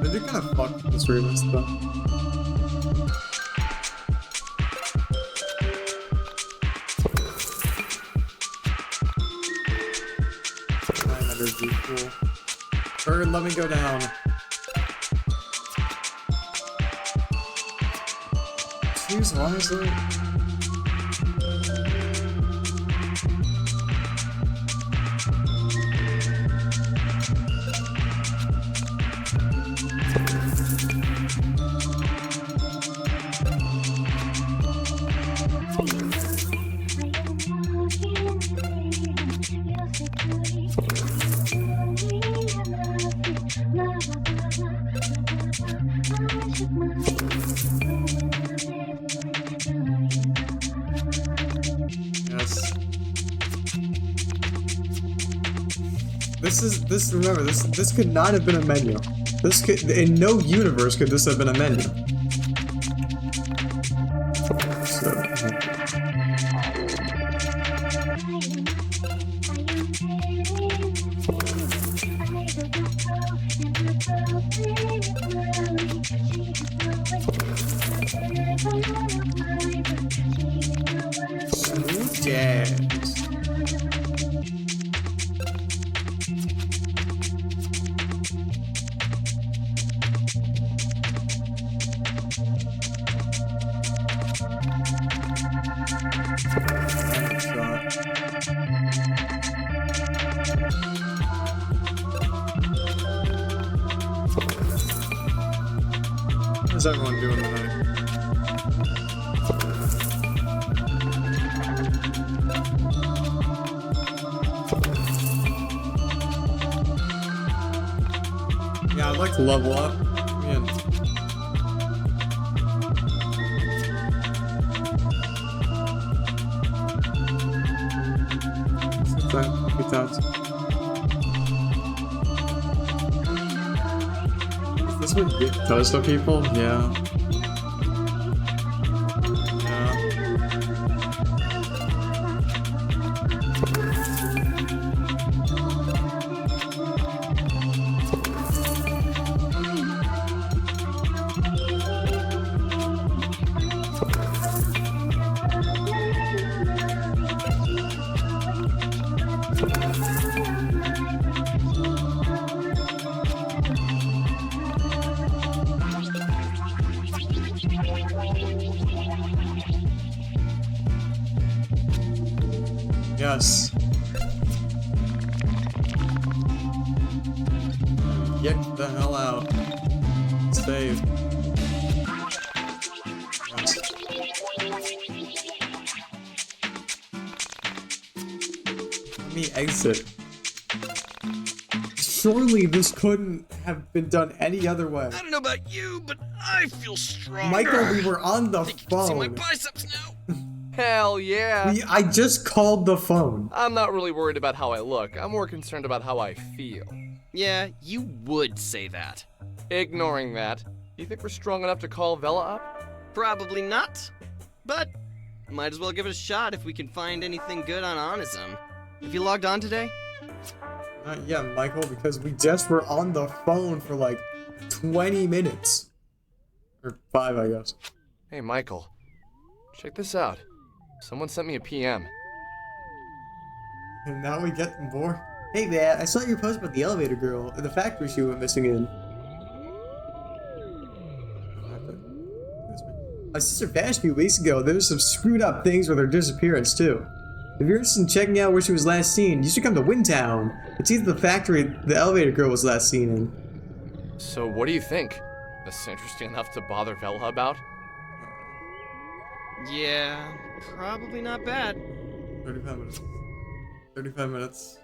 They do kind of fuck with this remix though. Energy, cool. Bird, let me go down. Choose wisely. Remember, this could not have been a menu. This could, in no universe could this have been a menu. So, smooth jazz. How's everyone doing tonight? Yeah, I'd like to level up. Man. Good times. Is this what YIIK does to people? Yeah. Yes. YIIK the hell out. Save. Yes. Let me exit. Surely this couldn't have been done any other way. I don't know about you, but I feel stronger. Michael, we were on the Think phone. you can see my biceps now? Hell yeah. I just called the phone. I'm not really worried about how I look. I'm more concerned about how I feel. Yeah, you would say that. Ignoring that, you think we're strong enough to call Vela up? Probably not. But might as well give it a shot if we can find anything good on Onism. Have you logged on today? Not yet, Michael, because we just were on the phone for like 20 minutes. Or 5, I guess. Hey, Michael. Check this out. Someone sent me a PM. And now we get more. Hey man, I saw your post about the elevator girl and the factory she went missing in. My sister vanished a few weeks ago. There was some screwed up things with her disappearance too. If you're interested in checking out where she was last seen, you should come to Windtown. It's either the factory the elevator girl was last seen in. So what do you think? This interesting enough to bother Vela about? Yeah, probably not bad. 35 minutes. 35 minutes.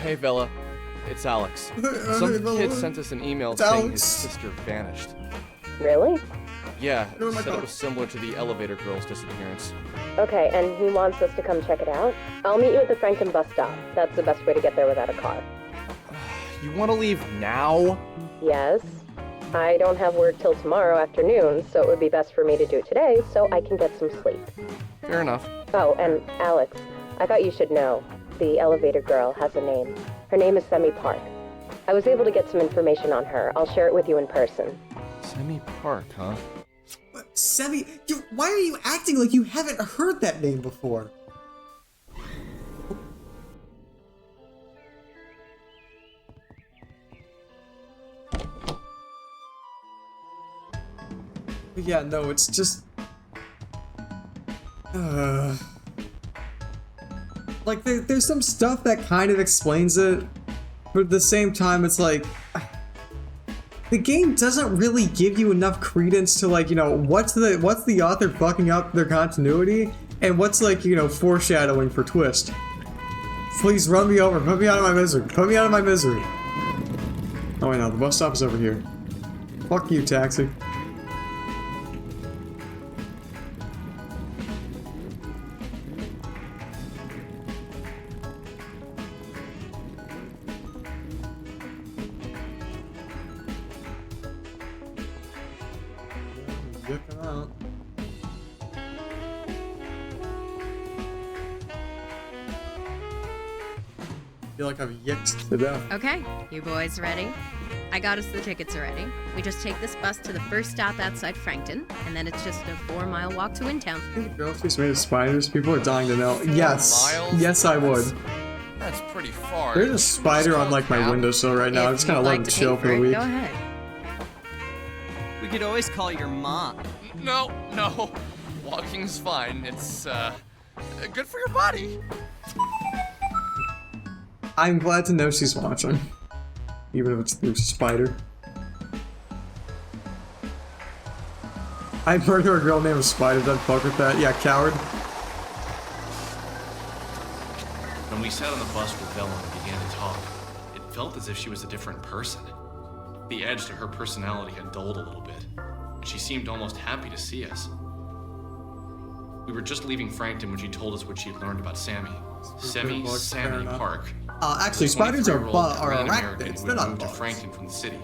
Hey Vela, it's Alex. Some kid sent us an email saying his sister vanished. Really? Yeah, said it was similar to the elevator girl's disappearance. Okay, and he wants us to come check it out? I'll meet you at the Franklin bus stop. That's the best way to get there without a car. You want to leave now? Yes. I don't have work till tomorrow afternoon, so it would be best for me to do it today so I can get some sleep. Fair enough. Oh, and Alex, I thought you should know. The elevator girl has a name. Her name is Semi Park. I was able to get some information on her. I'll share it with you in person. Semi Park, huh? Semi, why are you acting like you haven't heard that name before? Yeah, no, it's just... Like, there's some stuff that kind of explains it, but at the same time, it's like... The game doesn't really give you enough credence to, like, you know, what's the author fucking up their continuity, and what's, like, you know, foreshadowing for twist. Please run me over, put me out of my misery, put me out of my misery. Oh wait, no, the bus stop is over here. Fuck you, taxi. I feel like I've yicked to death. Okay, you boys ready? I got us the tickets already. We just take this bus to the first stop outside Frankton, and then it's just a 4-mile walk to Wintown. Girlfriend's made of spiders? People are dying to know. Yes. Yes, I would. That's pretty far. There's a spider on, like, my windowsill right now. I'm just kind of letting it chill for a week. Go ahead. We could always call your mom. No. Walking's fine. It's, good for your body. I'm glad to know she's watching. Even if it's through Spider. I'd murder a girl named Spider, don't fuck with that. Yeah, coward. When we sat on the bus with Bella and began to talk, it felt as if she was a different person. The edge to her personality had dulled a little bit, and she seemed almost happy to see us. We were just leaving Frankton when she told us what she had learned about Sammy. Sammy Park. Actually, spiders are arachnids. American They're who not moved to bugs. Frankton from the city.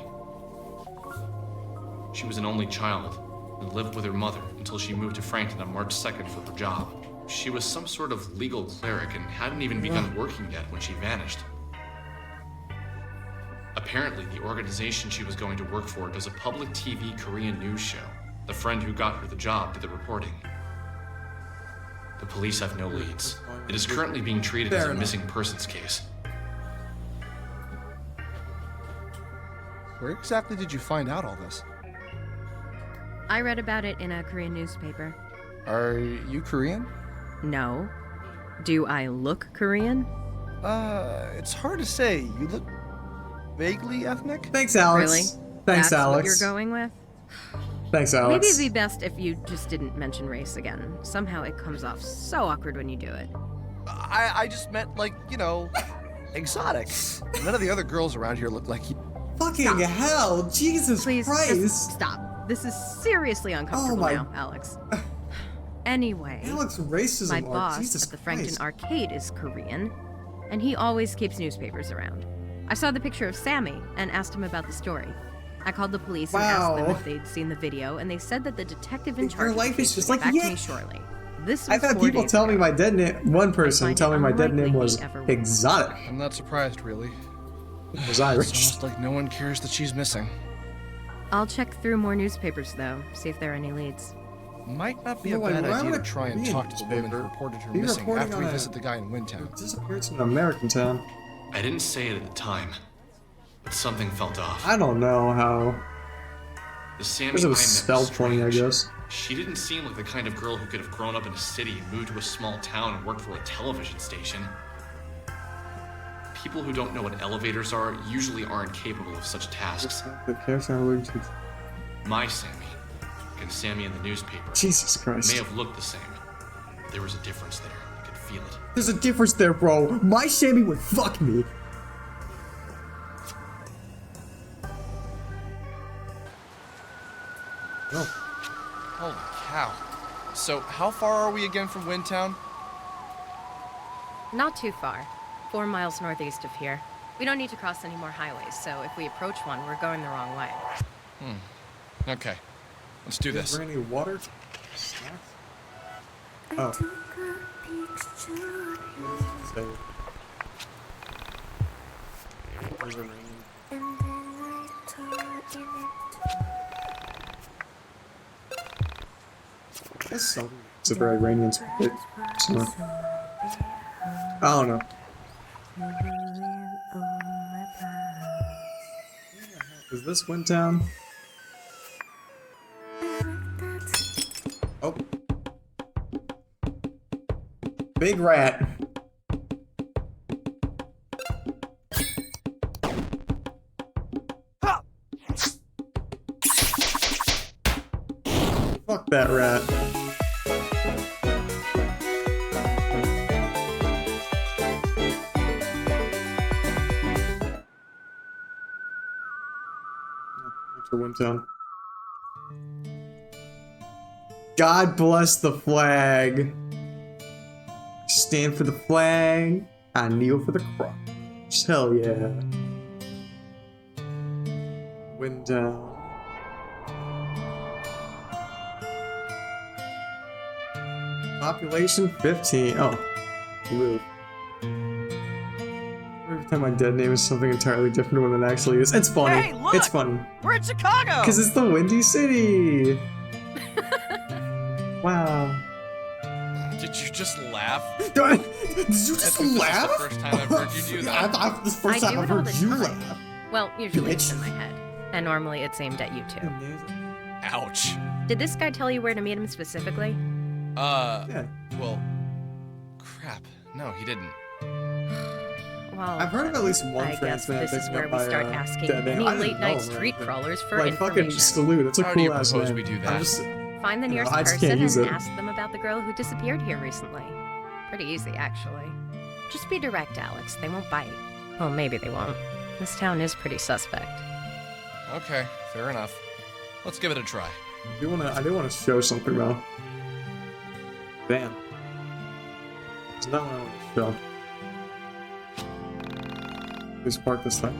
She was an only child and lived with her mother until she moved to Frankton on March 2nd for her job. She was some sort of legal cleric and hadn't even begun working yet when she vanished. Apparently, the organization she was going to work for does a public TV Korean news show. The friend who got her the job did the reporting. The police have no leads. It is currently being treated as a missing persons case. Where exactly did you find out all this? I read about it in a Korean newspaper. Are you Korean? No. Do I look Korean? It's hard to say. You look vaguely ethnic. Thanks, Alex. Really? Thanks, That's Alex. what you're going with? Thanks, Alex. Maybe it'd be best if you just didn't mention race again. Somehow it comes off so awkward when you do it. I just meant, like, you know, exotic. None of the other girls around here look like you. Fucking hell, Jesus Please, Christ. just stop. This is seriously uncomfortable now, Alex. Anyway, Alex, racism. my boss Jesus at the Frankton Christ. Arcade is Korean, and he always keeps newspapers around. I saw the picture of Sammy and asked him about the story. I called the police and asked them if they'd seen the video, and they said that the detective in charge Your life is just like back to YIIK. me shortly. This was I've had 4 people days tell ago. me my dead name. One person tell me my dead name unlikely was he ever will. exotic. I'm not surprised, really. It was Irish. It's almost like no one cares that she's missing. I'll check through more newspapers, though, see if there are any leads. Might not be You a know what, bad why idea would to a try and Korean talk to the woman who newspaper reported her be missing reporting after on we a visit the guy in Wintown. Disappearance in an American town. I didn't say it at the time, but something felt off. I don't know how. The Sammy Because it was I met spelled funny, I guess. She didn't seem like the kind of girl who could have grown up in a city, moved to a small town, and worked for a television station. People who don't know what elevators are usually aren't capable of such tasks. The character I'm alluding to. My Sammy and Sammy in the newspaper Jesus Christ. may have looked the same. But there was a difference there. I could feel it. There's a difference there, bro. My Sammy would fuck me. No. Holy cow. So, how far are we again from Wintown? Not too far. 4 miles northeast of here. We don't need to cross any more highways, so if we approach one, we're going the wrong way. Okay. Let's do this. Is there any water? Snacks? Oh. So, there's a rain. That's something. It's a very rainy and bit. So, I don't know. Is this Windtown? Oh. Big rat. Fuck that rat. To Windtown. God bless the flag. Stand for the flag. I kneel for the cross. Hell yeah. Windtown. Population 15. Oh. Blue. Every time my dead name is something entirely different from what it actually is. It's funny. Hey, look! It's funny. We're in Chicago! Because it's the Windy City. Wow. Did you just laugh? Did you just laugh? This is the first time I've heard you do that. I thought this first I time do I've it all heard the you time. laugh. Well, usually it's in my head. And normally it's aimed at you too. Ouch. Did this guy tell you where to meet him specifically? Yeah. Well, crap. No, he didn't. Well, I've heard of at least one I guess transplant this is picking where up we by, start asking dead name. any I didn't late-night know, street man. crawlers for Like, information. fucking salute. It's a How do you cool ass propose name. we do I'm that? just, Find the you know, nearest I just person can't use and it. ask them about the girl who disappeared here recently. Pretty easy, actually. Just be direct, Alex. They won't bite. Well, maybe they won't. This town is pretty suspect. Okay, fair enough. Let's give it a try. I do wanna show something though. Damn. It's not what I want to show. Please park this time.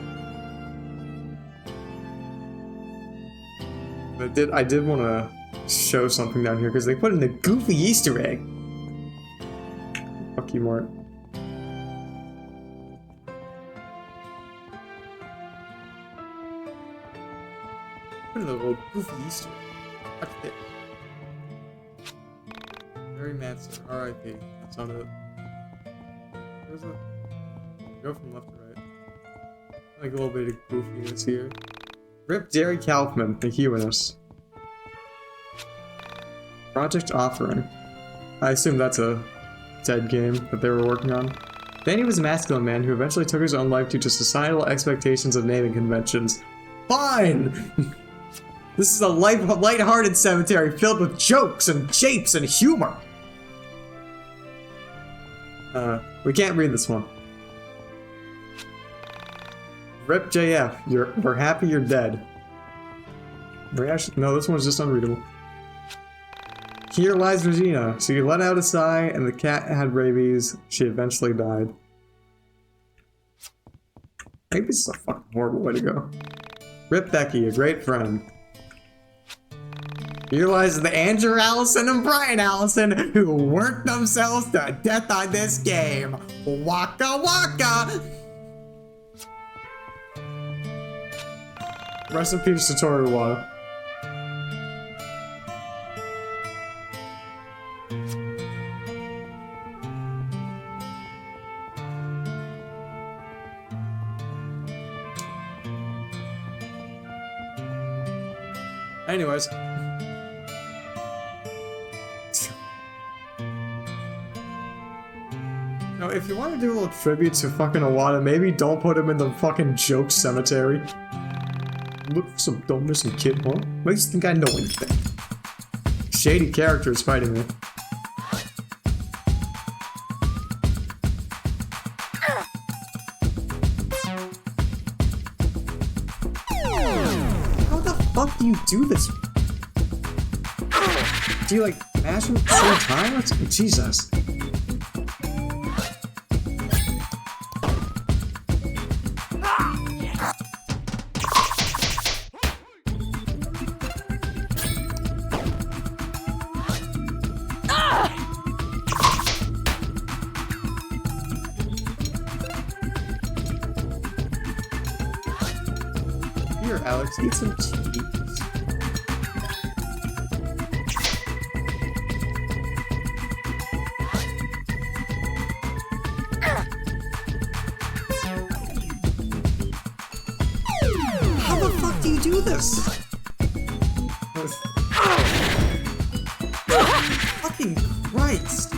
I did want to show something down here because they put in a goofy Easter egg. Fuck you, Mort. Put in a little goofy Easter egg. Watch it. Mary Manson, R.I.P. That's on it. Where's it? Go from left to right. Like a little bit of goofiness here. Rip Jerry Kaufman, the humanist. Project Offering. I assume that's a dead game that they were working on. Danny was a masculine man who eventually took his own life due to societal expectations of naming conventions. Fine! This is a light-hearted cemetery filled with jokes and japes and humor. We can't read this one. Rip JF, we're happy you're dead. No, this one's just unreadable. Here lies Regina. She let out a sigh and the cat had rabies. She eventually died. Maybe this is a fucking horrible way to go. Rip Becky, a great friend. Here lies the Andrew Allison and Brian Allison who worked themselves to death on this game. Waka waka! Rest in peace, Satoru Iwata. Anyways. Now, if you want to do a little tribute to fucking Iwata, maybe don't put him in the fucking joke cemetery. Look for some dumbness and kid, huh? Makes you think I know anything. Shady characters fighting me. How the fuck do you do this? Do you like mash them at the same time? What's, Jesus. Alex, eat some cheese. How the fuck do you do this? Fucking Christ.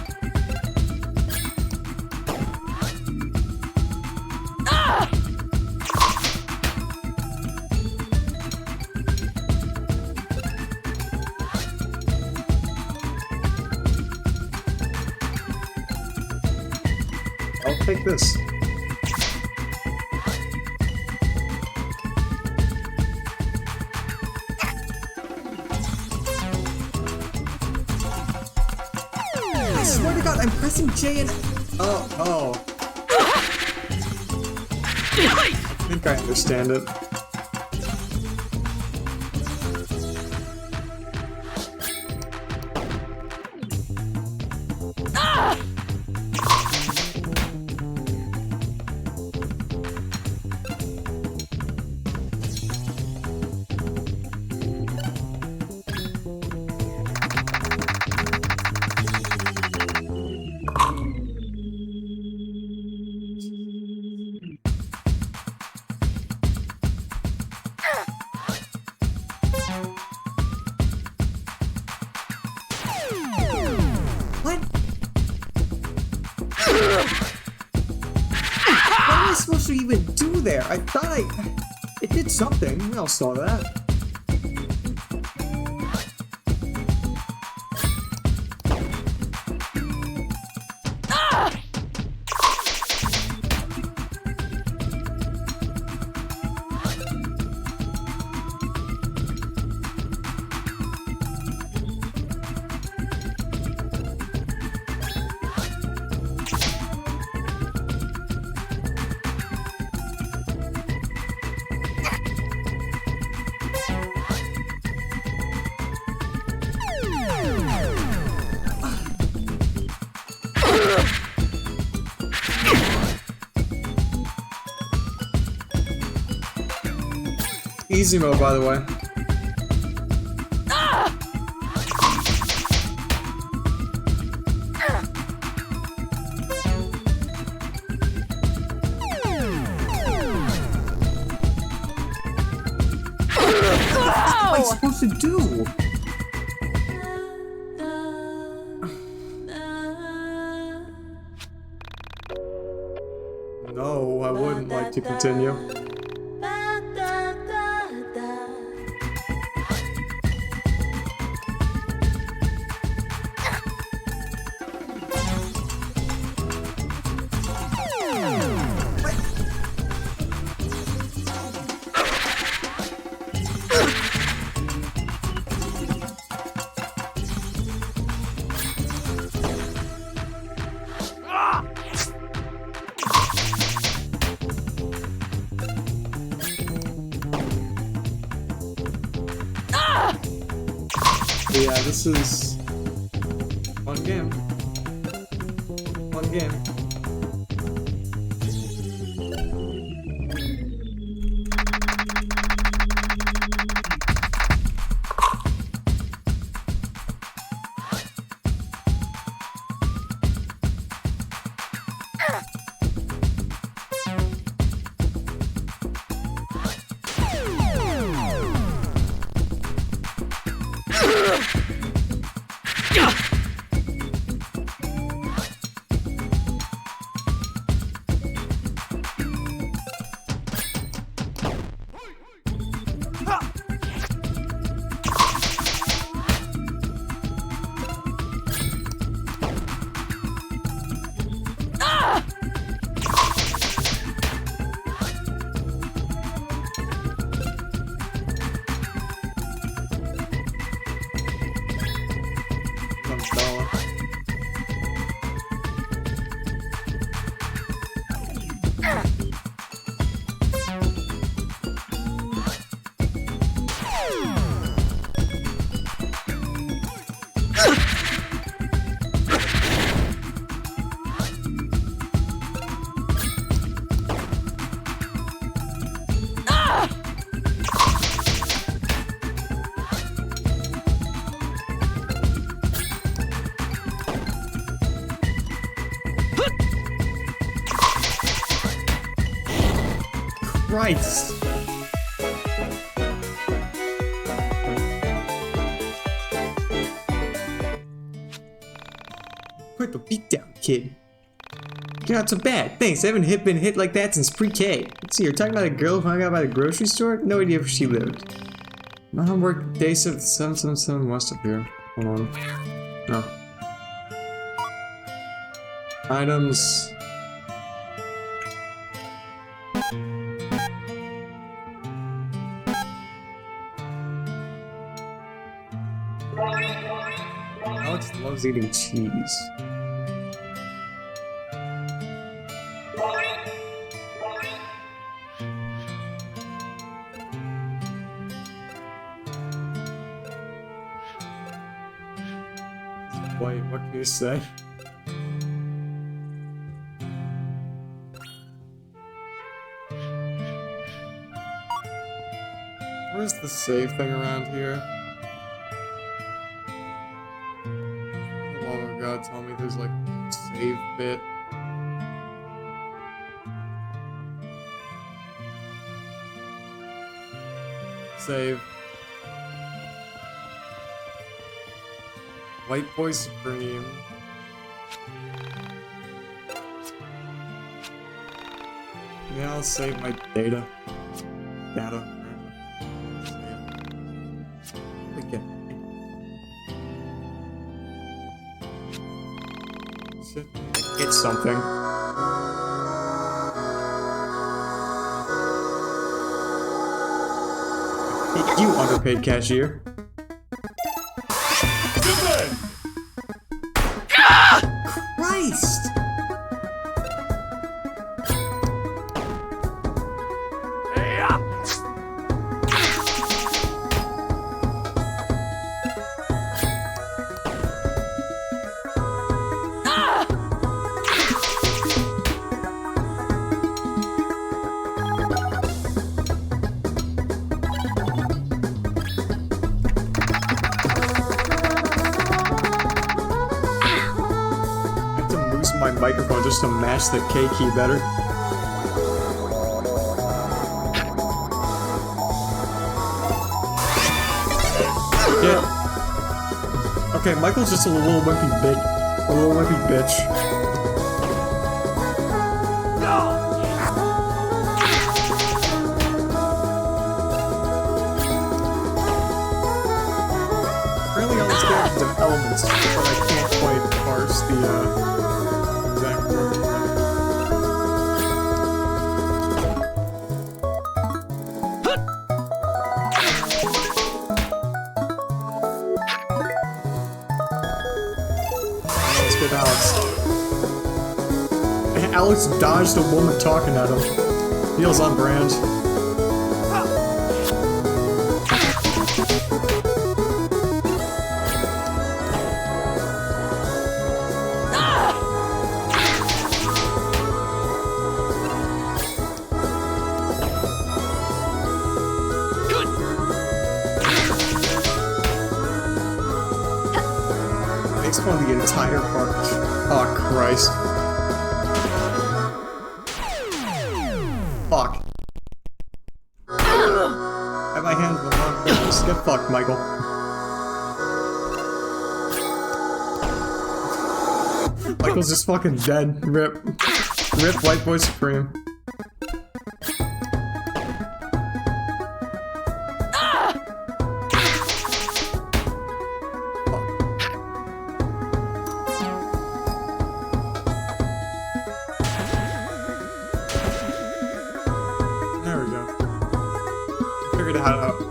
I'll take this. I swear to God, I'm pressing J and... Oh. I think I understand it. What? What am I supposed to even do there? I thought it did something. We all saw that. Easy mode, by the way. What am I supposed to do? No, I wouldn't like to continue. Yeah, this is one game. One game. Christ! Put the beat down, kid. You're not so bad. Thanks, I haven't been hit like that since pre-K. Let's see, you're talking about a girl who hung out by the grocery store? No idea where she lived. My homework day 777 west up here. Hold on. No. Items. Alex loves eating cheese. Wait, what can you say? Where's the save thing around here? Oh god, tell me there's like a save bit. Save. White Boy Supreme. Yeah, I'll save my data. Again. Shit, get something. You underpaid cashier. Christ! My microphone just to match the K key better. Yeah. Okay, Michael's just a little wimpy bitch. A little wimpy bitch. Apparently all these characters have elements, but I can't quite parse the Alex dodged a woman talking at him. Feels on brand. Makes fun of the entire park. Oh, Christ. Fuck. I have my hand in the wrong place. Get fucked, Michael. Michael's just fucking dead. Rip. Rip White Boy Supreme.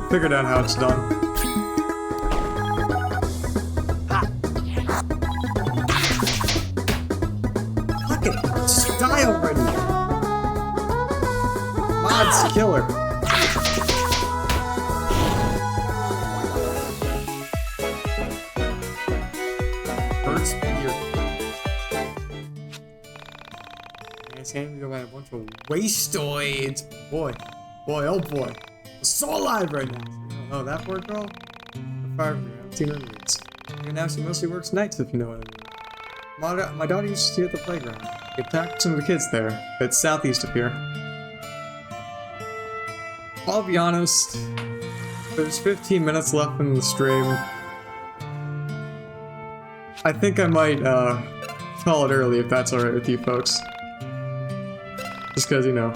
Figured out how it's done. Fuck it! Just die already! Mod's killer. Hurts weird. It's going to go by a bunch of wastoids. Boy. Boy, oh boy. So alive right now. Oh, that poor girl? The fire from the teen roots. And now she mostly works nights, if you know what I mean. My daughter used to see at the playground. We attacked some of the kids there. It's southeast of here. I'll be honest, there's 15 minutes left in the stream. I think I might, call it early if that's alright with you folks. Just cause, you know,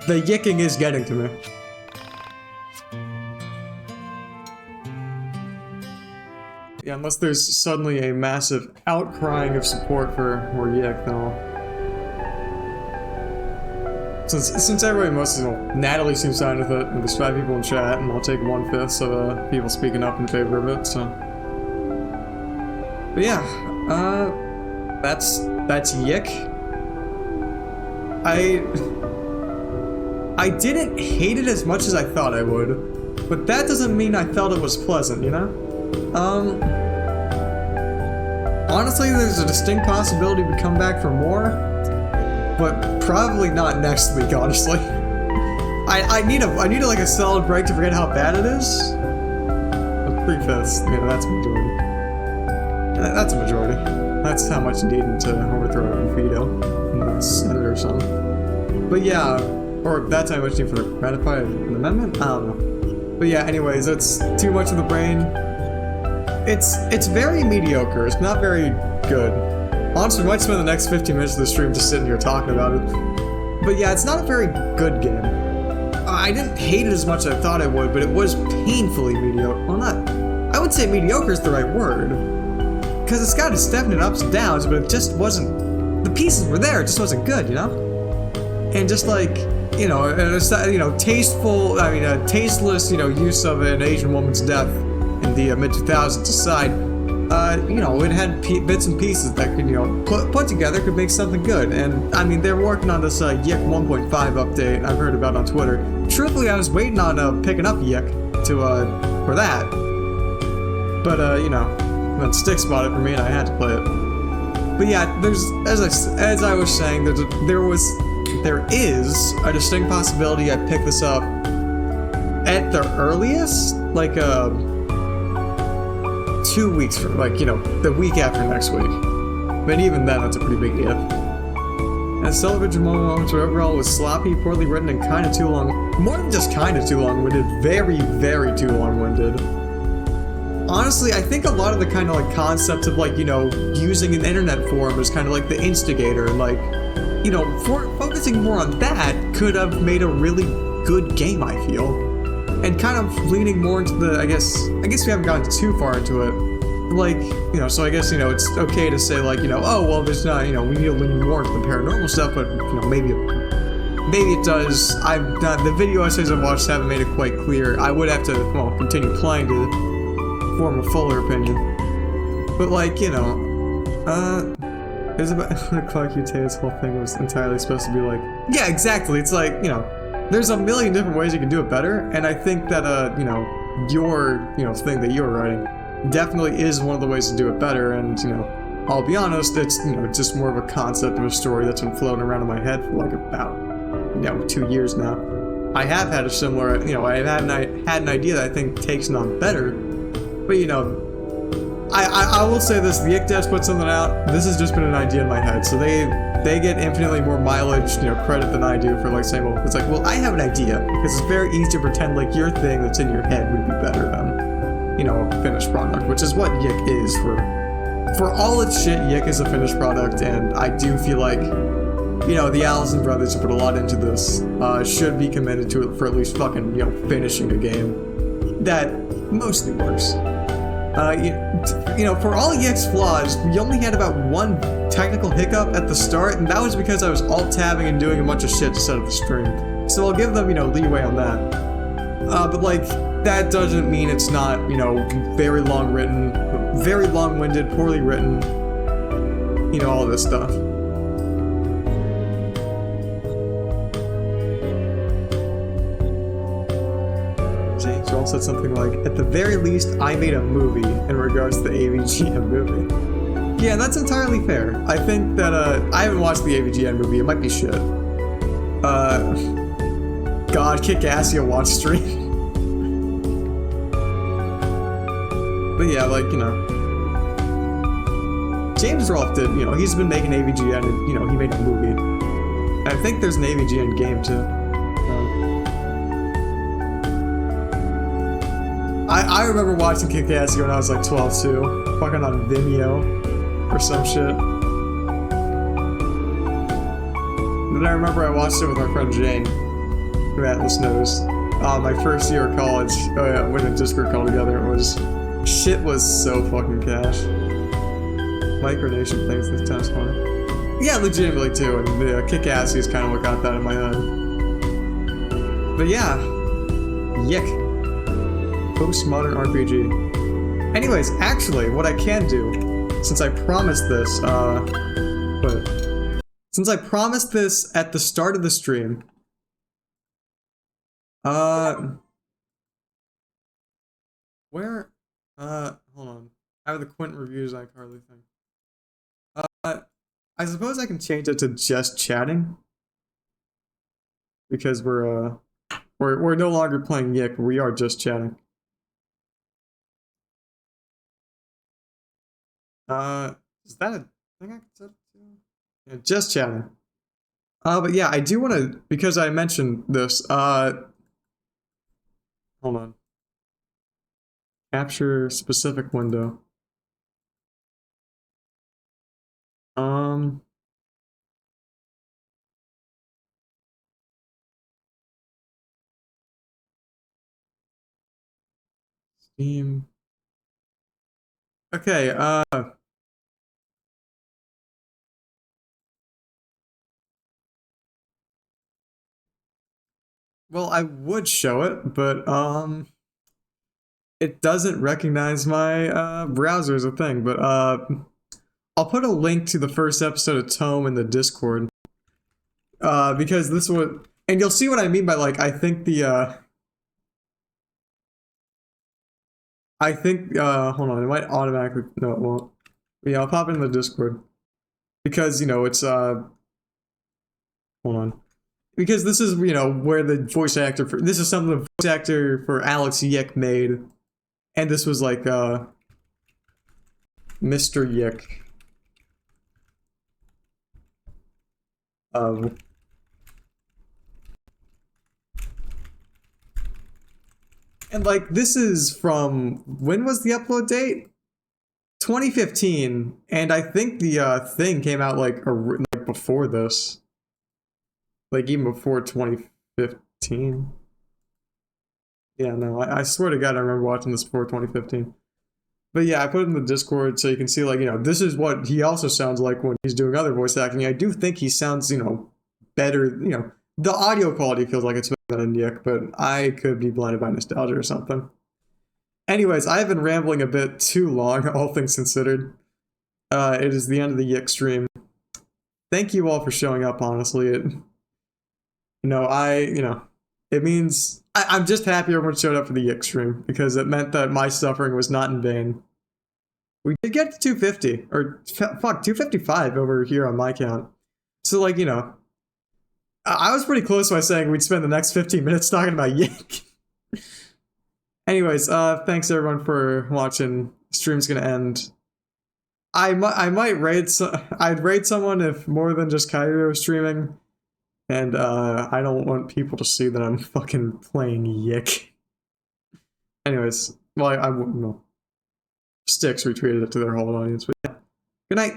the yicking is getting to me. Yeah, unless there's suddenly a massive outcrying of support for YIIK, then I'll... Since everybody mostly, you know, Natalie seems fine with it, and there's 5 people in chat, and I'll take 1/5 of people speaking up in favor of it, so... But yeah, that's YIIK. I didn't hate it as much as I thought I would, but that doesn't mean I felt it was pleasant, you know? Honestly, there's a distinct possibility we come back for more, but probably not next week, honestly. I need like a solid break to forget how bad it is. 3/5, you know, that's a majority. That's a majority. That's how much you need to overthrow a veto in the Senate or something. But yeah, or that's how much you need for the ratify an amendment? I don't know. But yeah, anyways, that's too much of the brain. It's very mediocre. It's not very good. Honestly, we might spend the next 15 minutes of the stream just sitting here talking about it. But yeah, it's not a very good game. I didn't hate it as much as I thought I would, but it was painfully mediocre. Well, I would say mediocre is the right word. Because it's got its definite ups and downs, but it just wasn't... The pieces were there, it just wasn't good, you know? And just like, you know, tasteful, tasteless, you know, use of an Asian woman's death in the mid-2000s aside, you know, it had bits and pieces that could, you know, put together could make something good. And, I mean, they're working on this YIIK 1.5 update I've heard about on Twitter. Truthfully, I was waiting on picking up YIIK for that. But, you know, then Stick spotted for me and I had to play it. But yeah, there's, as I was saying, there is a distinct possibility I pick this up at the earliest, like, 2 weeks from, like, you know, the week after next week. But even then, that's a pretty big if. And television moments were overall was sloppy, poorly written, and kind of too long. More than just kind of too long-winded, very, very too long-winded. Honestly, I think a lot of the kind of like concept of like, you know, using an internet forum as kind of like the instigator and like, you know, focusing more on that could have made a really good game, I feel. And kind of leaning more into the, I guess we haven't gotten too far into it. Like, you know, so I guess, you know, it's okay to say like, you know, oh, well, there's not, you know, we need to lean more into the paranormal stuff, but, you know, maybe it does. The video essays I've watched haven't made it quite clear. I would have to, well, continue playing to form a fuller opinion. But like, you know, it was about Clark Uta's whole thing was entirely supposed to be like, yeah, exactly. It's like, you know, there's a million different ways you can do it better, and I think that, you know, your, you know, thing that you're writing definitely is one of the ways to do it better, and, you know, I'll be honest, it's, you know, just more of a concept of a story that's been floating around in my head for like about, you know, 2 years now. I have had a similar, you know, I had an idea that I think takes it on better, but, you know, I will say this, the YIIK devs put something out, this has just been an idea in my head, so they get infinitely more mileage, you know, credit than I do for like saying, well, it's like, well, I have an idea, because it's very easy to pretend like your thing that's in your head would be better than, you know, a finished product, which is what YIIK is for all its shit. YIIK is a finished product, and I do feel like, you know, the Allison brothers who put a lot into this should be committed to it for at least fucking, you know, finishing a game that mostly works. You know, for all YIIK's flaws, we only had about one technical hiccup at the start, and that was because I was alt-tabbing and doing a bunch of shit to set up the stream. So I'll give them, you know, leeway on that. But like, that doesn't mean it's not, you know, very long-winded, poorly written, you know, all this stuff. Joel said something like, at the very least, I made a movie in regards to the AVGN movie. Yeah, that's entirely fair. I think that, I haven't watched the AVGN movie, it might be shit. God, kick ass, you'll watch stream. But yeah, like, you know, James Rolfe did, you know, he's been making AVGN, and, you know, he made a movie. And I think there's an AVGN game, too. I remember watching Kick-Ass when I was like 12 too. Fucking on Vimeo or some shit. Then I remember I watched it with my friend Jane, who Atlas knows. My first year of college, when a Discord call together, it was... Shit was so fucking cash. Micronation things this time's funny. Yeah, legitimately too, and the Kick-Ass is kind of what got that in my head. But yeah, YIIK. Postmodern RPG. Anyways, actually, what I can do, since I promised this, since I promised this at the start of the stream, where, hold on, I have the Quint reviews on Carly thing. I suppose I can change it to just chatting, because we're no longer playing YIIK, we are just chatting. Is that a thing I can set it to? Yeah, just chatting. But yeah, I do want to, because I mentioned this, hold on. Capture specific window. Steam. Okay, well, I would show it, but, it doesn't recognize my, browser as a thing, but, I'll put a link to the first episode of Tome in the Discord. Because this would, and you'll see what I mean by, like, I think the, hold on, it might automatically, no it won't. But yeah, I'll pop it in the Discord. Because, you know, it's, hold on. Because this is, you know, where the voice actor for, this is something the voice actor for Alex YIIK made. And this was like, Mr. YIIK. And like, this is from, when was the upload date? 2015, and I think the thing came out like before this. Like even before 2015. Yeah, no, I swear to God I remember watching this before 2015. But yeah, I put it in the Discord so you can see, like, you know, this is what he also sounds like when he's doing other voice acting. I do think he sounds, you know, better, you know, the audio quality feels like it's better than YIIK, but I could be blinded by nostalgia or something. Anyways, I've been rambling a bit too long, all things considered. It is the end of the YIIK stream. Thank you all for showing up, honestly. It means... I'm just happy everyone showed up for the YIIK stream, because it meant that my suffering was not in vain. We did get to 250, or fuck, 255 over here on my count. So, like, you know, I was pretty close by saying we'd spend the next 15 minutes talking about YIIK. Anyways, thanks everyone for watching. Stream's gonna end. I might raid I'd raid someone if more than just Cairo was streaming. And, I don't want people to see that I'm fucking playing YIIK. Anyways, well, I wouldn't know. Styx retweeted it to their whole audience, but yeah. Good night.